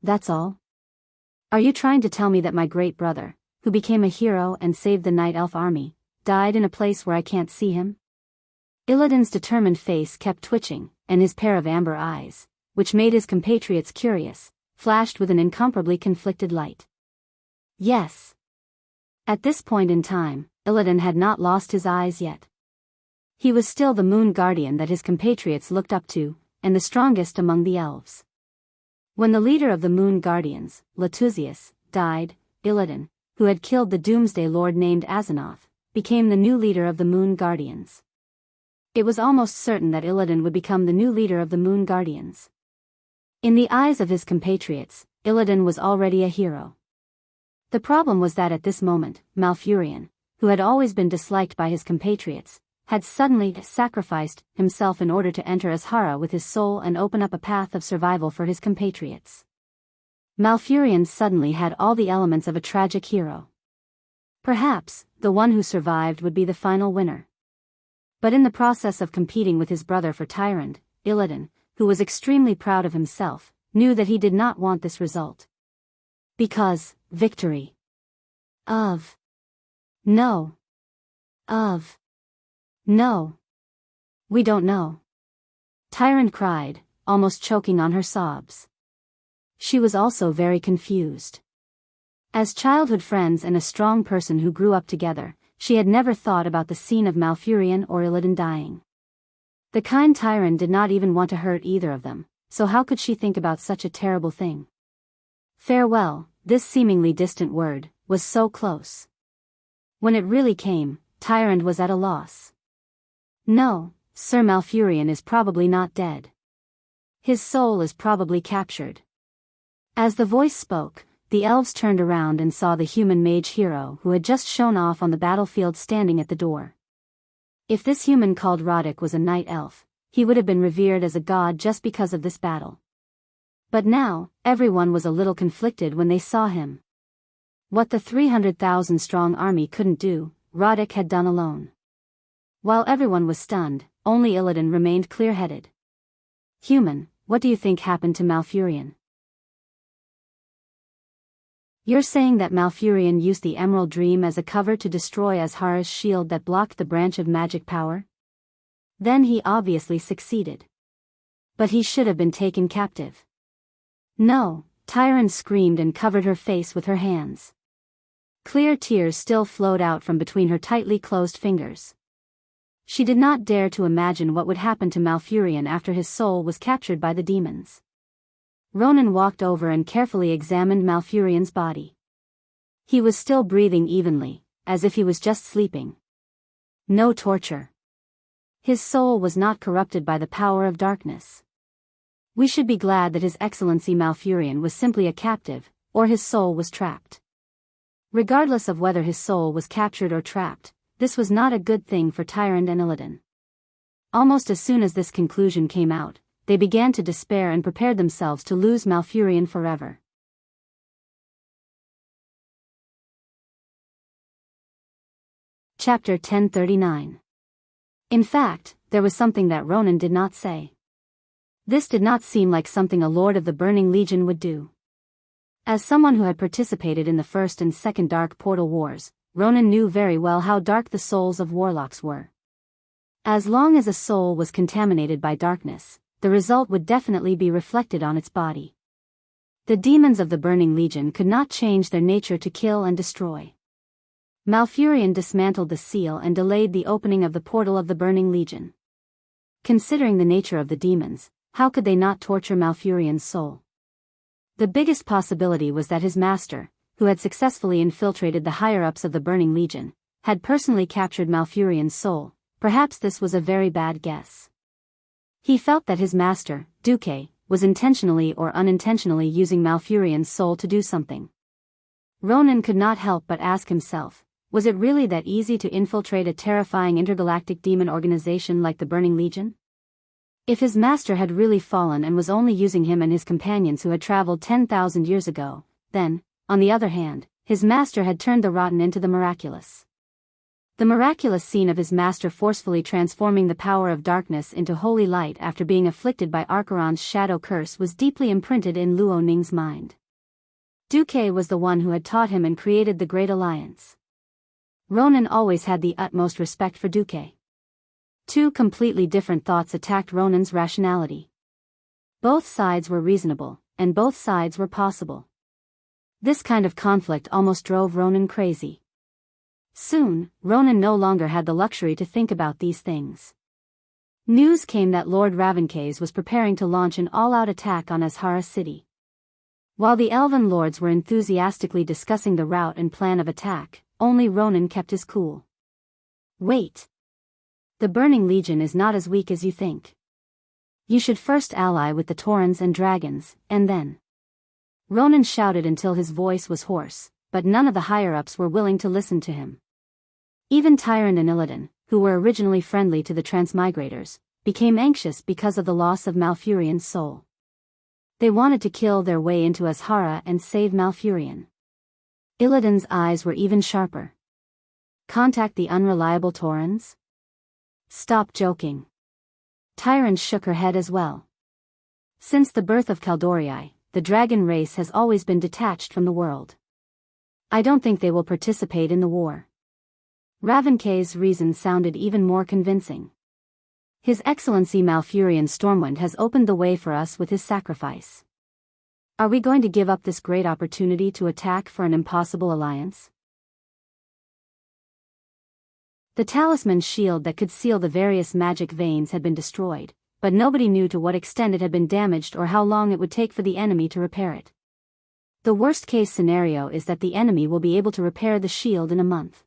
That's all? Are you trying to tell me that my great brother, who became a hero and saved the Night Elf army, died in a place where I can't see him? Illidan's determined face kept twitching, and his pair of amber eyes, which made his compatriots curious, flashed with an incomparably conflicted light. Yes. At this point in time, Illidan had not lost his eyes yet. He was still the moon guardian that his compatriots looked up to, and the strongest among the elves. When the leader of the moon guardians, Latuzius, died, Illidan, who had killed the Doomsday Lord named Azzinoth, became the new leader of the moon guardians. It was almost certain that Illidan would become the new leader of the moon guardians. In the eyes of his compatriots, Illidan was already a hero. The problem was that at this moment, Malfurion, who had always been disliked by his compatriots, had suddenly sacrificed himself in order to enter Azhara with his soul and open up a path of survival for his compatriots. Malfurion suddenly had all the elements of a tragic hero. Perhaps, the one who survived would be the final winner. But in the process of competing with his brother for Tyrant, Illidan, who was extremely proud of himself, knew that he did not want this result. Because, victory. Of. No. Of. No. We don't know. Tyrant cried, almost choking on her sobs. She was also very confused. As childhood friends and a strong person who grew up together, she had never thought about the scene of Malfurion or Illidan dying. The kind Tyrant did not even want to hurt either of them, so how could she think about such a terrible thing? Farewell, this seemingly distant word, was so close. When it really came, Tyrant was at a loss. No, Sir Malfurion is probably not dead. His soul is probably captured. As the voice spoke, the elves turned around and saw the human mage hero who had just shown off on the battlefield standing at the door. If this human called Roddick was a night elf, he would have been revered as a god just because of this battle. But now, everyone was a little conflicted when they saw him. What the 300,000-strong army couldn't do, Roddick had done alone. While everyone was stunned, only Illidan remained clear-headed. Human, what do you think happened to Malfurion? You're saying that Malfurion used the Emerald Dream as a cover to destroy Azhara's shield that blocked the branch of magic power? Then he obviously succeeded. But he should have been taken captive. No, Tyrant screamed and covered her face with her hands. Clear tears still flowed out from between her tightly closed fingers. She did not dare to imagine what would happen to Malfurion after his soul was captured by the demons. Ronan walked over and carefully examined Malfurion's body. He was still breathing evenly, as if he was just sleeping. No torture. His soul was not corrupted by the power of darkness. We should be glad that His Excellency Malfurion was simply a captive, or his soul was trapped. Regardless of whether his soul was captured or trapped, this was not a good thing for Tyrant and Illidan. Almost as soon as this conclusion came out, they began to despair and prepared themselves to lose Malfurion forever. Chapter 1039. In fact, there was something that Ronan did not say. This did not seem like something a Lord of the Burning Legion would do. As someone who had participated in the First and Second Dark Portal Wars, Ronan knew very well how dark the souls of warlocks were. As long as a soul was contaminated by darkness, the result would definitely be reflected on its body. The demons of the Burning Legion could not change their nature to kill and destroy. Malfurion dismantled the seal and delayed the opening of the portal of the Burning Legion. Considering the nature of the demons, how could they not torture Malfurion's soul? The biggest possibility was that his master, who had successfully infiltrated the higher-ups of the Burning Legion, had personally captured Malfurion's soul. Perhaps this was a very bad guess. He felt that his master, Duque, was intentionally or unintentionally using Malfurion's soul to do something. Ronan could not help but ask himself, was it really that easy to infiltrate a terrifying intergalactic demon organization like the Burning Legion? If his master had really fallen and was only using him and his companions who had traveled 10,000 years ago, then, on the other hand, his master had turned the rotten into the miraculous. The miraculous scene of his master forcefully transforming the power of darkness into holy light after being afflicted by Archeron's shadow curse was deeply imprinted in Luo Ning's mind. Duque was the one who had taught him and created the Great Alliance. Ronan always had the utmost respect for Duque. Two completely different thoughts attacked Ronan's rationality. Both sides were reasonable, and both sides were possible. This kind of conflict almost drove Ronan crazy. Soon, Ronan no longer had the luxury to think about these things. News came that Lord Ravencase was preparing to launch an all-out attack on Azhara City. While the Elven lords were enthusiastically discussing the route and plan of attack, only Ronan kept his cool. Wait. The Burning Legion is not as weak as you think. You should first ally with the Taurens and Dragons, and then. Ronan shouted until his voice was hoarse, but none of the higher-ups were willing to listen to him. Even Tyrant and Illidan, who were originally friendly to the transmigrators, became anxious because of the loss of Malfurion's soul. They wanted to kill their way into Azhara and save Malfurion. Illidan's eyes were even sharper. Contact the unreliable Taurens? Stop joking. Tyrant shook her head as well. Since the birth of Kaldorii, the dragon race has always been detached from the world. I don't think they will participate in the war. Ravenkay's reason sounded even more convincing. His Excellency Malfurion Stormwind has opened the way for us with his sacrifice. Are we going to give up this great opportunity to attack for an impossible alliance? The talisman shield that could seal the various magic veins had been destroyed, but nobody knew to what extent it had been damaged or how long it would take for the enemy to repair it. The worst-case scenario is that the enemy will be able to repair the shield in a month.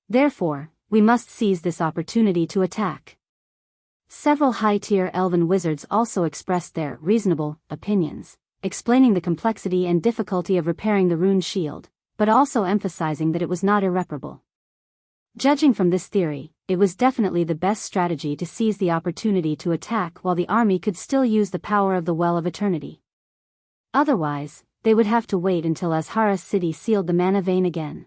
Therefore, we must seize this opportunity to attack. Several high-tier elven wizards also expressed their reasonable opinions, explaining the complexity and difficulty of repairing the rune shield, but also emphasizing that it was not irreparable. Judging from this theory, it was definitely the best strategy to seize the opportunity to attack while the army could still use the power of the Well of Eternity. Otherwise, they would have to wait until Azhara City sealed the mana vein again.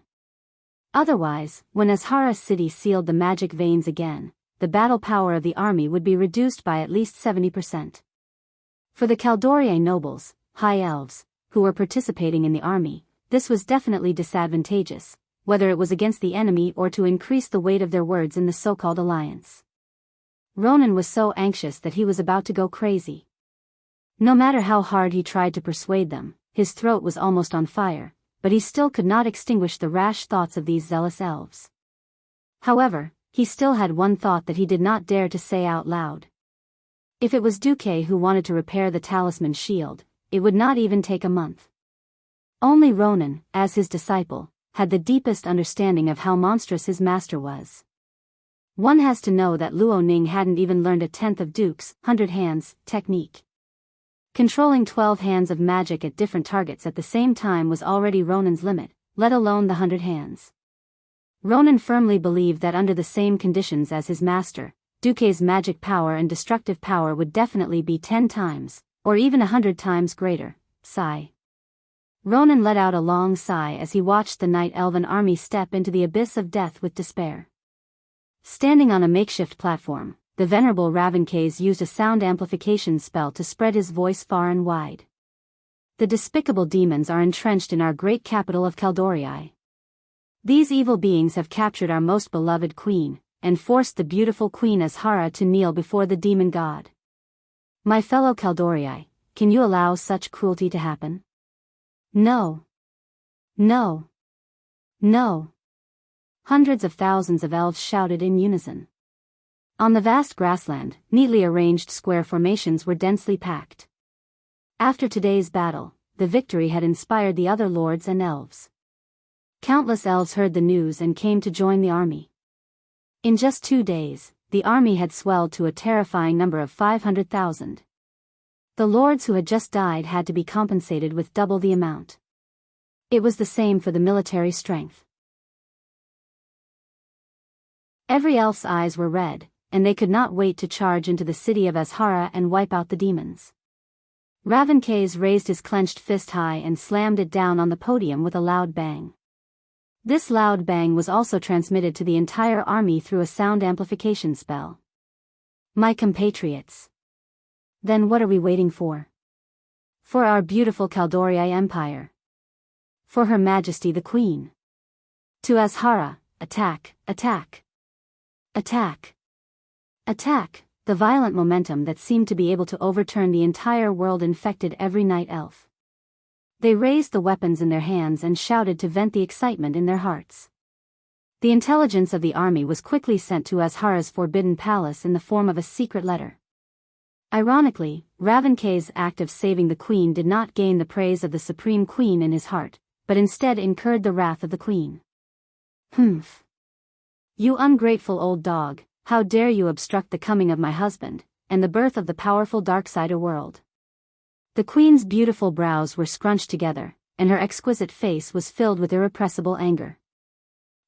Otherwise, when Azhara City sealed the magic veins again, the battle power of the army would be reduced by at least 70%. For the Kaldorii nobles, high elves, who were participating in the army, this was definitely disadvantageous, whether it was against the enemy or to increase the weight of their words in the so-called alliance. Ronan was so anxious that he was about to go crazy. No matter how hard he tried to persuade them, his throat was almost on fire, but he still could not extinguish the rash thoughts of these zealous elves. However, he still had one thought that he did not dare to say out loud. If it was Duque who wanted to repair the talisman shield, it would not even take a month. Only Ronan, as his disciple, had the deepest understanding of how monstrous his master was. One has to know that Luo Ning hadn't even learned a tenth of Duke's 100 hands technique. Controlling 12 hands of magic at different targets at the same time was already Ronan's limit, let alone the 100 hands. Ronan firmly believed that under the same conditions as his master, Duque's magic power and destructive power would definitely be 10 times, or even 100 times greater. Sigh. Ronan let out a long sigh as he watched the Night Elven army step into the abyss of death with despair. Standing on a makeshift platform, the venerable Ravenkays used a sound amplification spell to spread his voice far and wide. The despicable demons are entrenched in our great capital of Kaldorii. These evil beings have captured our most beloved queen, and forced the beautiful Queen Azhara to kneel before the demon god. My fellow Kaldorii, can you allow such cruelty to happen? No. No. No. Hundreds of thousands of elves shouted in unison. On the vast grassland, neatly arranged square formations were densely packed. After today's battle, the victory had inspired the other lords and elves. Countless elves heard the news and came to join the army. In just 2 days, the army had swelled to a terrifying number of 500,000. The lords who had just died had to be compensated with double the amount. It was the same for the military strength. Every elf's eyes were red, and they could not wait to charge into the city of Azhara and wipe out the demons. Ravenkays raised his clenched fist high and slammed it down on the podium with a loud bang. This loud bang was also transmitted to the entire army through a sound amplification spell. My compatriots. Then what are we waiting for? For our beautiful Kaldorii Empire. For Her Majesty the Queen. To Azhara, attack, attack. Attack. Attack. The violent momentum that seemed to be able to overturn the entire world infected every night elf. They raised the weapons in their hands and shouted to vent the excitement in their hearts. The intelligence of the army was quickly sent to Azhara's forbidden palace in the form of a secret letter. Ironically, Ravenkay's act of saving the queen did not gain the praise of the supreme queen in his heart, but instead incurred the wrath of the queen. Humph. You ungrateful old dog, how dare you obstruct the coming of my husband, and the birth of the powerful Darksider world. The queen's beautiful brows were scrunched together, and her exquisite face was filled with irrepressible anger.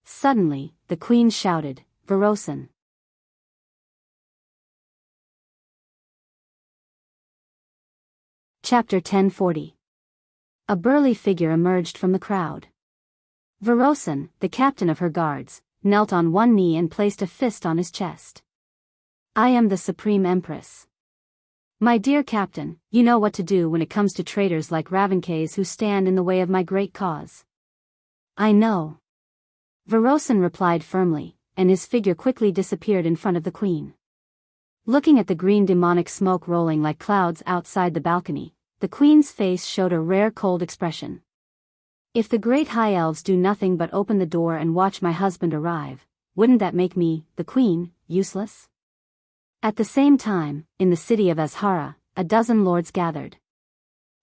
Suddenly, the queen shouted, "Varosan!" Chapter 1040. A burly figure emerged from the crowd. Varosan, the captain of her guards, knelt on one knee and placed a fist on his chest. "I am the Supreme Empress. My dear captain, you know what to do when it comes to traitors like Ravankays who stand in the way of my great cause." "I know." Varosan replied firmly, and his figure quickly disappeared in front of the queen. Looking at the green demonic smoke rolling like clouds outside the balcony, the queen's face showed a rare cold expression. "If the great high elves do nothing but open the door and watch my husband arrive, wouldn't that make me, the queen, useless?" At the same time, in the city of Azhara, a dozen lords gathered.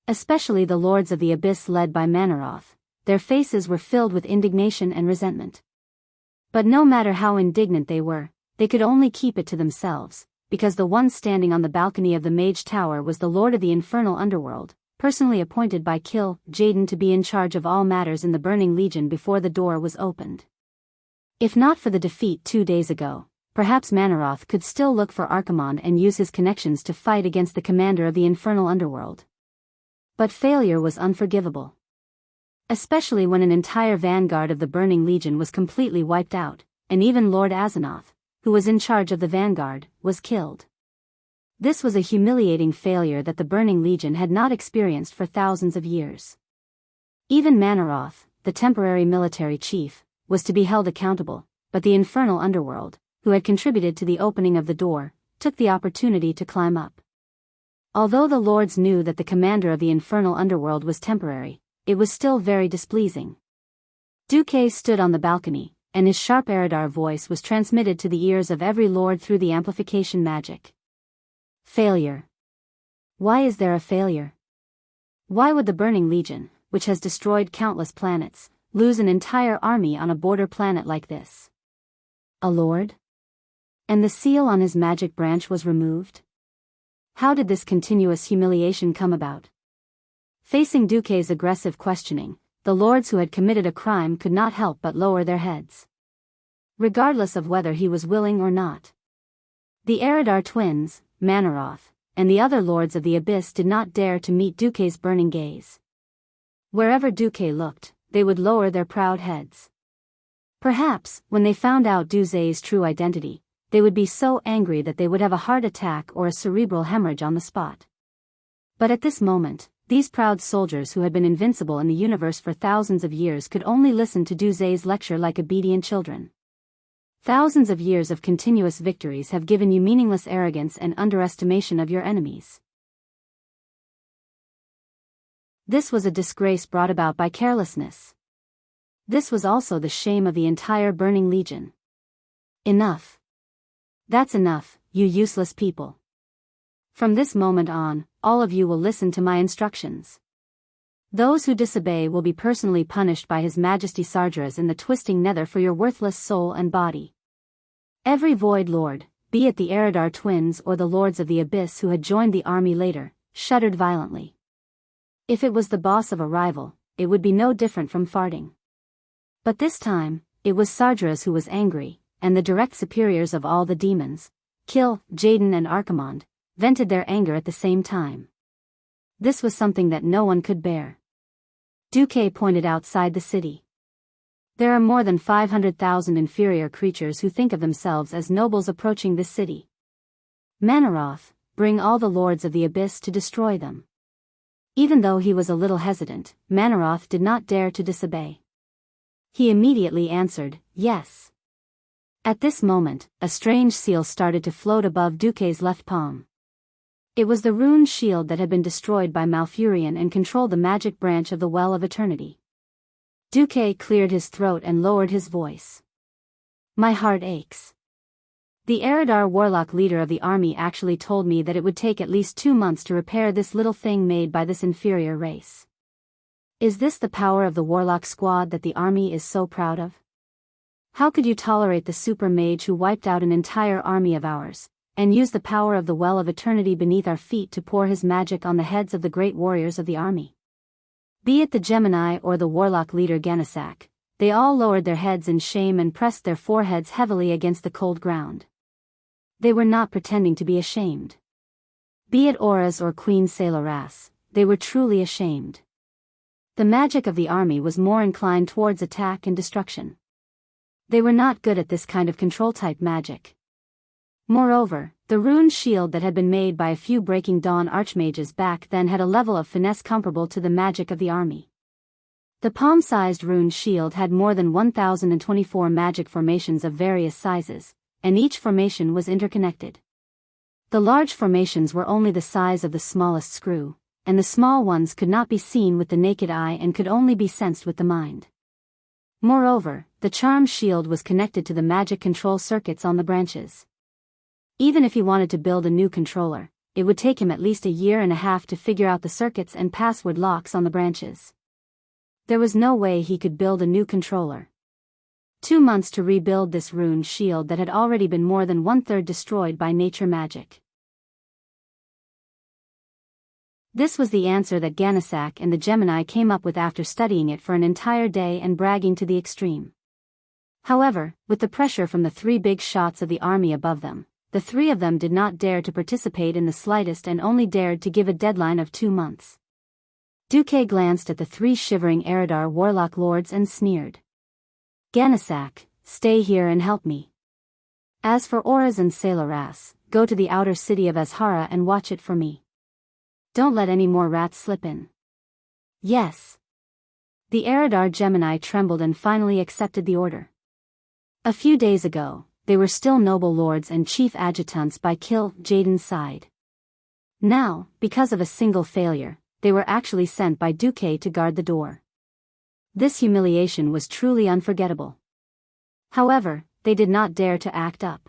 Especially the lords of the abyss led by Manaroth, their faces were filled with indignation and resentment. But no matter how indignant they were, they could only keep it to themselves, because the one standing on the balcony of the Mage Tower was the Lord of the Infernal Underworld, personally appointed by Jaden to be in charge of all matters in the Burning Legion before the door was opened. If not for the defeat 2 days ago, perhaps Manaroth could still look for Archimonde and use his connections to fight against the commander of the Infernal Underworld. But failure was unforgivable. Especially when an entire vanguard of the Burning Legion was completely wiped out, and even Lord Azeroth, who was in charge of the vanguard, was killed. This was a humiliating failure that the Burning Legion had not experienced for thousands of years. Even Manaroth, the temporary military chief, was to be held accountable, but the Infernal Underworld, who had contributed to the opening of the door, took the opportunity to climb up. Although the lords knew that the commander of the Infernal Underworld was temporary, it was still very displeasing. Duque stood on the balcony, and his sharp Eridar voice was transmitted to the ears of every lord through the amplification magic. Failure. Why is there a failure? Why would the Burning Legion, which has destroyed countless planets, lose an entire army on a border planet like this? A lord? And the seal on his magic branch was removed? How did this continuous humiliation come about? Facing Duque's aggressive questioning, the lords who had committed a crime could not help but lower their heads. Regardless of whether he was willing or not. The Eridar twins, Manaroth, and the other lords of the abyss did not dare to meet Duque's burning gaze. Wherever Duque looked, they would lower their proud heads. Perhaps, when they found out Duque's true identity, they would be so angry that they would have a heart attack or a cerebral hemorrhage on the spot. But at this moment, these proud soldiers who had been invincible in the universe for thousands of years could only listen to Duque's lecture like obedient children. Thousands of years of continuous victories have given you meaningless arrogance and underestimation of your enemies. This was a disgrace brought about by carelessness. This was also the shame of the entire Burning Legion. Enough. That's enough, you useless people. From this moment on, all of you will listen to my instructions. Those who disobey will be personally punished by His Majesty Sargeras in the twisting nether for your worthless soul and body. Every Void Lord, be it the Eridar twins or the Lords of the Abyss who had joined the army later, shuddered violently. If it was the boss of a rival, it would be no different from farting. But this time, it was Sargeras who was angry, and the direct superiors of all the demons, Jaden and Archimonde, vented their anger at the same time. This was something that no one could bear. Duque pointed outside the city. There are more than 500,000 inferior creatures who think of themselves as nobles approaching this city. Manaroth, bring all the lords of the abyss to destroy them. Even though he was a little hesitant, Manaroth did not dare to disobey. He immediately answered, yes. At this moment, a strange seal started to float above Duque's left palm. It was the runed shield that had been destroyed by Malfurion and controlled the magic branch of the Well of Eternity. Duque cleared his throat and lowered his voice. My heart aches. The Eridar warlock leader of the army actually told me that it would take at least 2 months to repair this little thing made by this inferior race. Is this the power of the warlock squad that the army is so proud of? How could you tolerate the super mage who wiped out an entire army of ours, and use the power of the well of eternity beneath our feet to pour his magic on the heads of the great warriors of the army. Be it the Gemini or the warlock leader Ganassak, they all lowered their heads in shame and pressed their foreheads heavily against the cold ground. They were not pretending to be ashamed. Be it Auras or Queen Selaras, they were truly ashamed. The magic of the army was more inclined towards attack and destruction. They were not good at this kind of control-type magic. Moreover, the rune shield that had been made by a few Breaking Dawn archmages back then had a level of finesse comparable to the magic of the army. The palm-sized rune shield had more than 1,024 magic formations of various sizes, and each formation was interconnected. The large formations were only the size of the smallest screw, and the small ones could not be seen with the naked eye and could only be sensed with the mind. Moreover, the charm shield was connected to the magic control circuits on the branches. Even if he wanted to build a new controller, it would take him at least a year and a half to figure out the circuits and password locks on the branches. There was no way he could build a new controller. 2 months to rebuild this rune shield that had already been more than 1/3 destroyed by nature magic. This was the answer that Ganassak and the Gemini came up with after studying it for an entire day and bragging to the extreme. However, with the pressure from the 3 big shots of the army above them, the 3 of them did not dare to participate in the slightest and only dared to give a deadline of 2 months. Duque glanced at the 3 shivering Eridar warlock lords and sneered. Ganassak, stay here and help me. As for Auras and Selaras, go to the outer city of Azhara and watch it for me. Don't let any more rats slip in. Yes. The Eridar Gemini trembled and finally accepted the order. A few days ago, they were still noble lords and chief adjutants by Kil Jaden's side. Now, because of a single failure, they were actually sent by Duque to guard the door. This humiliation was truly unforgettable. However, they did not dare to act up.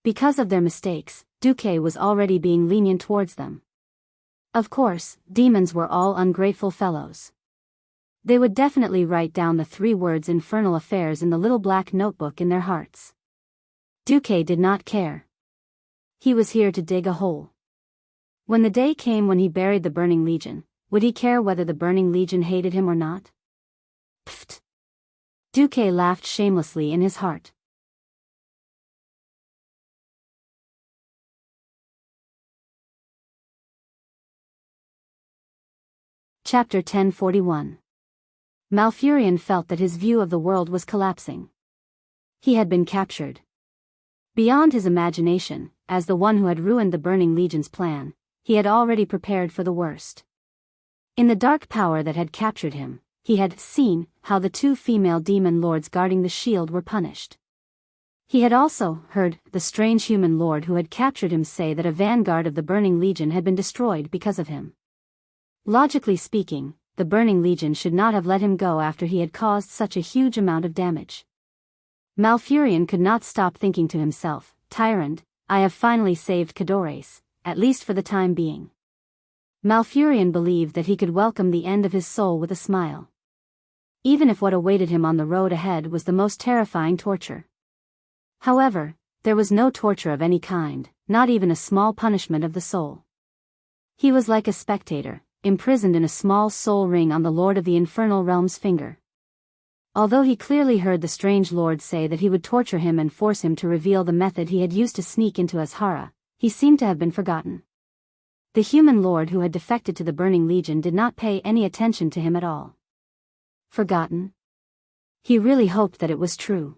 Because of their mistakes, Duque was already being lenient towards them. Of course, demons were all ungrateful fellows. They would definitely write down the 3 words infernal affairs in the little black notebook in their hearts. Duque did not care. He was here to dig a hole. When the day came when he buried the Burning Legion, would he care whether the Burning Legion hated him or not? Pfft. Duque laughed shamelessly in his heart. Chapter 1041. Malfurion felt that his view of the world was collapsing. He had been captured. Beyond his imagination, as the one who had ruined the Burning Legion's plan, he had already prepared for the worst. In the dark power that had captured him, he had seen how the 2 female demon lords guarding the shield were punished. He had also heard the strange human lord who had captured him say that a vanguard of the Burning Legion had been destroyed because of him. Logically speaking, the Burning Legion should not have let him go after he had caused such a huge amount of damage. Malfurion could not stop thinking to himself, "Tyrant, I have finally saved Cadores, at least for the time being." Malfurion believed that he could welcome the end of his soul with a smile. Even if what awaited him on the road ahead was the most terrifying torture. However, there was no torture of any kind, not even a small punishment of the soul. He was like a spectator, imprisoned in a small soul ring on the Lord of the Infernal Realm's finger. Although he clearly heard the strange lord say that he would torture him and force him to reveal the method he had used to sneak into Azhara, he seemed to have been forgotten. The human lord who had defected to the Burning Legion did not pay any attention to him at all. Forgotten? He really hoped that it was true.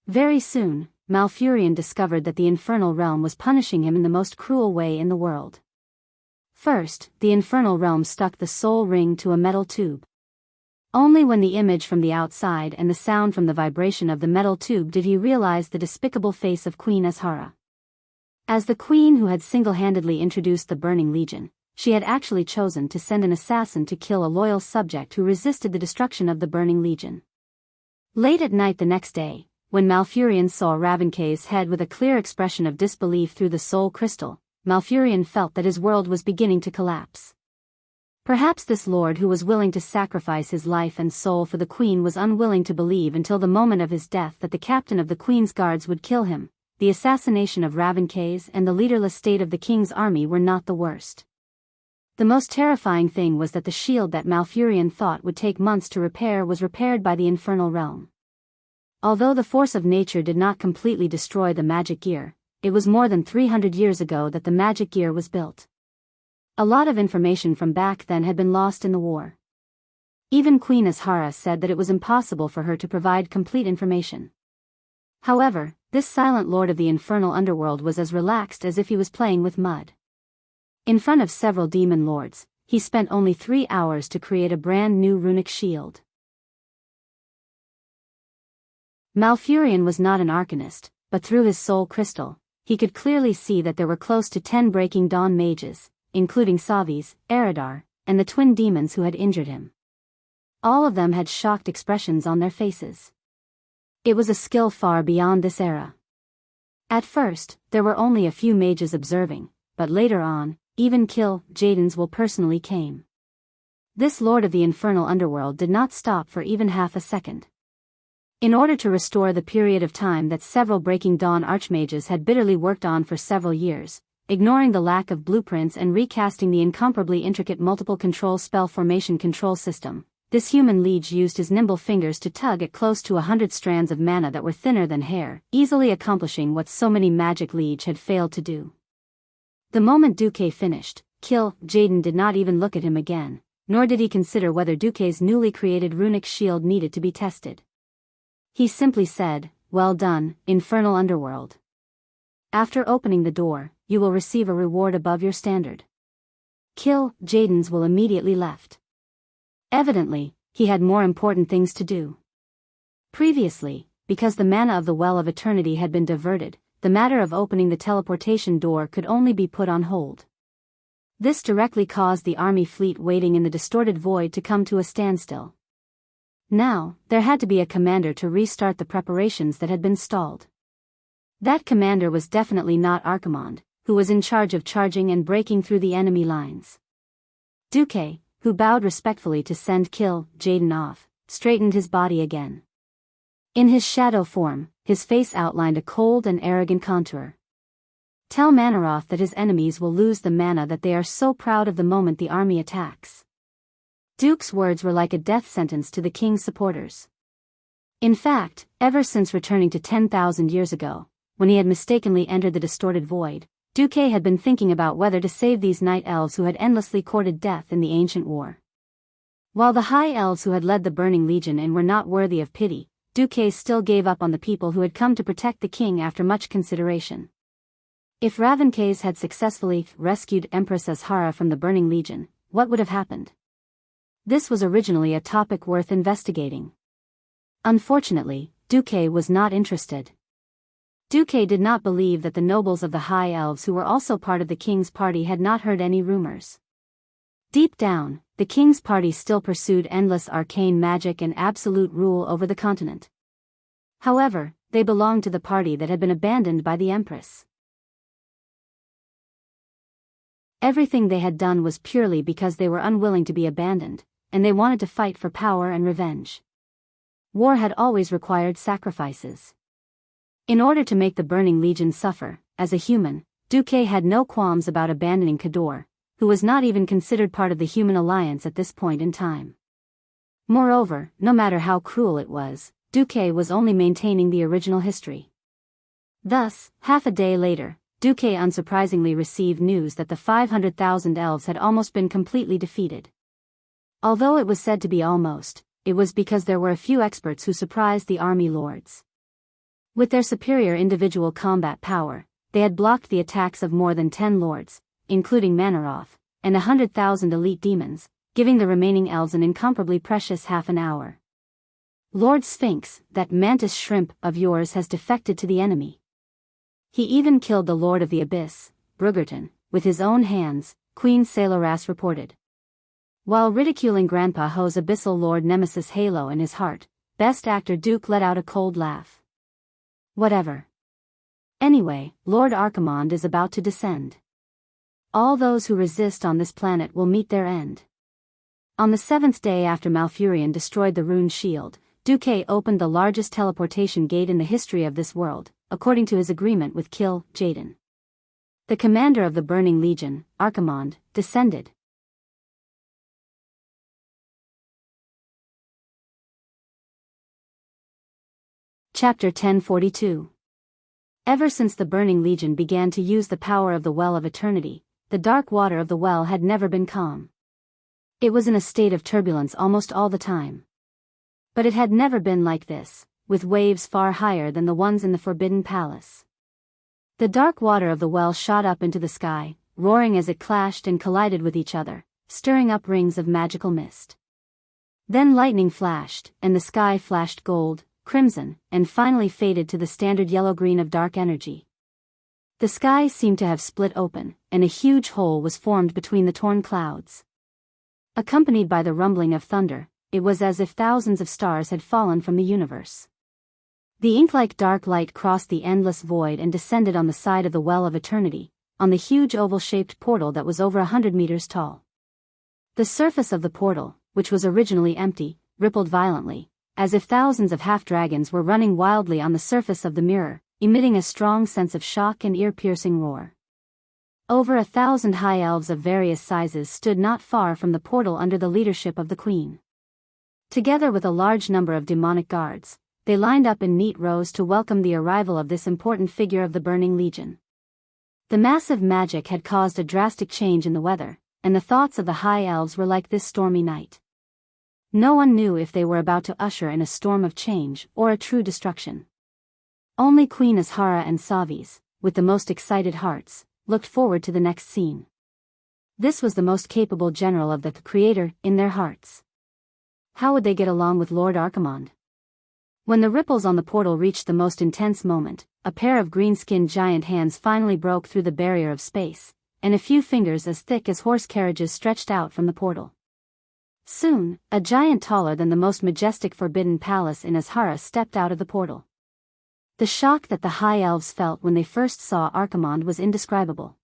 Very soon, Malfurion discovered that the Infernal Realm was punishing him in the most cruel way in the world. First, the Infernal Realm stuck the soul ring to a metal tube. Only when the image from the outside and the sound from the vibration of the metal tube did he realize the despicable face of Queen Azhara. As the queen who had single-handedly introduced the Burning Legion, she had actually chosen to send an assassin to kill a loyal subject who resisted the destruction of the Burning Legion. Late at night the next day, when Malfurion saw Ravenkay's head with a clear expression of disbelief through the soul crystal, Malfurion felt that his world was beginning to collapse. Perhaps this lord who was willing to sacrifice his life and soul for the queen was unwilling to believe until the moment of his death that the captain of the queen's guards would kill him, the assassination of Ravenkes and the leaderless state of the king's army were not the worst. The most terrifying thing was that the shield that Malfurion thought would take months to repair was repaired by the infernal realm. Although the force of nature did not completely destroy the magic gear, it was more than 300 years ago that the magic gear was built. A lot of information from back then had been lost in the war. Even Queen Azhara said that it was impossible for her to provide complete information. However, this silent lord of the infernal underworld was as relaxed as if he was playing with mud. In front of several demon lords, he spent only 3 hours to create a brand new runic shield. Malfurion was not an arcanist, but through his soul crystal, he could clearly see that there were close to 10 Breaking Dawn mages, including Savis, Eridar, and the twin demons who had injured him. All of them had shocked expressions on their faces. It was a skill far beyond this era. At first, there were only a few mages observing, but later on, even Jaden's will personally came. This lord of the infernal underworld did not stop for even half a second. In order to restore the period of time that several Breaking Dawn archmages had bitterly worked on for several years, ignoring the lack of blueprints and recasting the incomparably intricate multiple control spell formation control system, this human liege used his nimble fingers to tug at close to 100 strands of mana that were thinner than hair, easily accomplishing what so many magic liege had failed to do. The moment Duque finished, Jaden did not even look at him again, nor did he consider whether Duque's newly created runic shield needed to be tested. He simply said, "Well done, infernal underworld. After opening the door, you will receive a reward above your standard." Jaden's will immediately left. Evidently, he had more important things to do. Previously, because the mana of the Well of Eternity had been diverted, the matter of opening the teleportation door could only be put on hold. This directly caused the army fleet waiting in the distorted void to come to a standstill. Now, there had to be a commander to restart the preparations that had been stalled. That commander was definitely not Archimonde, who was in charge of charging and breaking through the enemy lines. Duque, who bowed respectfully to send Jaden off, straightened his body again. In his shadow form, his face outlined a cold and arrogant contour. Tell Manaroth that his enemies will lose the mana that they are so proud of the moment the army attacks. Duke's words were like a death sentence to the king's supporters. In fact, ever since returning to 10,000 years ago, when he had mistakenly entered the distorted void, Duque had been thinking about whether to save these night elves who had endlessly courted death in the ancient war. While the high elves who had led the Burning Legion and were not worthy of pity, Duque still gave up on the people who had come to protect the king after much consideration. If Ravenkes had successfully rescued Empress Azhara from the Burning Legion, what would have happened? This was originally a topic worth investigating. Unfortunately, Duque was not interested. Duque did not believe that the nobles of the High Elves who were also part of the king's party had not heard any rumors. Deep down, the king's party still pursued endless arcane magic and absolute rule over the continent. However, they belonged to the party that had been abandoned by the Empress. Everything they had done was purely because they were unwilling to be abandoned, and they wanted to fight for power and revenge. War had always required sacrifices. In order to make the Burning Legion suffer, as a human, Duque had no qualms about abandoning Kador, who was not even considered part of the human alliance at this point in time. Moreover, no matter how cruel it was, Duque was only maintaining the original history. Thus, half a day later, Duque unsurprisingly received news that the 500,000 elves had almost been completely defeated. Although it was said to be almost, it was because there were a few experts who surprised the army lords. With their superior individual combat power, they had blocked the attacks of more than 10 lords, including Manaroth, and 100,000 elite demons, giving the remaining elves an incomparably precious half an hour. "Lord Sphinx, that mantis shrimp of yours has defected to the enemy. He even killed the Lord of the Abyss, Brugerton, with his own hands," Queen Saloras reported. While ridiculing Grandpa Ho's abyssal lord nemesis Halo in his heart, Best Actor Duke let out a cold laugh. Whatever. Anyway, Lord Archimonde is about to descend. All those who resist on this planet will meet their end. On the 7th day after Malfurion destroyed the rune shield, Duque opened the largest teleportation gate in the history of this world, according to his agreement with Kill Jaden. The commander of the Burning Legion, Archimonde, descended. Chapter 1042. Ever since the Burning Legion began to use the power of the Well of Eternity, the dark water of the well had never been calm. It was in a state of turbulence almost all the time. But it had never been like this, with waves far higher than the ones in the Forbidden Palace. The dark water of the well shot up into the sky, roaring as it clashed and collided with each other, stirring up rings of magical mist. Then lightning flashed, and the sky flashed gold, crimson, and finally faded to the standard yellow-green of dark energy. The sky seemed to have split open, and a huge hole was formed between the torn clouds. Accompanied by the rumbling of thunder, it was as if thousands of stars had fallen from the universe. The ink-like dark light crossed the endless void and descended on the side of the Well of Eternity, on the huge oval-shaped portal that was over 100 meters tall. The surface of the portal, which was originally empty, rippled violently, as if thousands of half-dragons were running wildly on the surface of the mirror, emitting a strong sense of shock and ear-piercing roar. Over 1,000 high elves of various sizes stood not far from the portal under the leadership of the queen. Together with a large number of demonic guards, they lined up in neat rows to welcome the arrival of this important figure of the Burning Legion. The massive magic had caused a drastic change in the weather, and the thoughts of the high elves were like this stormy night. No one knew if they were about to usher in a storm of change or a true destruction. Only Queen Azhara and Savis, with the most excited hearts, looked forward to the next scene. This was the most capable general of the Creator in their hearts. How would they get along with Lord Archimonde? When the ripples on the portal reached the most intense moment, a pair of green-skinned giant hands finally broke through the barrier of space, and a few fingers as thick as horse carriages stretched out from the portal. Soon, a giant taller than the most majestic Forbidden Palace in Azhara stepped out of the portal. The shock that the high elves felt when they first saw Archimonde was indescribable.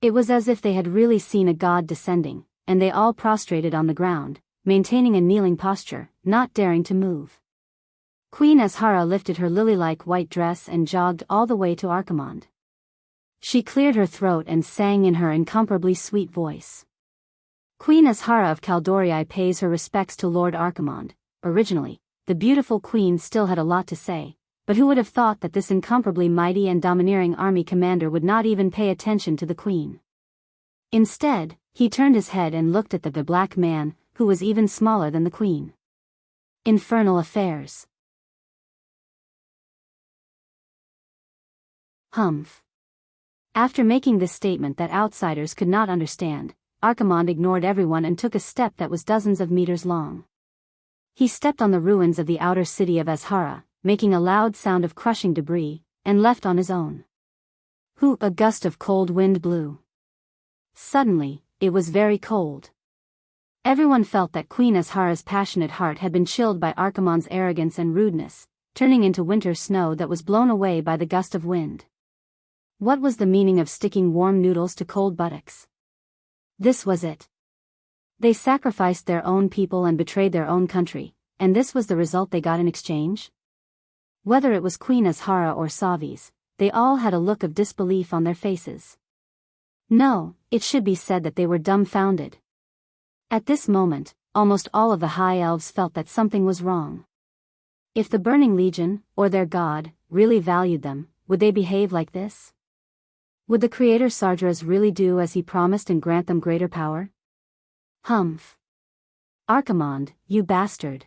It was as if they had really seen a god descending, and they all prostrated on the ground, maintaining a kneeling posture, not daring to move. Queen Azhara lifted her lily-like white dress and jogged all the way to Archimonde. She cleared her throat and sang in her incomparably sweet voice. Queen Azhara of Caldorii pays her respects to Lord Archimonde. Originally, the beautiful queen still had a lot to say, but who would have thought that this incomparably mighty and domineering army commander would not even pay attention to the queen? Instead, he turned his head and looked at the black man, who was even smaller than the queen. Infernal affairs. Humph. After making this statement that outsiders could not understand, Archimonde ignored everyone and took a step that was dozens of meters long. He stepped on the ruins of the outer city of Azhara, making a loud sound of crushing debris, and left on his own. Whoop! A gust of cold wind blew. Suddenly, it was very cold. Everyone felt that Queen Azhara's passionate heart had been chilled by Archimonde's arrogance and rudeness, turning into winter snow that was blown away by the gust of wind. What was the meaning of sticking warm noodles to cold buttocks? This was it. They sacrificed their own people and betrayed their own country, and this was the result they got in exchange? Whether it was Queen Azhara or Savis, they all had a look of disbelief on their faces. No, it should be said that they were dumbfounded. At this moment, almost all of the high elves felt that something was wrong. If the Burning Legion, or their god, really valued them, would they behave like this? Would the Creator Sardras really do as he promised and grant them greater power? Humph. Archimonde, you bastard.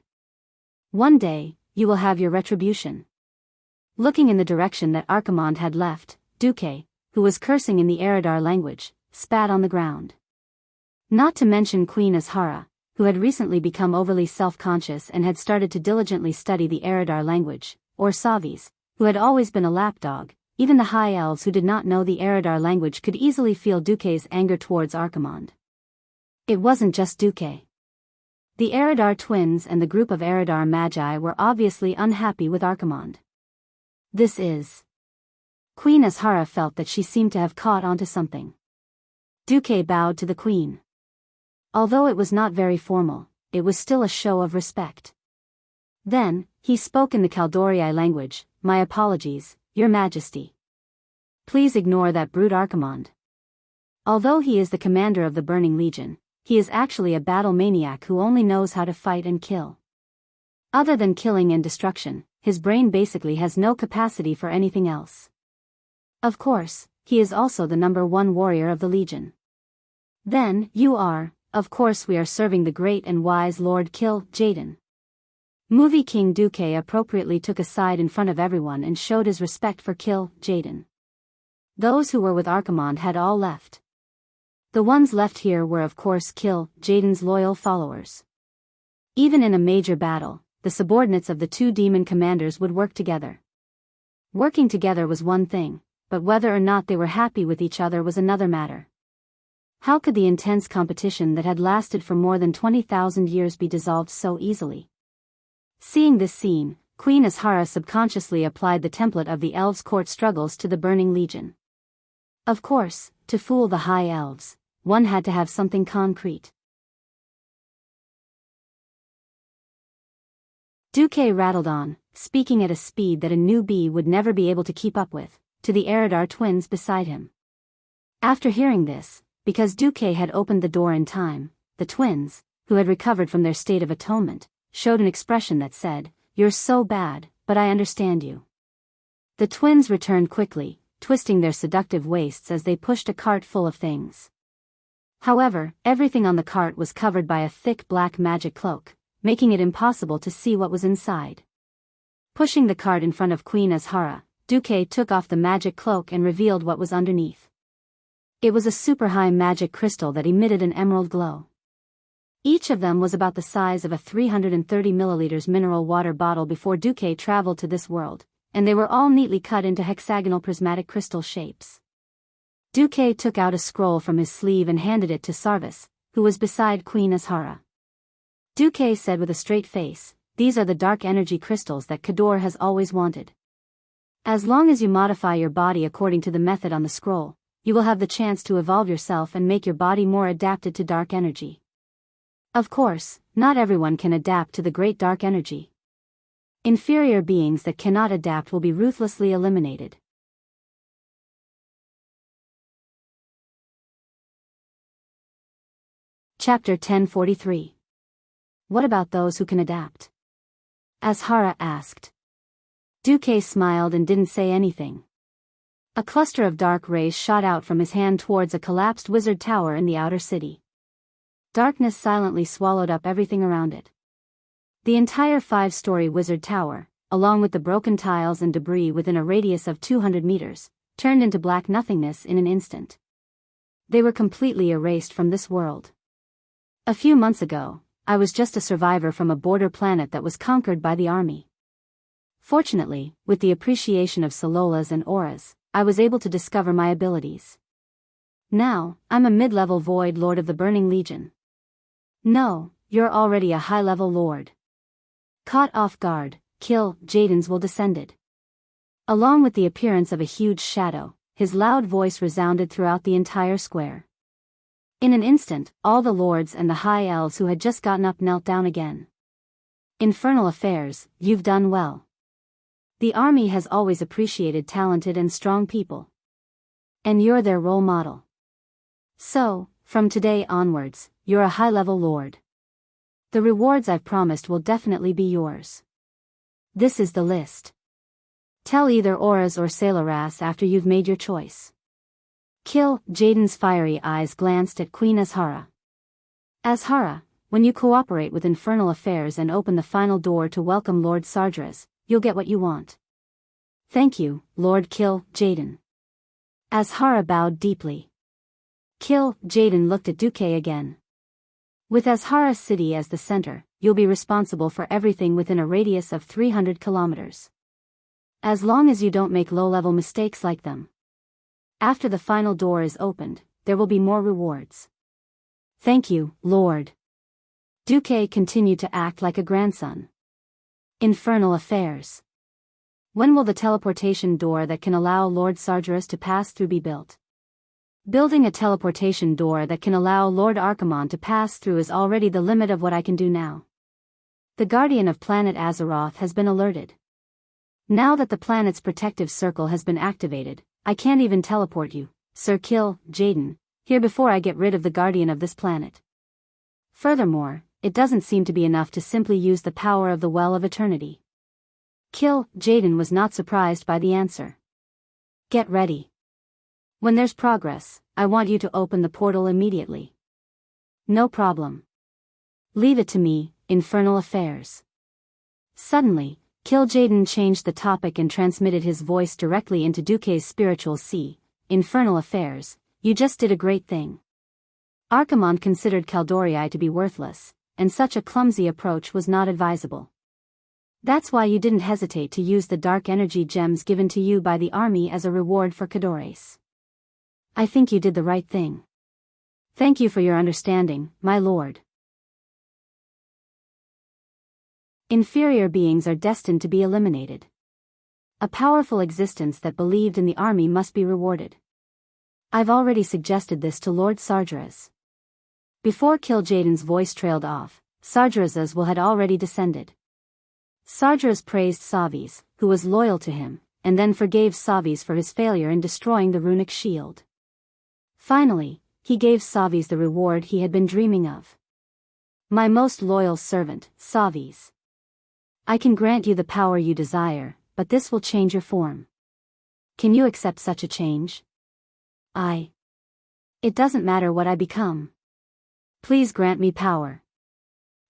One day, you will have your retribution. Looking in the direction that Archimonde had left, Duque, who was cursing in the Eridar language, spat on the ground. Not to mention Queen Azhara, who had recently become overly self-conscious and had started to diligently study the Eridar language, or Savis, who had always been a lapdog. Even the high elves who did not know the Eridar language could easily feel Duque's anger towards Archimonde. It wasn't just Duque. The Eridar twins and the group of Eridar magi were obviously unhappy with Archimonde. This is... Queen Azhara felt that she seemed to have caught onto something. Duque bowed to the queen. Although it was not very formal, it was still a show of respect. Then, he spoke in the Caldorii language. My apologies, Your Majesty. Please ignore that brute Archimond. Although he is the commander of the Burning Legion, he is actually a battle maniac who only knows how to fight and kill. Other than killing and destruction, his brain basically has no capacity for anything else. Of course, he is also the #1 warrior of the Legion. Then, you are, of course we are serving the great and wise Lord Kill Jaden. Movie King Duque appropriately took a side in front of everyone and showed his respect for Kill Jaden. Those who were with Archimond had all left. The ones left here were of course Kill Jaden's loyal followers. Even in a major battle, the subordinates of the two demon commanders would work together. Working together was one thing, but whether or not they were happy with each other was another matter. How could the intense competition that had lasted for more than 20,000 years be dissolved so easily? Seeing this scene, Queen Azhara subconsciously applied the template of the elves' court struggles to the Burning Legion. Of course, to fool the High Elves, one had to have something concrete. Duque rattled on, speaking at a speed that a newbie would never be able to keep up with, to the Eridar twins beside him. After hearing this, because Duque had opened the door in time, the twins, who had recovered from their state of atonement, showed an expression that said, "You're so bad, but I understand you." The twins returned quickly, twisting their seductive waists as they pushed a cart full of things. However, everything on the cart was covered by a thick black magic cloak, making it impossible to see what was inside. Pushing the cart in front of Queen Azhara, Duque took off the magic cloak and revealed what was underneath. It was a super high magic crystal that emitted an emerald glow. Each of them was about the size of a 330 milliliters mineral water bottle before Duque traveled to this world, and they were all neatly cut into hexagonal prismatic crystal shapes. Duque took out a scroll from his sleeve and handed it to Sarvis, who was beside Queen Azhara. Duque said with a straight face, "These are the dark energy crystals that Kador has always wanted. As long as you modify your body according to the method on the scroll, you will have the chance to evolve yourself and make your body more adapted to dark energy. Of course, not everyone can adapt to the great dark energy. Inferior beings that cannot adapt will be ruthlessly eliminated." Chapter 1043. What about those who can adapt? Azhara asked. Duque smiled and didn't say anything. A cluster of dark rays shot out from his hand towards a collapsed wizard tower in the outer city. Darkness silently swallowed up everything around it. The entire 5-story wizard tower, along with the broken tiles and debris within a radius of 200 meters, turned into black nothingness in an instant. They were completely erased from this world. A few months ago, I was just a survivor from a border planet that was conquered by the army. Fortunately, with the appreciation of Sololas and Auras, I was able to discover my abilities. Now, I'm a mid-level void lord of the Burning Legion. No, you're already a high-level lord. Caught off guard, Kill Jaden's will descended. Along with the appearance of a huge shadow, his loud voice resounded throughout the entire square. In an instant, all the lords and the high elves who had just gotten up knelt down again. Infernal Affairs, you've done well. The army has always appreciated talented and strong people. And you're their role model. So, from today onwards, you're a high-level lord. The rewards I've promised will definitely be yours. This is the list. Tell either Auras or Sailoras after you've made your choice. Kill Jaden's fiery eyes glanced at Queen Azhara. Azhara, when you cooperate with Infernal Affairs and open the final door to welcome Lord Sardras, you'll get what you want. Thank you, Lord Kill Jaden. Azhara bowed deeply. Kill Jaden looked at Duque again. With Azhara City as the center, you'll be responsible for everything within a radius of 300 kilometers. As long as you don't make low-level mistakes like them. After the final door is opened, there will be more rewards. Thank you, Lord. Duque continued to act like a grandson. Infernal Affairs. When will the teleportation door that can allow Lord Sardras to pass through be built? Building a teleportation door that can allow Lord Archimond to pass through is already the limit of what I can do now. The Guardian of Planet Azeroth has been alerted. Now that the planet's protective circle has been activated, I can't even teleport you, Sir. Kill Jaden here before I get rid of the guardian of this planet. Furthermore, it doesn't seem to be enough to simply use the power of the Well of Eternity. Kill Jaden was not surprised by the answer. Get ready. When there's progress, I want you to open the portal immediately. No problem. Leave it to me, Infernal Affairs. Suddenly, Kill Jaden changed the topic and transmitted his voice directly into Duque's spiritual sea. Infernal Affairs, you just did a great thing. Archimonde considered Caldorii to be worthless, and such a clumsy approach was not advisable. That's why you didn't hesitate to use the dark energy gems given to you by the army as a reward for Cadores. I think you did the right thing. Thank you for your understanding, my lord. Inferior beings are destined to be eliminated. A powerful existence that believed in the army must be rewarded. I've already suggested this to Lord Sargeras. Before Kill Jaden's voice trailed off, Sargeras's will had already descended. Sargeras praised Savis, who was loyal to him, and then forgave Savis for his failure in destroying the runic shield. Finally, he gave Savis the reward he had been dreaming of. My most loyal servant, Savis. I can grant you the power you desire, but this will change your form. Can you accept such a change? It doesn't matter what I become. Please grant me power.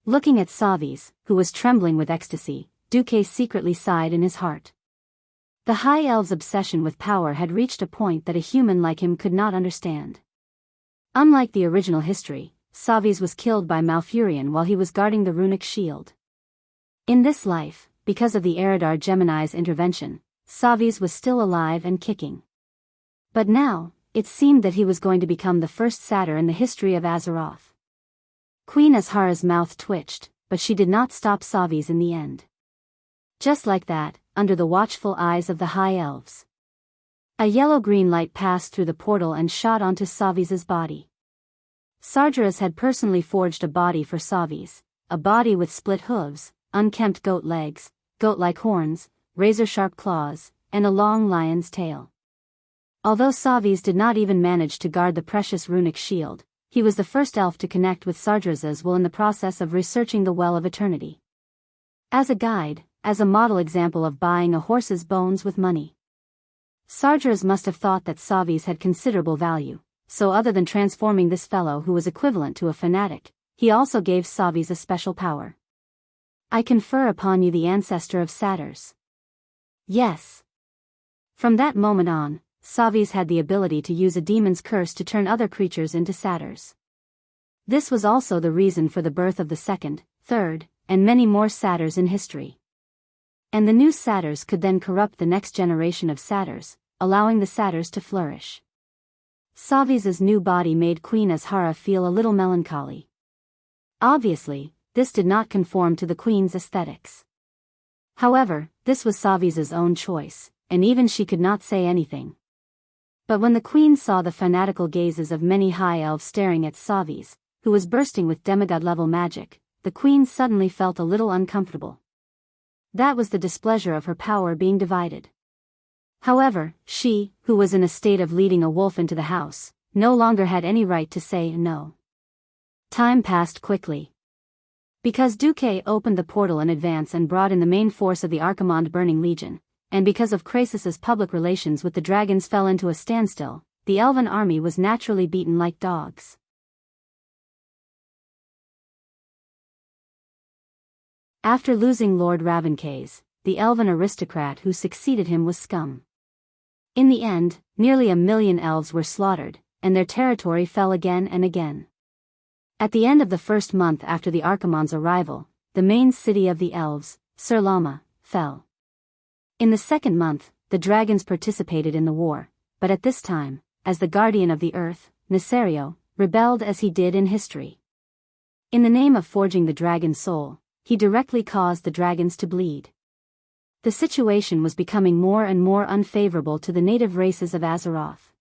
Looking at Savis, who was trembling with ecstasy, Duque secretly sighed in his heart. The High Elf's obsession with power had reached a point that a human like him could not understand. Unlike the original history, Savis was killed by Malfurion while he was guarding the runic shield. In this life, because of the Eridar Gemini's intervention, Savis was still alive and kicking. But now, it seemed that he was going to become the first satyr in the history of Azeroth. Queen Azhara's mouth twitched, but she did not stop Savis in the end. Just like that, under the watchful eyes of the High Elves, a yellow-green light passed through the portal and shot onto Savis's body. Sargeras had personally forged a body for Savis, a body with split hooves, unkempt goat legs, goat-like horns, razor-sharp claws, and a long lion's tail. Although Savis did not even manage to guard the precious runic shield, he was the first elf to connect with Sargeras's will in the process of researching the Well of Eternity. As a guide, as a model example of buying a horse's bones with money. Sargeras must have thought that Savis had considerable value, so other than transforming this fellow who was equivalent to a fanatic, he also gave Savis a special power. I confer upon you the ancestor of satyrs. Yes. From that moment on, Savis had the ability to use a demon's curse to turn other creatures into satyrs. This was also the reason for the birth of the second, third, and many more satyrs in history. And the new satyrs could then corrupt the next generation of satyrs, allowing the satyrs to flourish. Savis's new body made Queen Azhara feel a little melancholy. Obviously, this did not conform to the queen's aesthetics. However, this was Savis's own choice, and even she could not say anything. But when the queen saw the fanatical gazes of many high elves staring at Savis, who was bursting with demigod-level magic, the queen suddenly felt a little uncomfortable. That was the displeasure of her power being divided. However, she, who was in a state of leading a wolf into the house, no longer had any right to say no. Time passed quickly. Because Duque opened the portal in advance and brought in the main force of the Archimonde Burning Legion, and because of Crassus's public relations with the dragons fell into a standstill, the elven army was naturally beaten like dogs. After losing Lord Ravencase, the elven aristocrat who succeeded him was scum. In the end, nearly 1 million elves were slaughtered, and their territory fell again and again. At the end of the first month after the Archimonde's arrival, the main city of the elves, Sur Lama, fell. In the second month, the dragons participated in the war, but at this time, as the guardian of the earth, Nesario, rebelled as he did in history. In the name of forging the dragon's soul, he directly caused the dragons to bleed. The situation was becoming more and more unfavorable to the native races of Azeroth.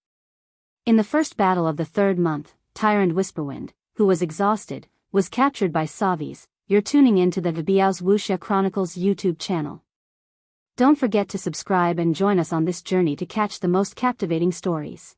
In the first battle of the third month, Tyrant Whisperwind, who was exhausted, was captured by Savis. You're tuning into the Biyao's Wuxia Chronicles YouTube channel. Don't forget to subscribe and join us on this journey to catch the most captivating stories.